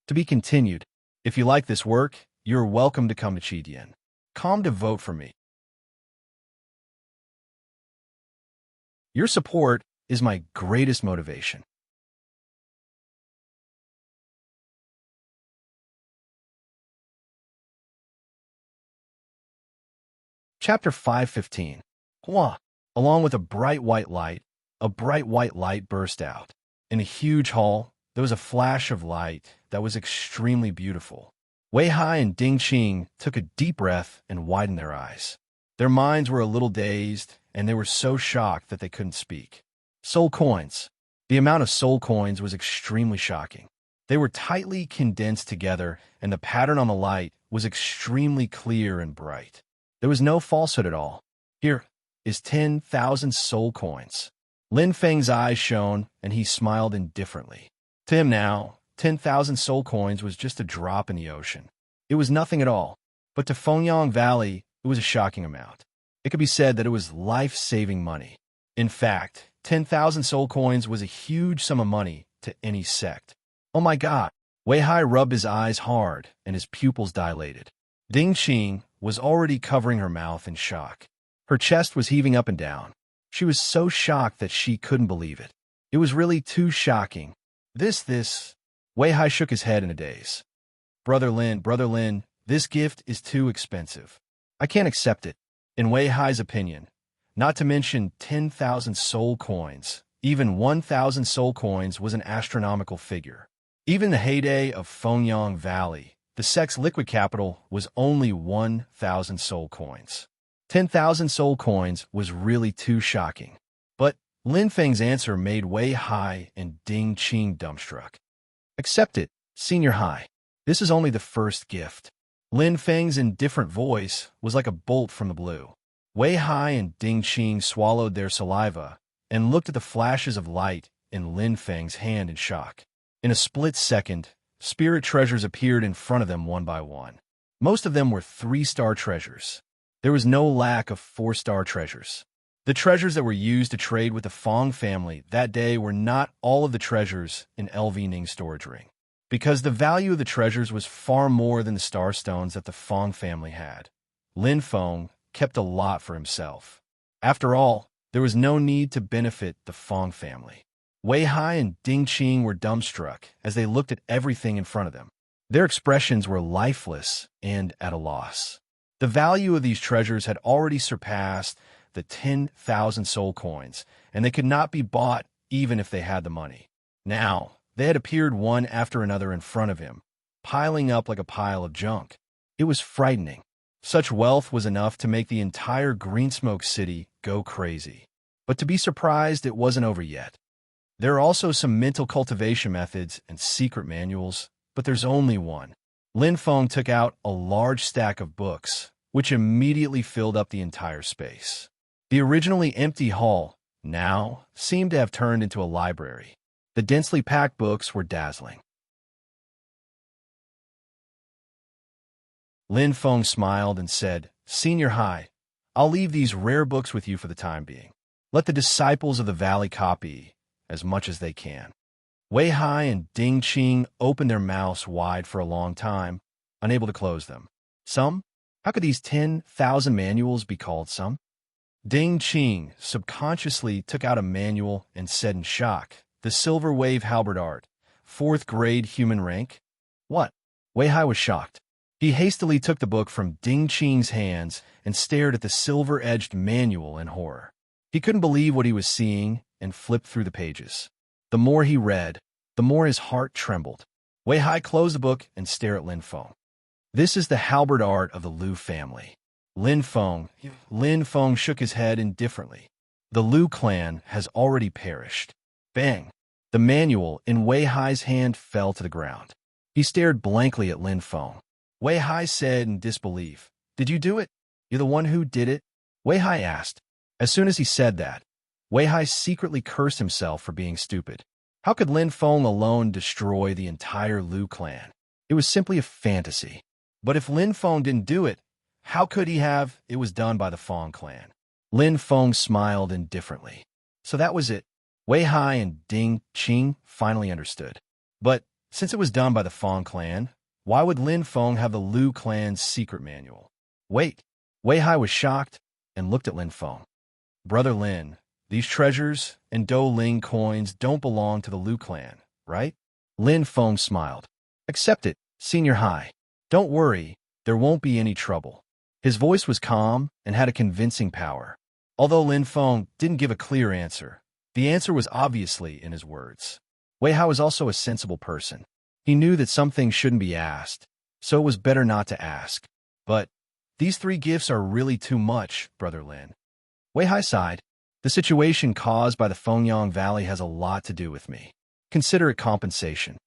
To be continued. If you like this work, you're welcome to come to Chidian. Come to vote for me. Your support is my greatest motivation. Chapter 5:15. Hua. Along with a bright white light burst out. In a huge hall, there was a flash of light that was extremely beautiful. Wei Hai and Ding Qing took a deep breath and widened their eyes. Their minds were a little dazed, and they were so shocked that they couldn't speak. Soul coins. The amount of soul coins was extremely shocking. They were tightly condensed together, and the pattern on the light was extremely clear and bright. There was no falsehood at all. Here is 10,000 soul coins. Lin Feng's eyes shone, and he smiled indifferently. To him now, 10,000 soul coins was just a drop in the ocean. It was nothing at all. But to Fengyang Valley, it was a shocking amount. It could be said that it was life-saving money. In fact, 10,000 soul coins was a huge sum of money to any sect. Oh my God! Wei Hai rubbed his eyes hard, and his pupils dilated. Ding Qing was already covering her mouth in shock. Her chest was heaving up and down. She was so shocked that she couldn't believe it. It was really too shocking. This. Wei Hai shook his head in a daze. Brother Lin, this gift is too expensive. I can't accept it. In Wei Hai's opinion, not to mention 10,000 soul coins, even 1,000 soul coins was an astronomical figure. Even in the heyday of Fengyang Valley, the sect's liquid capital was only 1,000 soul coins. 10,000 soul coins was really too shocking. But Lin Feng's answer made Wei Hai and Ding Qing dumbstruck. Accept it, Senior Hai. This is only the first gift. Lin Feng's indifferent voice was like a bolt from the blue. Wei Hai and Ding Qing swallowed their saliva and looked at the flashes of light in Lin Feng's hand in shock. In a split second, spirit treasures appeared in front of them one by one. Most of them were 3-star treasures. There was no lack of 4-star treasures. The treasures that were used to trade with the Fong family that day were not all of the treasures in LV Ning's storage ring, because the value of the treasures was far more than the star stones that the Fong family had. Lin Feng kept a lot for himself. After all, there was no need to benefit the Fong family. Wei Hai and Ding Qing were dumbstruck as they looked at everything in front of them. Their expressions were lifeless and at a loss. The value of these treasures had already surpassed the 10,000 soul coins, and they could not be bought even if they had the money. Now, they had appeared one after another in front of him, piling up like a pile of junk. It was frightening. Such wealth was enough to make the entire Greensmoke City go crazy. But to be surprised, it wasn't over yet. There are also some mental cultivation methods and secret manuals, but there's only one. Lin Feng took out a large stack of books, which immediately filled up the entire space. The originally empty hall now seemed to have turned into a library. The densely packed books were dazzling. Lin Feng smiled and said, Senior Hai, I'll leave these rare books with you for the time being. Let the disciples of the valley copy as much as they can. Wei Hai and Ding Qing opened their mouths wide for a long time, unable to close them. Some? How could these 10,000 manuals be called some? Ding Qing subconsciously took out a manual and said in shock, The Silver Wave Halberd Art, 4th grade human rank? What? Wei Hai was shocked. He hastily took the book from Ding Qing's hands and stared at the silver-edged manual in horror. He couldn't believe what he was seeing and flipped through the pages. The more he read, the more his heart trembled. Wei Hai closed the book and stared at Lin Feng. This is the halberd art of the Liu family. Lin Feng shook his head indifferently. The Liu clan has already perished. Bang! The manual in Wei Hai's hand fell to the ground. He stared blankly at Lin Feng. Wei Hai said in disbelief, Did you do it? You're the one who did it? Wei Hai asked. As soon as he said that, Wei Hai secretly cursed himself for being stupid. How could Lin Feng alone destroy the entire Liu clan? It was simply a fantasy. But if Lin Feng didn't do it, how could he have? It was done by the Fong clan. Lin Feng smiled indifferently. So that was it. Wei Hai and Ding Qing finally understood. But since it was done by the Fong clan, why would Lin Feng have the Liu clan's secret manual? Wait. Wei Hai was shocked and looked at Lin Feng. Brother Lin, These treasures and Do Ling coins don't belong to the Liu clan, right? Lin Feng smiled. Accept it, Senior High. Don't worry, there won't be any trouble. His voice was calm and had a convincing power. Although Lin Feng didn't give a clear answer, the answer was obviously in his words. Wei Hai was also a sensible person. He knew that some things shouldn't be asked, so it was better not to ask. But these 3 gifts are really too much, Brother Lin. Wei Hai sighed. The situation caused by the Fengyang Valley has a lot to do with me. Consider it compensation.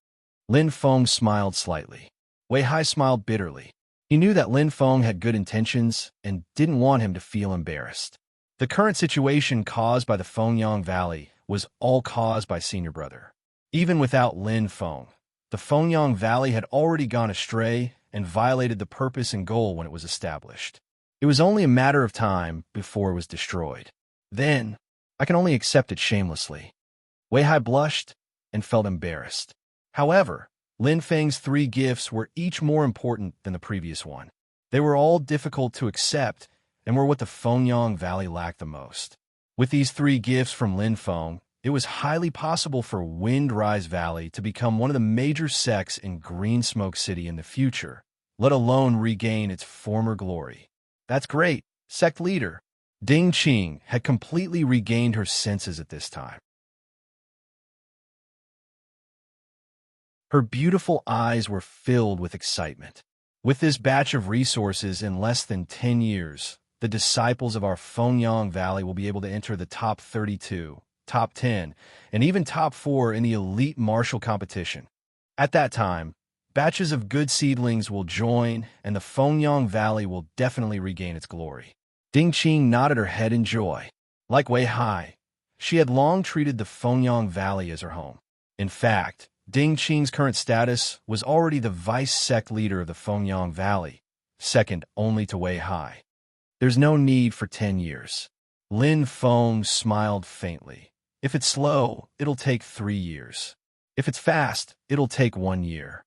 Lin Feng smiled slightly. Wei Hai smiled bitterly. He knew that Lin Feng had good intentions and didn't want him to feel embarrassed. The current situation caused by the Fengyang Valley was all caused by Senior Brother. Even without Lin Feng, the Fengyang Valley had already gone astray and violated the purpose and goal when it was established. It was only a matter of time before it was destroyed. Then, I can only accept it shamelessly. Wei Hai blushed and felt embarrassed. However, Lin Feng's 3 gifts were each more important than the previous one. They were all difficult to accept and were what the Fengyang Valley lacked the most. With these 3 gifts from Lin Feng, it was highly possible for Wind Rise Valley to become one of the major sects in Green Smoke City in the future, let alone regain its former glory. That's great, sect leader. Ding Qing had completely regained her senses at this time. Her beautiful eyes were filled with excitement. With this batch of resources in less than 10 years, the disciples of our Fengyang Valley will be able to enter the top 32, top 10, and even top 4 in the elite martial competition. At that time, batches of good seedlings will join, and the Fengyang Valley will definitely regain its glory. Ding Qing nodded her head in joy. Like Wei Hai, she had long treated the Fengyang Valley as her home. In fact, Ding Qing's current status was already the vice-sect leader of the Fengyang Valley, second only to Wei Hai. There's no need for 10 years. Lin Feng smiled faintly. If it's slow, it'll take 3 years. If it's fast, it'll take 1 year.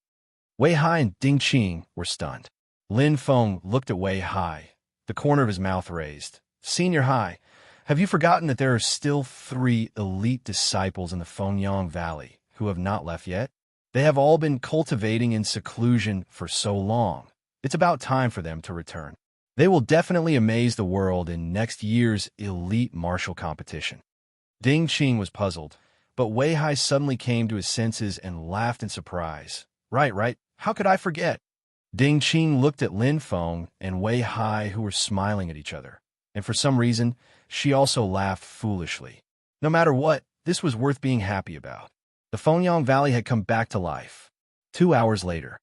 Wei Hai and Ding Qing were stunned. Lin Feng looked at Wei Hai, the corner of his mouth raised. Senior High, have you forgotten that there are still 3 elite disciples in the Fengyang Valley who have not left yet? They have all been cultivating in seclusion for so long. It's about time for them to return. They will definitely amaze the world in next year's elite martial competition. Ding Qing was puzzled, but Wei Hai suddenly came to his senses and laughed in surprise. Right. How could I forget? Ding Qing looked at Lin Feng and Wei Hai, who were smiling at each other, and for some reason, she also laughed foolishly. No matter what, this was worth being happy about. The Fengyang Valley had come back to life. 2 hours later.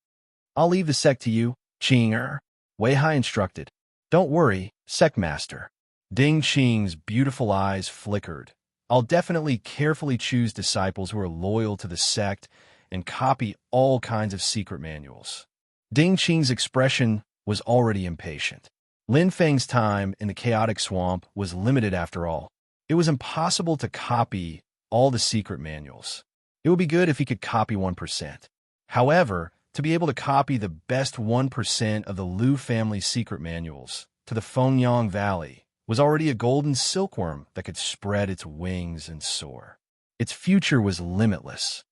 I'll leave the sect to you, Qing. Wei Hai instructed. Don't worry, sect master. Ding Qing's beautiful eyes flickered. I'll definitely carefully choose disciples who are loyal to the sect and copy all kinds of secret manuals. Ding Qing's expression was already impatient. Lin Feng's time in the chaotic swamp was limited after all. It was impossible to copy all the secret manuals. It would be good if he could copy 1%. However, to be able to copy the best 1% of the Liu family's secret manuals to the Fengyang Valley was already a golden silkworm that could spread its wings and soar. Its future was limitless.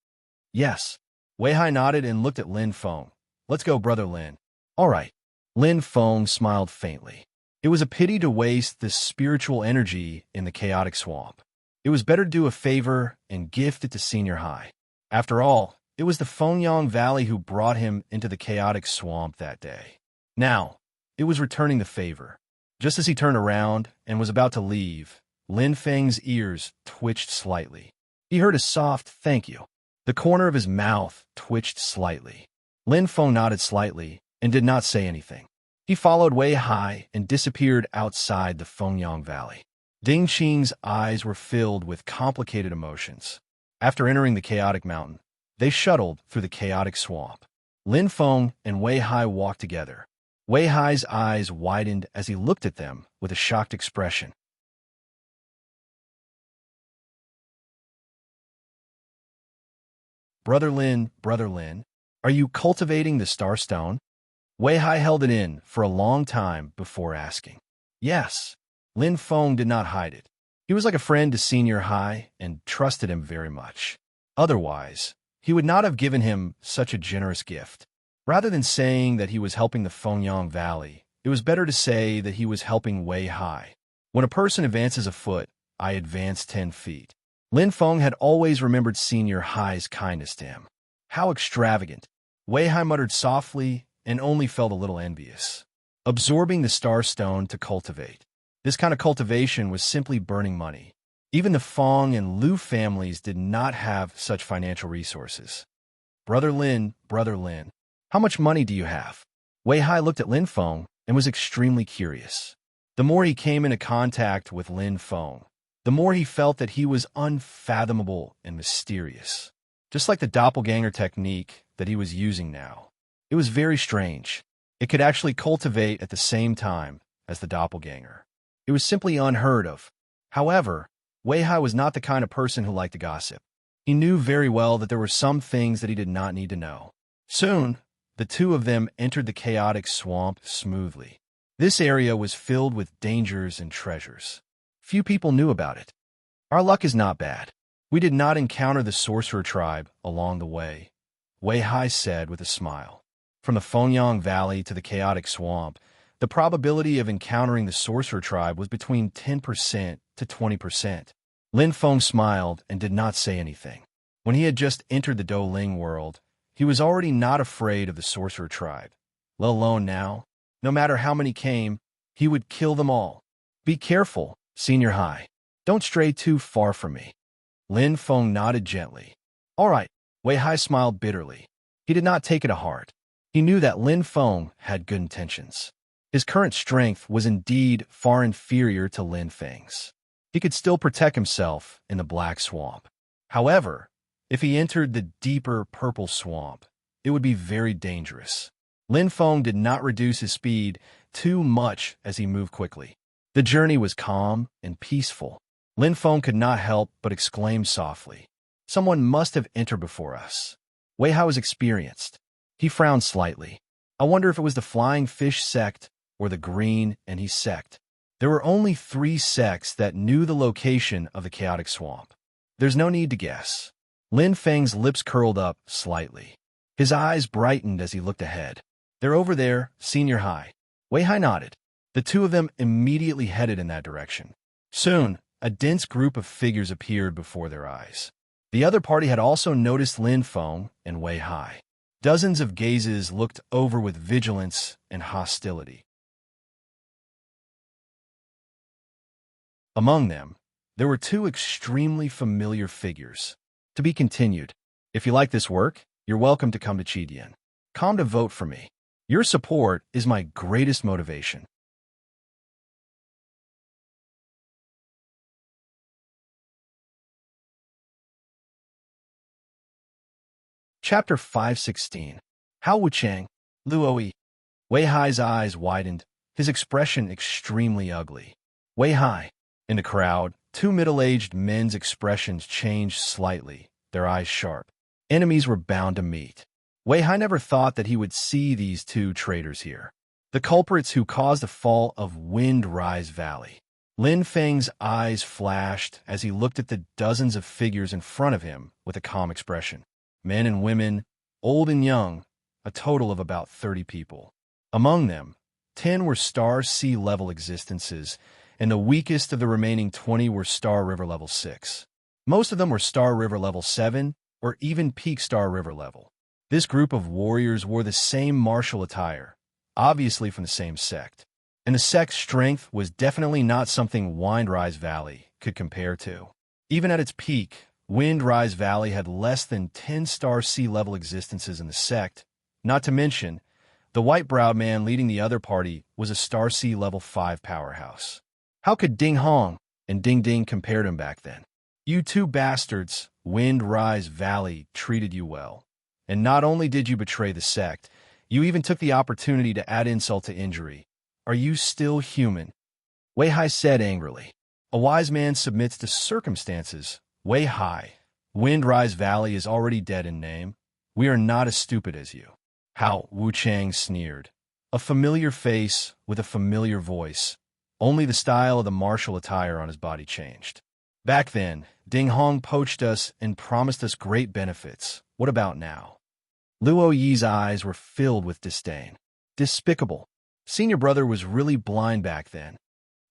Yes. Wei Hai nodded and looked at Lin Feng. Let's go, Brother Lin. All right. Lin Feng smiled faintly. It was a pity to waste this spiritual energy in the chaotic swamp. It was better to do a favor and gift it to Senior High. After all, it was the Fengyang Valley who brought him into the chaotic swamp that day. Now, it was returning the favor. Just as he turned around and was about to leave, Lin Feng's ears twitched slightly. He heard a soft thank you. The corner of his mouth twitched slightly. Lin Feng nodded slightly and did not say anything. He followed Wei Hai and disappeared outside the Fengyang Valley. Ding Qing's eyes were filled with complicated emotions. After entering the chaotic mountain, they shuttled through the chaotic swamp. Lin Feng and Wei Hai walked together. Wei Hai's eyes widened as he looked at them with a shocked expression. Brother Lin, are you cultivating the Star Stone? Wei Hai held it in for a long time before asking. Yes. Lin Feng did not hide it. He was like a friend to Senior High and trusted him very much. Otherwise, he would not have given him such a generous gift. Rather than saying that he was helping the Fengyang Valley, it was better to say that he was helping Wei Hai. When a person advances a foot, I advance 10 feet. Lin Feng had always remembered Senior Hai's kindness to him. How extravagant! Wei Hai muttered softly and only felt a little envious. Absorbing the star stone to cultivate. This kind of cultivation was simply burning money. Even the Fong and Liu families did not have such financial resources. Brother Lin, how much money do you have? Wei Hai looked at Lin Feng and was extremely curious. The more he came into contact with Lin Feng, the more he felt that he was unfathomable and mysterious. Just like the doppelganger technique that he was using now. It was very strange. It could actually cultivate at the same time as the doppelganger. It was simply unheard of. However, Wei Hai was not the kind of person who liked to gossip. He knew very well that there were some things that he did not need to know. Soon, the two of them entered the chaotic swamp smoothly. This area was filled with dangers and treasures. Few people knew about it. Our luck is not bad. We did not encounter the sorcerer tribe along the way, Wei Hai said with a smile. From the Fengyang Valley to the chaotic swamp, the probability of encountering the sorcerer tribe was between 10% to 20%. Lin Feng smiled and did not say anything. When he had just entered the Douling world, he was already not afraid of the sorcerer tribe, let alone now. No matter how many came, he would kill them all. Be careful, Senior High. Don't stray too far from me. Lin Feng nodded gently. All right, Wei Hai smiled bitterly. He did not take it to heart. He knew that Lin Feng had good intentions. His current strength was indeed far inferior to Lin Feng's. He could still protect himself in the black swamp. However, if he entered the deeper purple swamp, it would be very dangerous. Lin Feng did not reduce his speed too much as he moved quickly. The journey was calm and peaceful. Lin Feng could not help but exclaim softly. Someone must have entered before us. Wei Hai was experienced. He frowned slightly. I wonder if it was the Flying Fish sect or the Green and He sect. There were only 3 sects that knew the location of the chaotic swamp. There's no need to guess. Lin Feng's lips curled up slightly. His eyes brightened as he looked ahead. They're over there, Senior High. Wei Hai nodded. The two of them immediately headed in that direction. Soon, a dense group of figures appeared before their eyes. The other party had also noticed Lin Feng and Wei Hai. Dozens of gazes looked over with vigilance and hostility. Among them, there were 2 extremely familiar figures. To be continued. If you like this work, you're welcome to come to Chidian. Come to vote for me. Your support is my greatest motivation. Chapter 516. Hao Wuchang, Luoi. Wei Hai's eyes widened, his expression extremely ugly. Wei Hai. In the crowd, 2 middle-aged men's expressions changed slightly, their eyes sharp. Enemies were bound to meet. Wei Hai never thought that he would see these 2 traitors here. The culprits who caused the fall of Wind Rise Valley. Lin Feng's eyes flashed as he looked at the dozens of figures in front of him with a calm expression. Men and women, old and young, a total of about 30 people. Among them, 10 were star sea level existences, and the weakest of the remaining 20 were Star River level 6. Most of them were Star River level 7, or even Peak Star River level. This group of warriors wore the same martial attire, obviously from the same sect. And the sect's strength was definitely not something Wind Rise Valley could compare to. Even at its peak, Wind Rise Valley had less than 10 star sea level existences in the sect, not to mention, the white-browed man leading the other party was a star sea level 5 powerhouse. How could Ding Hong and Ding Ding compare to him back then? You 2 bastards, Wind Rise Valley treated you well. And not only did you betray the sect, you even took the opportunity to add insult to injury. Are you still human? Wei Hai said angrily. A wise man submits to circumstances. Wei Hai, Wind Rise Valley is already dead in name. We are not as stupid as you. Hao Wuchang sneered. A familiar face with a familiar voice. Only the style of the martial attire on his body changed. Back then, Ding Hong poached us and promised us great benefits. What about now? Luo Yi's eyes were filled with disdain. Despicable. Senior brother was really blind back then.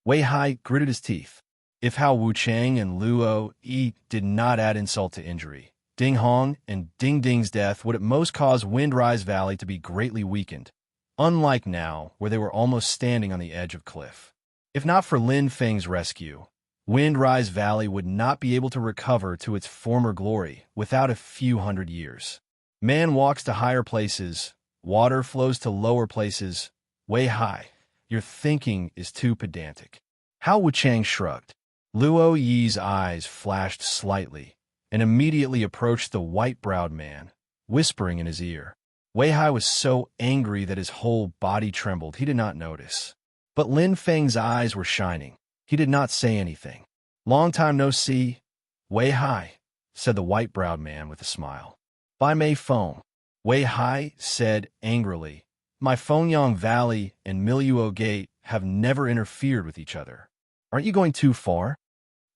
Wei Hai gritted his teeth. If Hao Wuchang and Luo Yi did not add insult to injury, Ding Hong and Ding Ding's death would at most cause Windrise Valley to be greatly weakened, unlike now, where they were almost standing on the edge of cliff. If not for Lin Feng's rescue, Windrise Valley would not be able to recover to its former glory without a few hundred years. Man walks to higher places, water flows to lower places. Wei Hai, your thinking is too pedantic. Hao Wuchang shrugged. Luo Yi's eyes flashed slightly and immediately approached the white-browed man, whispering in his ear. Wei Hai was so angry that his whole body trembled. He did not notice. But Lin Feng's eyes were shining. He did not say anything. Long time no see, Wei Hai, said the white-browed man with a smile. By Mei Feng, Wei Hai said angrily. My Fengyang Valley and Miluo Gate have never interfered with each other. Aren't you going too far?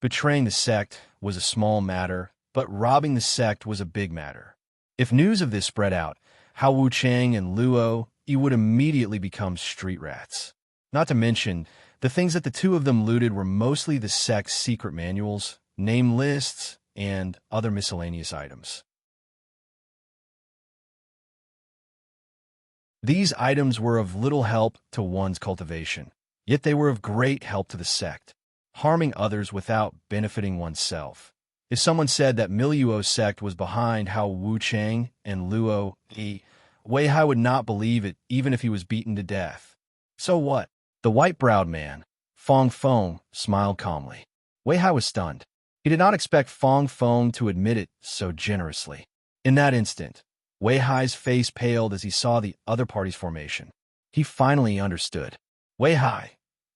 Betraying the sect was a small matter, but robbing the sect was a big matter. If news of this spread out, Hao Wuchang and Luo Yi would immediately become street rats. Not to mention, the things that the two of them looted were mostly the sect's secret manuals, name lists, and other miscellaneous items. These items were of little help to one's cultivation, yet they were of great help to the sect, harming others without benefiting oneself. If someone said that Miluo's sect was behind Hao Wuchang and Luo Yi, Wei Hai would not believe it even if he was beaten to death. So what? The white-browed man, Fong Feng, smiled calmly. Wei Hai was stunned. He did not expect Fong Feng to admit it so generously. In that instant, Wei Hai's face paled as he saw the other party's formation. He finally understood. Wei Hai,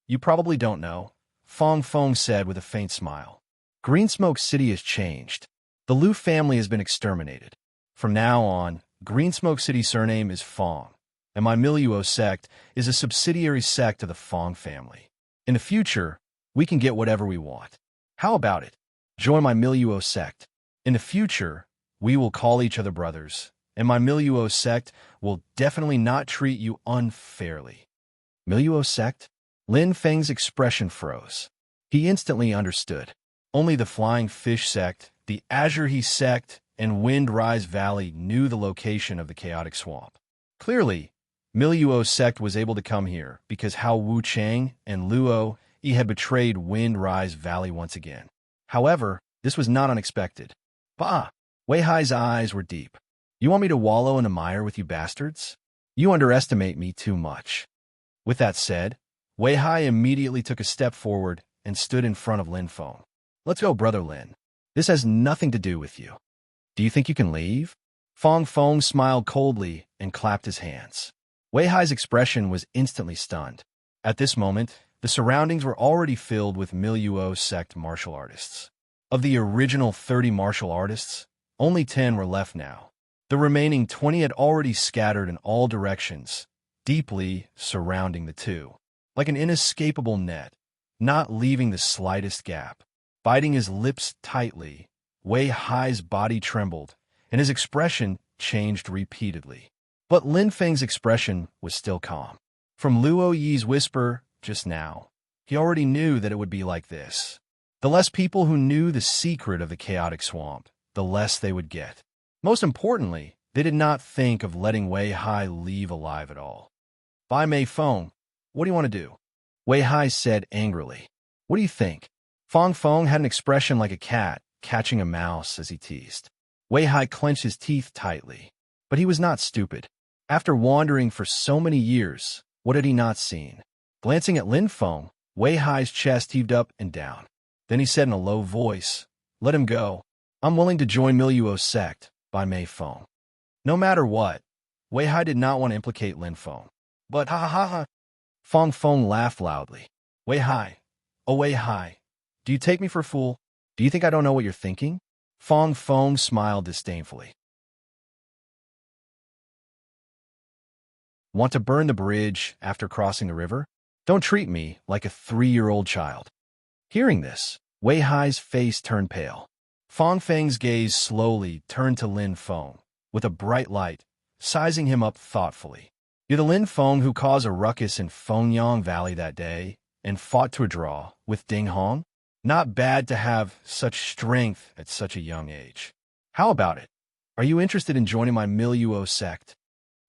you probably don't know, Fong Feng said with a faint smile. Greensmoke City has changed. The Liu family has been exterminated. From now on, Greensmoke City's surname is Fong, and my Miluo sect is a subsidiary sect of the Fong family. In the future, we can get whatever we want. How about it? Join my Miluo sect. In the future, we will call each other brothers, and my Miluo sect will definitely not treat you unfairly. Miluo sect? Lin Feng's expression froze. He instantly understood. Only the Flying Fish sect, the Azure He sect, and Windrise Valley knew the location of the chaotic swamp. Clearly, Miluo's sect was able to come here because Hao Wuchang and Luo Yi had betrayed Windrise Valley once again. However, this was not unexpected. Bah! Wei Hai's eyes were deep. You want me to wallow in the mire with you bastards? You underestimate me too much. With that said, Wei Hai immediately took a step forward and stood in front of Lin Feng. Let's go, Brother Lin. This has nothing to do with you. Do you think you can leave? Fong Feng smiled coldly and clapped his hands. Wei Hai's expression was instantly stunned. At this moment, the surroundings were already filled with Miluo sect martial artists. Of the original 30 martial artists, only 10 were left now. The remaining 20 had already scattered in all directions, deeply surrounding the two, like an inescapable net, not leaving the slightest gap. Biting his lips tightly, Wei Hai's body trembled, and his expression changed repeatedly. But Lin Feng's expression was still calm. From Luo Yi's whisper just now, he already knew that it would be like this. The less people who knew the secret of the chaotic swamp, the less they would get. Most importantly, they did not think of letting Wei Hai leave alive at all. By Mei Feng, what do you want to do? Wei Hai said angrily. What do you think? Fong Feng had an expression like a cat catching a mouse as he teased. Wei Hai clenched his teeth tightly. But he was not stupid. After wandering for so many years, what had he not seen? Glancing at Lin Feng, Wei Hai's chest heaved up and down. Then he said in a low voice, Let him go. I'm willing to join Miluo's sect, by Mei Feng. No matter what, Wei Hai did not want to implicate Lin Feng. But ha ha ha. Fong Feng laughed loudly. Wei Hai. Oh, Wei Hai. Do you take me for a fool? Do you think I don't know what you're thinking? Fong Feng smiled disdainfully. Want to burn the bridge after crossing the river? Don't treat me like a 3-year-old child. Hearing this, Wei Hai's face turned pale. Fang Feng's gaze slowly turned to Lin Feng, with a bright light, sizing him up thoughtfully. You're the Lin Feng who caused a ruckus in Fengyang Valley that day and fought to a draw with Ding Hong? Not bad to have such strength at such a young age. How about it? Are you interested in joining my Miluo sect?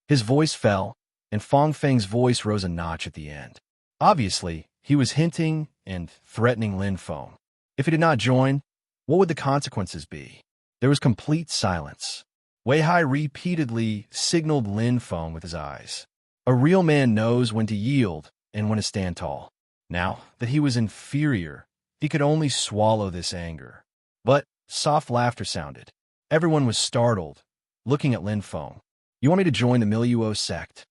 His voice fell, and Fang Feng's voice rose a notch at the end. Obviously, he was hinting and threatening Lin Feng. If he did not join, what would the consequences be? There was complete silence. Wei Hai repeatedly signaled Lin Feng with his eyes. A real man knows when to yield and when to stand tall. Now that he was inferior, he could only swallow this anger. But soft laughter sounded. Everyone was startled, looking at Lin Feng. You want me to join the Miluo sect?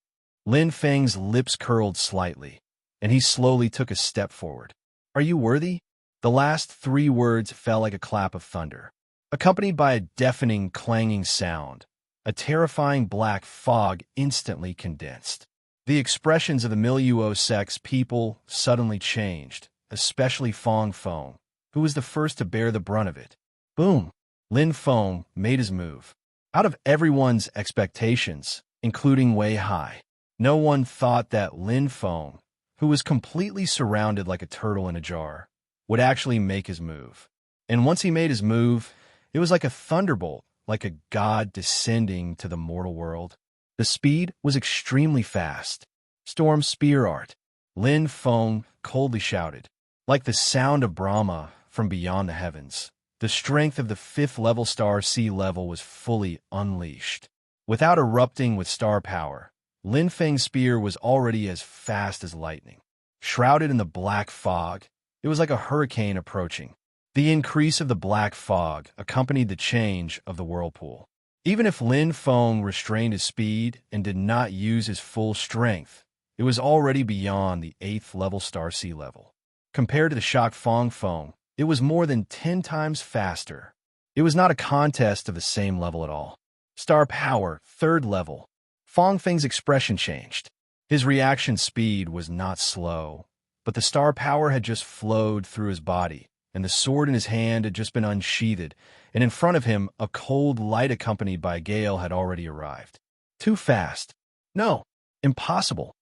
Lin Feng's lips curled slightly, and he slowly took a step forward. Are you worthy? The last 3 words fell like a clap of thunder, accompanied by a deafening clanging sound. A terrifying black fog instantly condensed. The expressions of the Miluo sect's people suddenly changed, especially Fang Feng, who was the first to bear the brunt of it. Boom! Lin Feng made his move. Out of everyone's expectations, including Wei Hai, no one thought that Lin Feng, who was completely surrounded like a turtle in a jar, would actually make his move. And once he made his move, it was like a thunderbolt, like a god descending to the mortal world. The speed was extremely fast. Storm spear art, Lin Feng coldly shouted. Like the sound of Brahma from beyond the heavens, the strength of the 5th level star sea level was fully unleashed. Without erupting with star power, Lin Feng's spear was already as fast as lightning. Shrouded in the black fog, it was like a hurricane approaching. The increase of the black fog accompanied the change of the whirlpool. Even if Lin Feng restrained his speed and did not use his full strength, it was already beyond the 8th level star sea level. Compared to the shocked Fang Feng, it was more than 10 times faster. It was not a contest of the same level at all. Star power, 3rd level. Fang Feng's expression changed. His reaction speed was not slow, but the star power had just flowed through his body, and the sword in his hand had just been unsheathed, and in front of him, a cold light accompanied by a gale had already arrived. Too fast. No, impossible.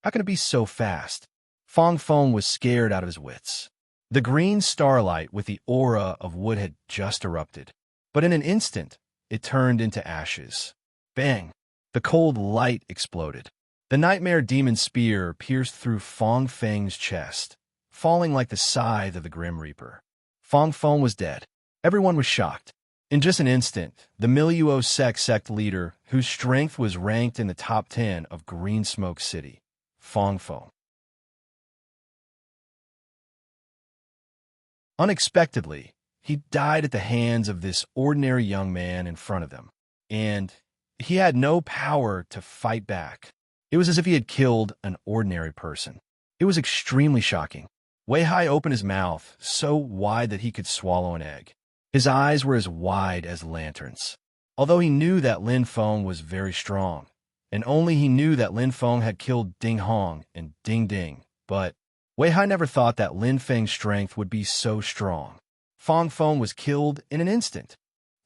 How can it be so fast? Fang Feng was scared out of his wits. The green starlight with the aura of wood had just erupted, but in an instant, it turned into ashes. Bang! The cold light exploded. The nightmare demon spear pierced through Fang Feng's chest, falling like the scythe of the Grim Reaper. Fang Feng was dead. Everyone was shocked. In just an instant, the Miluo sect leader, whose strength was ranked in the top 10 of Green Smoke City, Fang Feng. Unexpectedly, he died at the hands of this ordinary young man in front of them, and he had no power to fight back. It was as if he had killed an ordinary person. It was extremely shocking. Wei Hai opened his mouth so wide that he could swallow an egg. His eyes were as wide as lanterns. Although he knew that Lin Feng was very strong, and only he knew that Lin Feng had killed Ding Hong and Ding Ding, but Wei Hai never thought that Lin Feng's strength would be so strong. Fang Feng was killed in an instant.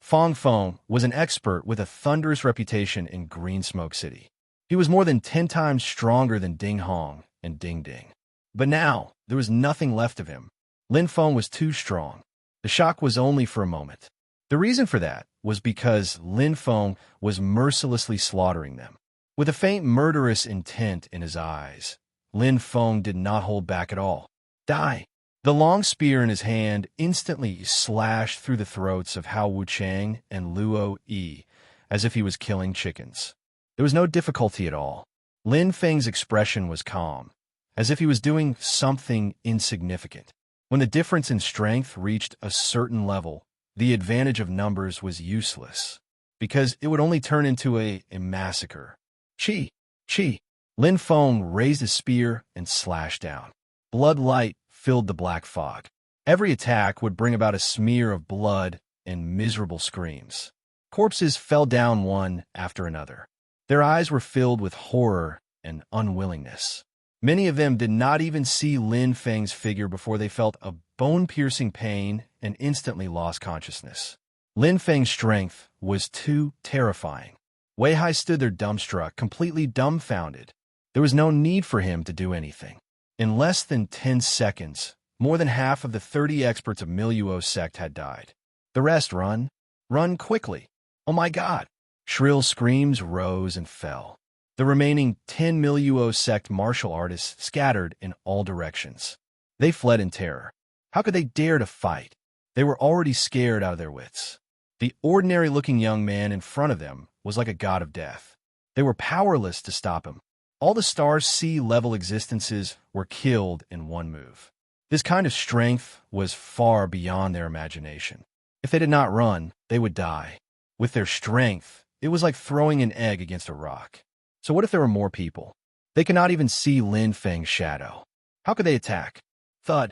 Fang Feng was an expert with a thunderous reputation in Green Smoke City. He was more than 10 times stronger than Ding Hong and Ding Ding. But now, there was nothing left of him. Lin Feng was too strong. The shock was only for a moment. The reason for that was because Lin Feng was mercilessly slaughtering them. With a faint murderous intent in his eyes, Lin Feng did not hold back at all. Die! The long spear in his hand instantly slashed through the throats of Hao Wuchang and Luo Yi, as if he was killing chickens. There was no difficulty at all. Lin Feng's expression was calm, as if he was doing something insignificant. When the difference in strength reached a certain level, the advantage of numbers was useless, because it would only turn into a massacre. Chi! Chi! Lin Feng raised his spear and slashed down. Blood light filled the black fog. Every attack would bring about a smear of blood and miserable screams. Corpses fell down one after another. Their eyes were filled with horror and unwillingness. Many of them did not even see Lin Feng's figure before they felt a bone-piercing pain and instantly lost consciousness. Lin Feng's strength was too terrifying. Wei Hai stood there dumbstruck, completely dumbfounded. There was no need for him to do anything. In less than 10 seconds, more than half of the 30 experts of Miluo's sect had died. The rest run. Run quickly. Oh my God! Shrill screams rose and fell. The remaining 10 Miluo sect martial artists scattered in all directions. They fled in terror. How could they dare to fight? They were already scared out of their wits. The ordinary-looking young man in front of them was like a god of death. They were powerless to stop him. All the stars' sea-level existences were killed in one move. This kind of strength was far beyond their imagination. If they did not run, they would die. With their strength, it was like throwing an egg against a rock. So what if there were more people? They could not even see Lin Feng's shadow. How could they attack? Thud.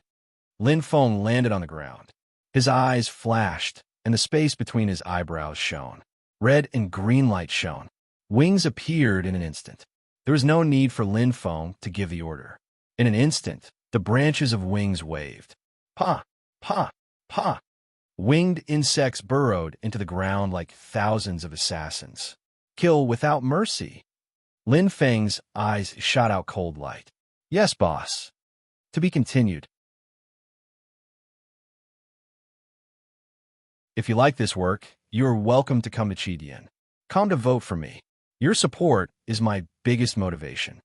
Lin Feng landed on the ground. His eyes flashed, and the space between his eyebrows shone. Red and green light shone. Wings appeared in an instant. There was no need for Lin Feng to give the order. In an instant, the branches of wings waved. Pa! Pa! Pa! Winged insects burrowed into the ground like thousands of assassins. Kill without mercy. Lin Feng's eyes shot out cold light. Yes, boss. To be continued. If you like this work, you are welcome to come to Chidian. Come to vote for me. Your support is my biggest motivation.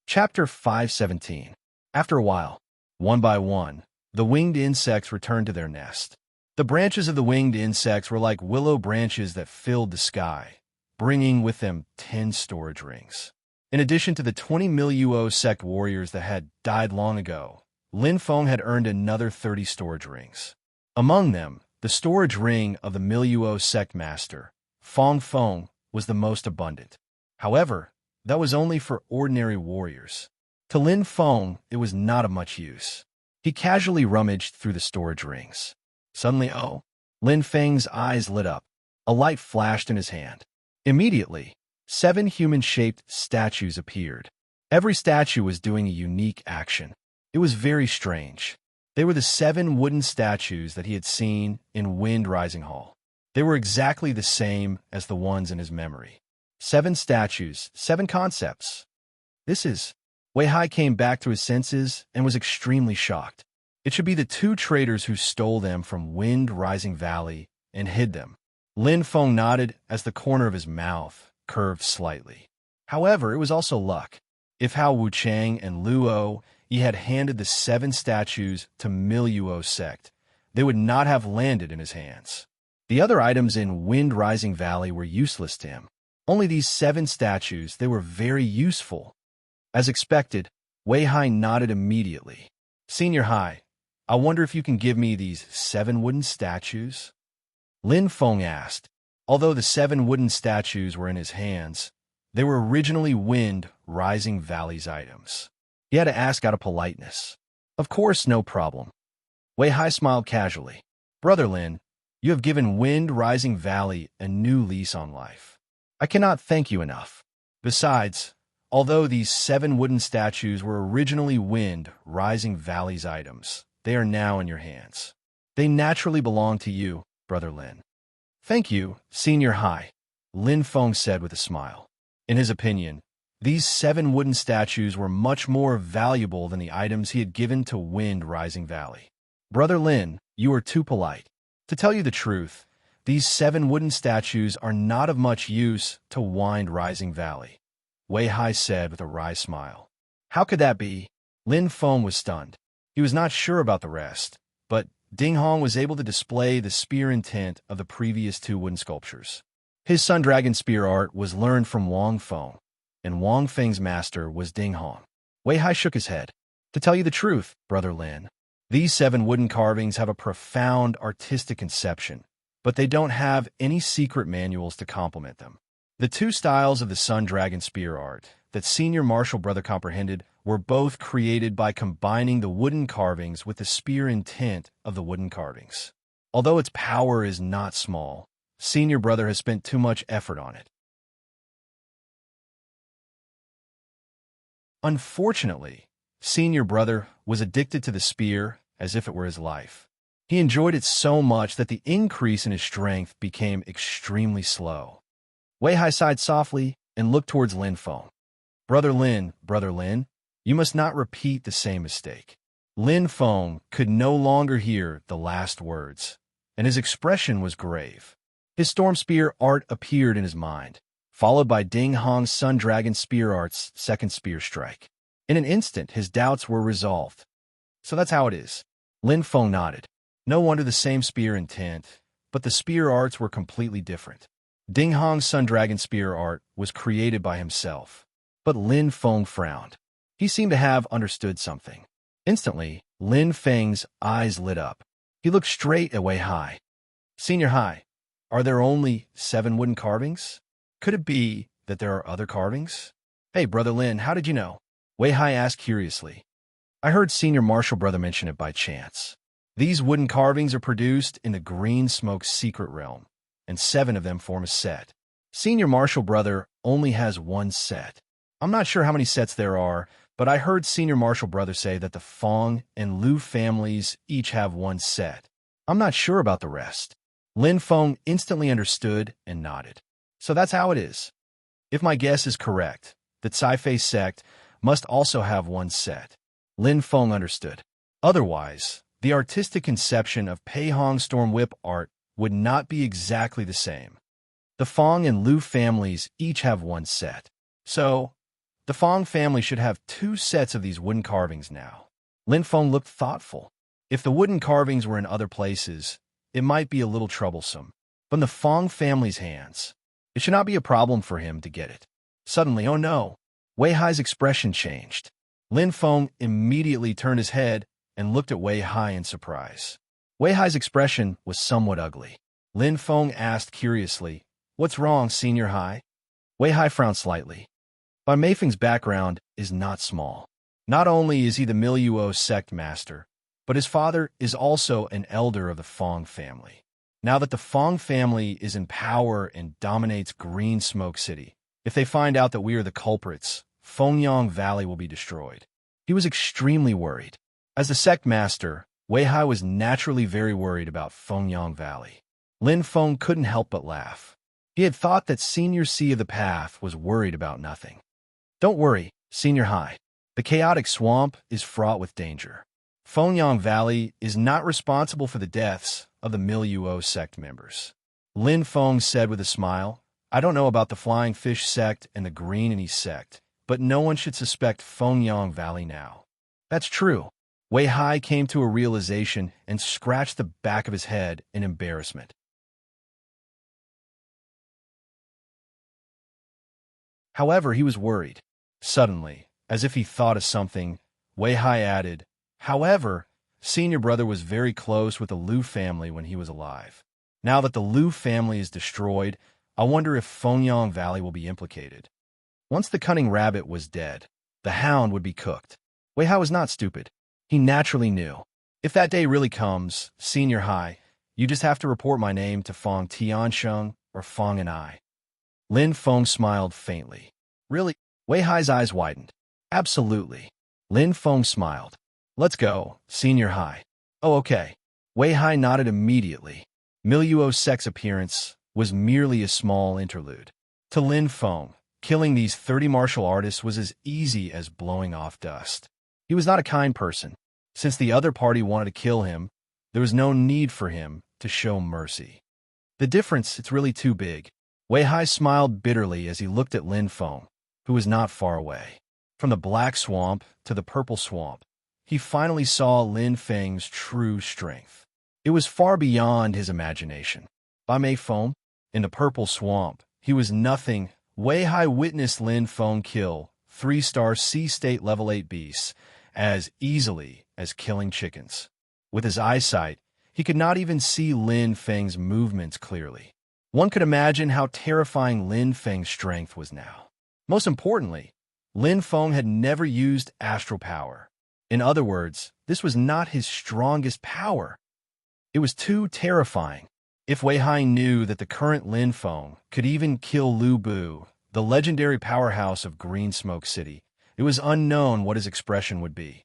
Chapter 517. After a while, one by one, the winged insects returned to their nest. The branches of the winged insects were like willow branches that filled the sky, bringing with them 10 storage rings. In addition to the 20 Miluo sect warriors that had died long ago, Lin Feng had earned another 30 storage rings. Among them, the storage ring of the Miluo sect master, Fong Feng, was the most abundant. However, that was only for ordinary warriors. To Lin Feng, it was not of much use. He casually rummaged through the storage rings. Suddenly, Lin Feng's eyes lit up. A light flashed in his hand. Immediately, 7 human-shaped statues appeared. Every statue was doing a unique action. It was very strange. They were the 7 wooden statues that he had seen in Wind Rising Hall. They were exactly the same as the ones in his memory. 7 statues, 7 concepts. This is... Wei Hai came back to his senses and was extremely shocked. It should be the 2 traders who stole them from Wind Rising Valley and hid them. Lin Feng nodded as the corner of his mouth curved slightly. However, it was also luck. If Hao Wuchang and Luo Yi had handed the 7 statues to Miluo sect, they would not have landed in his hands. The other items in Wind Rising Valley were useless to him. Only these 7 statues, they were very useful. As expected, Wei Hai nodded immediately. Senior Hai, I wonder if you can give me these 7 wooden statues? Lin Feng asked. Although the 7 wooden statues were in his hands, they were originally Wind Rising Valley's items. He had to ask out of politeness. Of course, no problem. Wei Hai smiled casually. Brother Lin, you have given Wind Rising Valley a new lease on life. I cannot thank you enough. Besides, although these 7 wooden statues were originally Wind Rising Valley's items, they are now in your hands. They naturally belong to you, Brother Lin. Thank you, Senior Hai, Lin Feng said with a smile. In his opinion, these 7 wooden statues were much more valuable than the items he had given to Wind Rising Valley. Brother Lin, you are too polite. To tell you the truth, these 7 wooden statues are not of much use to Wind Rising Valley, Wei Hai said with a wry smile. How could that be? Lin Feng was stunned. He was not sure about the rest, but Ding Hong was able to display the spear intent of the previous 2 wooden sculptures. His Sun Dragon spear art was learned from Wang Feng, and Wang Feng's master was Ding Hong. Wei Hai shook his head. To tell you the truth, Brother Lin, these 7 wooden carvings have a profound artistic conception, but they don't have any secret manuals to complement them. The 2 styles of the Sun Dragon spear art that Senior Martial Brother comprehended were both created by combining the wooden carvings with the spear intent of the wooden carvings. Although its power is not small, Senior Brother has spent too much effort on it. Unfortunately, Senior Brother was addicted to the spear as if it were his life. He enjoyed it so much that the increase in his strength became extremely slow. Wei Hai sighed softly and looked towards Lin Feng. Brother Lin, you must not repeat the same mistake. Lin Feng could no longer hear the last words, and his expression was grave. His Storm Spear art appeared in his mind, followed by Ding Hong's Sun Dragon Spear Art's second spear strike. In an instant, his doubts were resolved. So that's how it is. Lin Feng nodded. No wonder the same spear intent, but the spear arts were completely different. Ding Hong's Sun Dragon Spear art was created by himself, but Lin Feng frowned. He seemed to have understood something. Instantly, Lin Feng's eyes lit up. He looked straight at Wei Hai. Senior Hai, are there only 7 wooden carvings? Could it be that there are other carvings? Hey, Brother Lin, how did you know? Wei Hai asked curiously. I heard Senior Martial Brother mention it by chance. These wooden carvings are produced in the Green Smoke's secret realm, and 7 of them form a set. Senior Martial Brother only has 1 set. I'm not sure how many sets there are, but I heard Senior Martial Brother say that the Fong and Liu families each have 1 set. I'm not sure about the rest. Lin Feng instantly understood and nodded. So that's how it is. If my guess is correct, the Caifei sect must also have 1 set. Lin Feng understood. Otherwise, the artistic conception of Pei Hong's Storm Whip art would not be exactly the same. The Fong and Liu families each have 1 set. So, the Fong family should have 2 sets of these wooden carvings now. Lin Feng looked thoughtful. If the wooden carvings were in other places, it might be a little troublesome. But in the Fong family's hands, it should not be a problem for him to get it. Suddenly, oh no! Wei Hai's expression changed. Lin Feng immediately turned his head and looked at Wei Hai in surprise. Wei Hai's expression was somewhat ugly. Lin Feng asked curiously, What's wrong, Senior Hai? Wei Hai frowned slightly. Bai Meifeng's background is not small. Not only is he the Miluo sect master, but his father is also an elder of the Fong family. Now that the Fong family is in power and dominates Green Smoke City, if they find out that we are the culprits, Fengyang Valley will be destroyed. He was extremely worried. As the sect master, Wei Hai was naturally very worried about Fengyang Valley. Lin Feng couldn't help but laugh. He had thought that Senior C of the Path was worried about nothing. Don't worry, Senior Hai. The chaotic swamp is fraught with danger. Fengyang Valley is not responsible for the deaths of the Miluo sect members. Lin Feng said with a smile, I don't know about the Flying Fish sect and the Green Any sect, but no one should suspect Fengyang Valley now. That's true. Wei Hai came to a realization and scratched the back of his head in embarrassment. However, he was worried. Suddenly, as if he thought of something, Wei Hai added, However, Senior Brother was very close with the Liu family when he was alive. Now that the Liu family is destroyed, I wonder if Fengyang Valley will be implicated. Once the cunning rabbit was dead, the hound would be cooked. Wei Hai was not stupid. He naturally knew. If that day really comes, Senior Hai, you just have to report my name to Fong Tiansheng or Fong and I. Lin Feng smiled faintly. Really? Wei Hai's eyes widened. Absolutely. Lin Feng smiled. Let's go, Senior Hai. Oh, okay. Wei Hai nodded immediately. Miluo's sex appearance was merely a small interlude. To Lin Feng, killing these 30 martial artists was as easy as blowing off dust. He was not a kind person. Since the other party wanted to kill him, there was no need for him to show mercy. The difference, it's really too big. Wei Hai smiled bitterly as he looked at Lin Feng, who was not far away. From the black swamp to the purple swamp, he finally saw Lin Feng's true strength. It was far beyond his imagination. Bai Meifeng, in the purple swamp, he was nothing. Wei Hai witnessed Lin Feng kill 3-star C-state level 8 beasts as easily as killing chickens. With his eyesight, he could not even see Lin Feng's movements clearly. One could imagine how terrifying Lin Feng's strength was now. Most importantly, Lin Feng had never used astral power. In other words, this was not his strongest power. It was too terrifying. If Wei Hai knew that the current Lin Feng could even kill Lu Bu, the legendary powerhouse of Green Smoke City, it was unknown what his expression would be.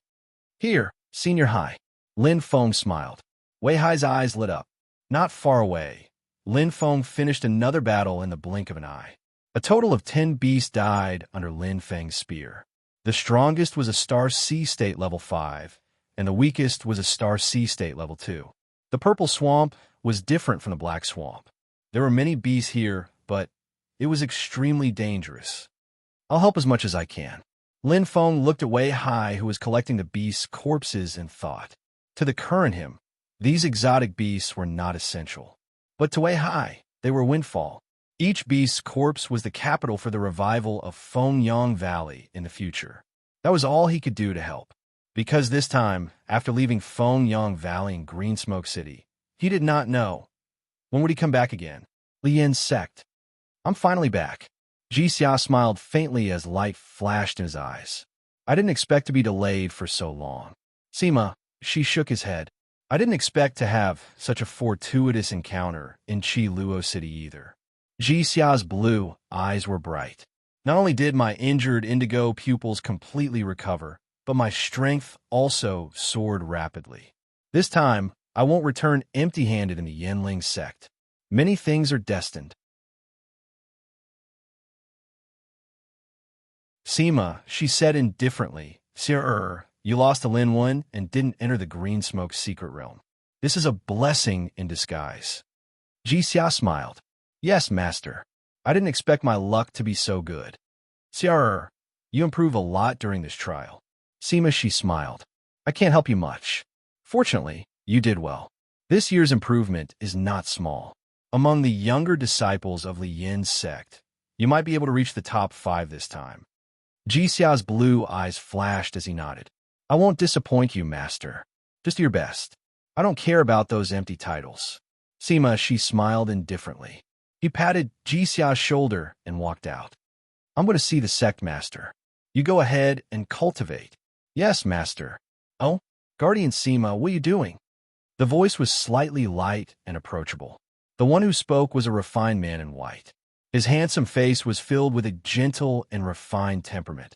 Here, Senior Hai. Lin Feng smiled. Wei Hai's eyes lit up. Not far away, Lin Feng finished another battle in the blink of an eye. A total of 10 beasts died under Lin Feng's spear. The strongest was a Star C State level 5, and the weakest was a Star C State level 2. The purple swamp was different from the black swamp. There were many beasts here, but it was extremely dangerous. I'll help as much as I can. Lin Feng looked at Wei Hai, who was collecting the beasts' corpses, and thought. To the current him, these exotic beasts were not essential. But to Wei Hai, they were windfall. Each beast's corpse was the capital for the revival of Fengyang Valley in the future. That was all he could do to help. Because this time, after leaving Fengyang Valley in Green Smoke City, he did not know. When would he come back again? Lian's sect. I'm finally back. Ji Xia smiled faintly as light flashed in his eyes. I didn't expect to be delayed for so long. Sima, she shook his head. I didn't expect to have such a fortuitous encounter in Chi Luo City either. Ji Xia's blue eyes were bright. Not only did my injured indigo pupils completely recover, but my strength also soared rapidly. This time, I won't return empty-handed in the Yanling sect. Many things are destined. Sima, she said indifferently, Sir, you lost to Lin Wen and didn't enter the Green Smoke secret realm. This is a blessing in disguise. Ji Xia smiled. Yes, master. I didn't expect my luck to be so good. Sir, you improve a lot during this trial. Sima, she smiled. I can't help you much. Fortunately, you did well. This year's improvement is not small. Among the younger disciples of Li Yin's sect, you might be able to reach the top 5 this time. Ji Xia's blue eyes flashed as he nodded. I won't disappoint you, master. Just do your best. I don't care about those empty titles. Sima, she smiled indifferently. He patted Ji Xia's shoulder and walked out. I'm going to see the sect master. You go ahead and cultivate. Yes, master. Oh, Guardian Sima, what are you doing? The voice was slightly light and approachable. The one who spoke was a refined man in white. His handsome face was filled with a gentle and refined temperament,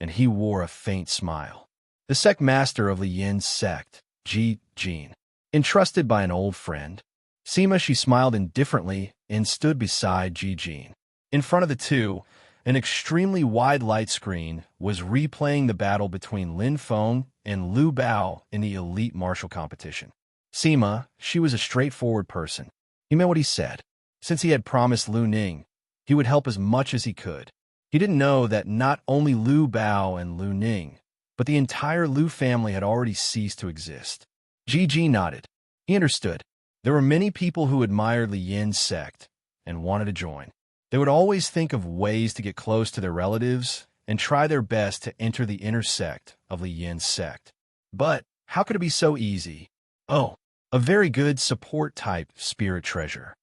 and he wore a faint smile. The sect master of Li Yin's sect, Ji Jin, entrusted by an old friend. Sima, she smiled indifferently and stood beside Ji Jin. In front of the two, an extremely wide light screen was replaying the battle between Lin Feng and Lu Bao in the elite martial competition. Sima, she was a straightforward person. He meant what he said. Since he had promised Lu Ning, he would help as much as he could. He didn't know that not only Lu Bao and Lu Ning, but the entire Lu family had already ceased to exist. Ji Ji nodded. He understood. There were many people who admired Li Yin's sect and wanted to join. They would always think of ways to get close to their relatives and try their best to enter the inner sect of Li Yin's sect. But how could it be so easy? Oh, a very good support-type spirit treasure.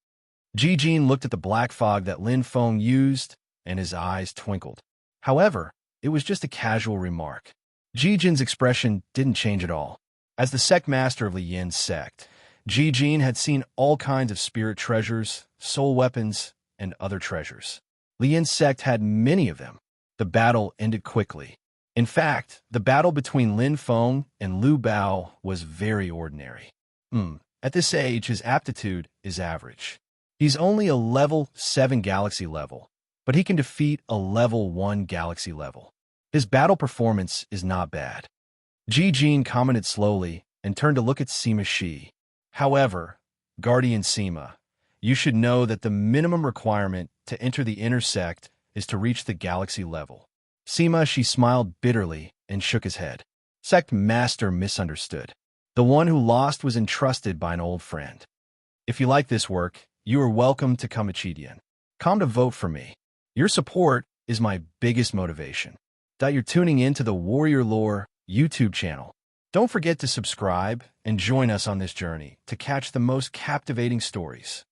Ji Jin looked at the black fog that Lin Feng used, and his eyes twinkled. However, it was just a casual remark. Ji Jin's expression didn't change at all. As the sect master of Li Yin's sect, Ji Jin had seen all kinds of spirit treasures, soul weapons, and other treasures. Li Yin's sect had many of them. The battle ended quickly. In fact, the battle between Lin Feng and Lu Bao was very ordinary. At this age, his aptitude is average. He's only a level 7 galaxy level, but he can defeat a level 1 galaxy level. His battle performance is not bad. Ji Jin commented slowly and turned to look at Sima Shi. However, Guardian Sima, you should know that the minimum requirement to enter the inner sect is to reach the galaxy level. Sima, she smiled bitterly and shook his head. Sect master misunderstood. The one who lost was entrusted by an old friend. If you like this work, you are welcome to come to Chidian. Come to vote for me. Your support is my biggest motivation. You're tuning in to the Warrior Lore YouTube channel. Don't forget to subscribe and join us on this journey to catch the most captivating stories.